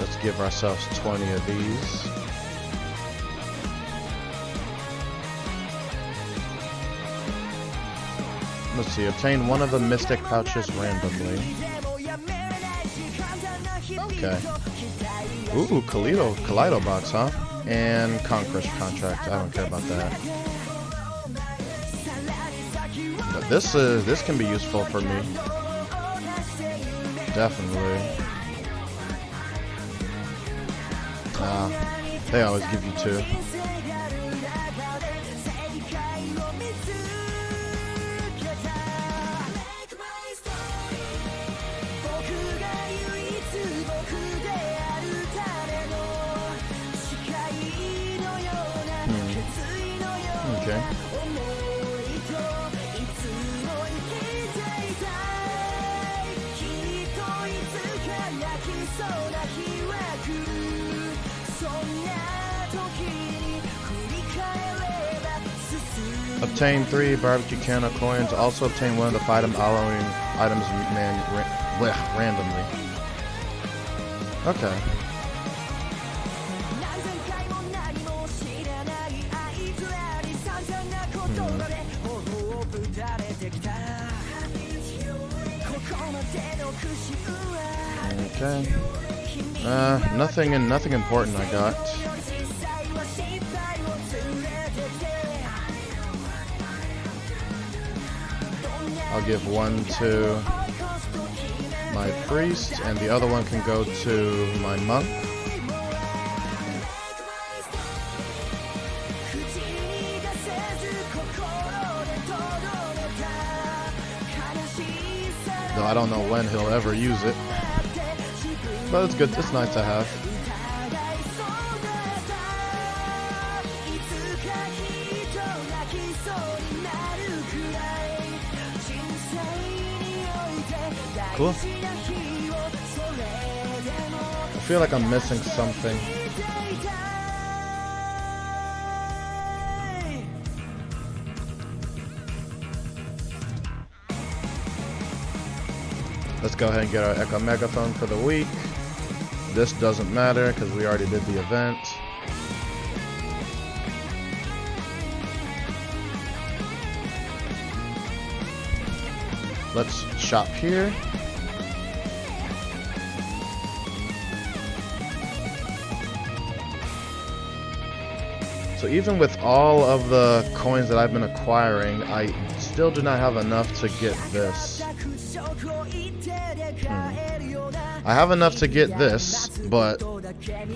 Let's give ourselves 20 of these. Let's see, obtain one of the mystic pouches randomly. Okay. Ooh, Kaleido box, huh? And Conquest contract. I don't care about that. But this can be useful for me. Definitely. They always give you 2. Okay. Obtain 3 barbecue can of coins. Also obtain one of the 5 items randomly. Okay. Okay. Nothing important I got. I'll give one to my priest, and the other one can go to my monk. Though I don't know when he'll ever use it. But it's good, it's nice to have. Cool. I feel like I'm missing something. Let's go ahead and get our Echo Megaphone for the week. This doesn't matter because we already did the event. Let's shop here. So even with all of the coins that I've been acquiring, I still do not have enough to get this. I have enough to get this, but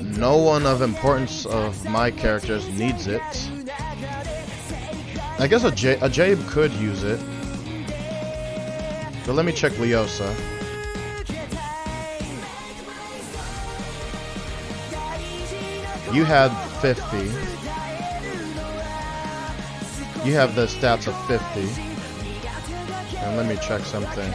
no one of importance of my characters needs it. I guess a Jabe could use it. But let me check Leosa. You had 50. You have the stats of 50. And let me check something.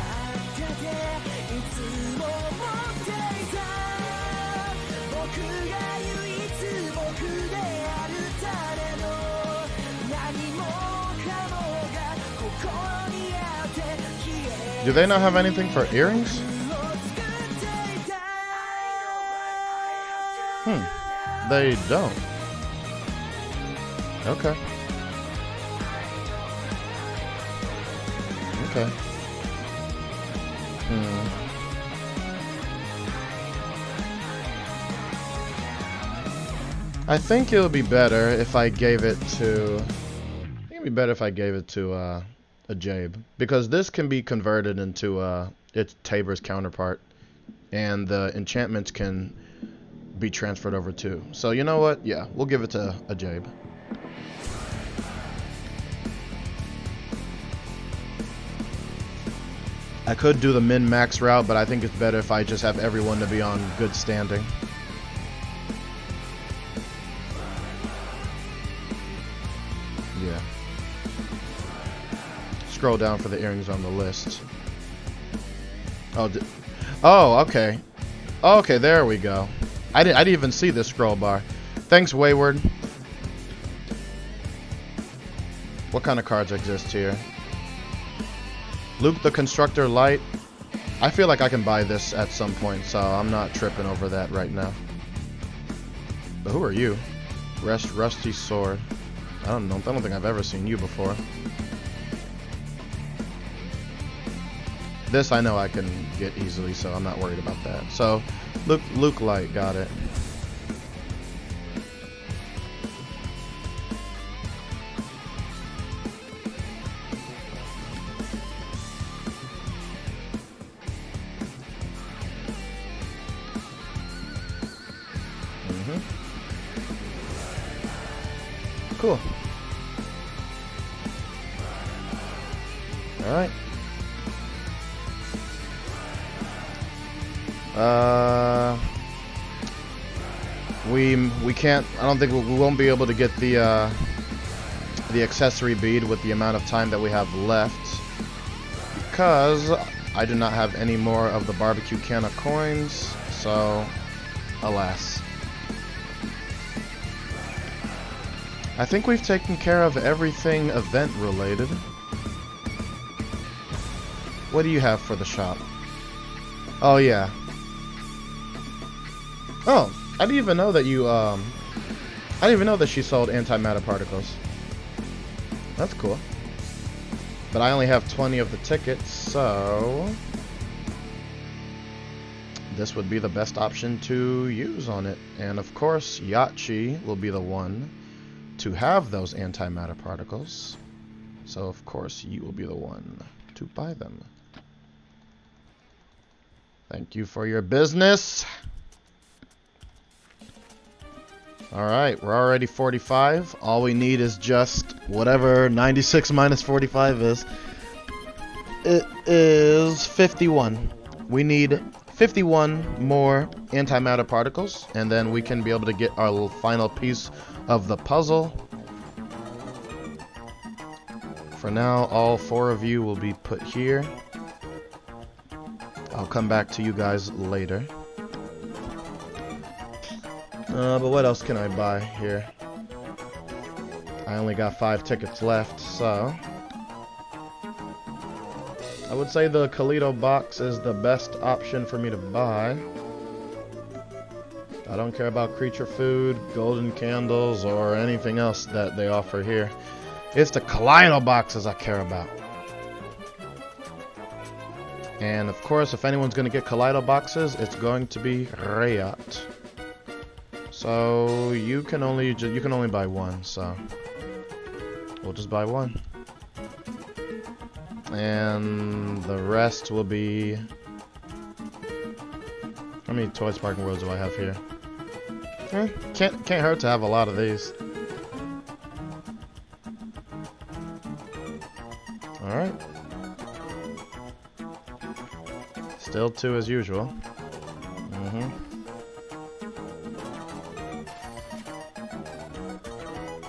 Do they not have anything for earrings? They don't. Okay. Okay. I think it would be better if I gave it to... I think it'd be better if I gave it to a Jabe, because this can be converted into its Tabor's counterpart, and the enchantments can be transferred over too. So you know what? Yeah, we'll give it to a Jabe. I could do the min-max route, but I think it's better if I just have everyone to be on good standing. Yeah. Scroll down for the earrings on the list. Oh, okay. Okay, there we go. I didn't even see this scroll bar. Thanks, Wayward. What kind of cards exist here? Luke the Constructor Light. I feel like I can buy this at some point, so I'm not tripping over that right now. But who are you? Rusty Sword. I don't know. I don't think I've ever seen you before. This I know I can get easily, so I'm not worried about that. So, Luke Light, got it. Cool. All right. We can't. I don't think we won't be able to get the accessory bead with the amount of time that we have left, because I do not have any more of the barbecue can of coins. So, alas. I think we've taken care of everything event related. What do you have for the shop? Oh yeah. Oh, I didn't even know that you I didn't even know that she sold antimatter particles. That's cool. But I only have 20 of the tickets, so this would be the best option to use on it. And of course, Yachi will be the one to have those antimatter particles. So of course, you will be the one to buy them. Thank you for your business. All right, we're already 45. All we need is just whatever 96 minus 45 is. It is 51. We need 51 more antimatter particles, and then we can be able to get our little final piece of the puzzle. For now, all 4 of you will be put here. I'll come back to you guys later. But what else can I buy here? I only got 5 tickets left, so I would say the Kalito box is the best option for me to buy. I don't care about creature food, golden candles, or anything else that they offer here. It's the Kalito boxes I care about. And of course, if anyone's going to get Kalito boxes, it's going to be Rayat. So you can only buy one, so we'll just buy one. And the rest will be... How many Toy Sparking Worlds do I have here? Can't hurt to have a lot of these. Alright. Still 2 as usual.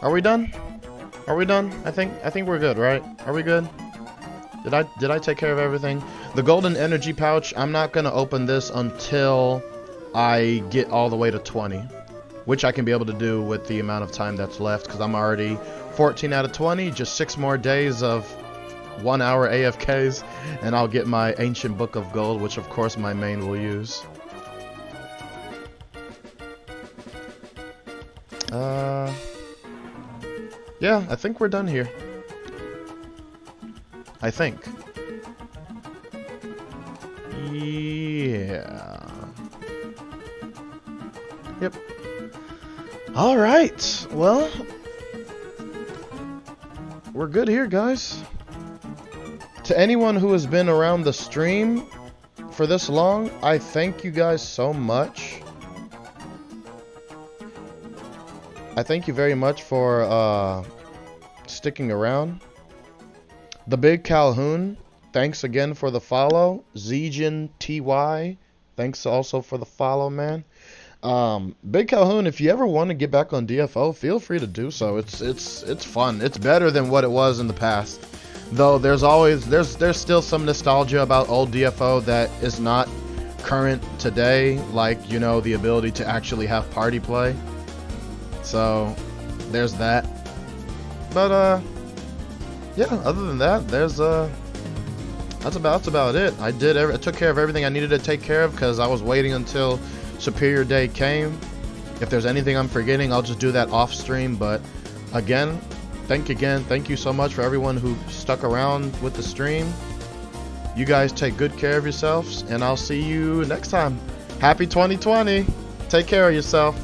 Are we done? Are we done? I think we're good, right? Are we good? Did I take care of everything? The golden energy pouch, I'm not gonna open this until I get all the way to 20, which I can be able to do with the amount of time that's left, because I'm already 14 out of 20, just 6 more days of 1 hour AFKs, and I'll get my ancient book of gold, which of course my main will use. Yeah, I think we're done here. I think. Yeah. Yep. Alright, well, we're good here, guys. To anyone who has been around the stream for this long, I thank you guys so much. I thank you very much for sticking around. The Big Calhoun, thanks again for the follow. Zijin TY, thanks also for the follow, man. Big Calhoun, if you ever want to get back on DFO, feel free to do so. It's fun. It's better than what it was in the past. Though there's still some nostalgia about old DFO that is not current today, like, you know, the ability to actually have party play. So there's that. But yeah, other than that, there's that's about it. I took care of everything I needed to take care of, because I was waiting until Superior Day came. If there's anything I'm forgetting, I'll just do that off stream. But again, thank you so much for everyone who stuck around with the stream. You guys take good care of yourselves, and I'll see you next time. Happy 2020. Take care of yourself.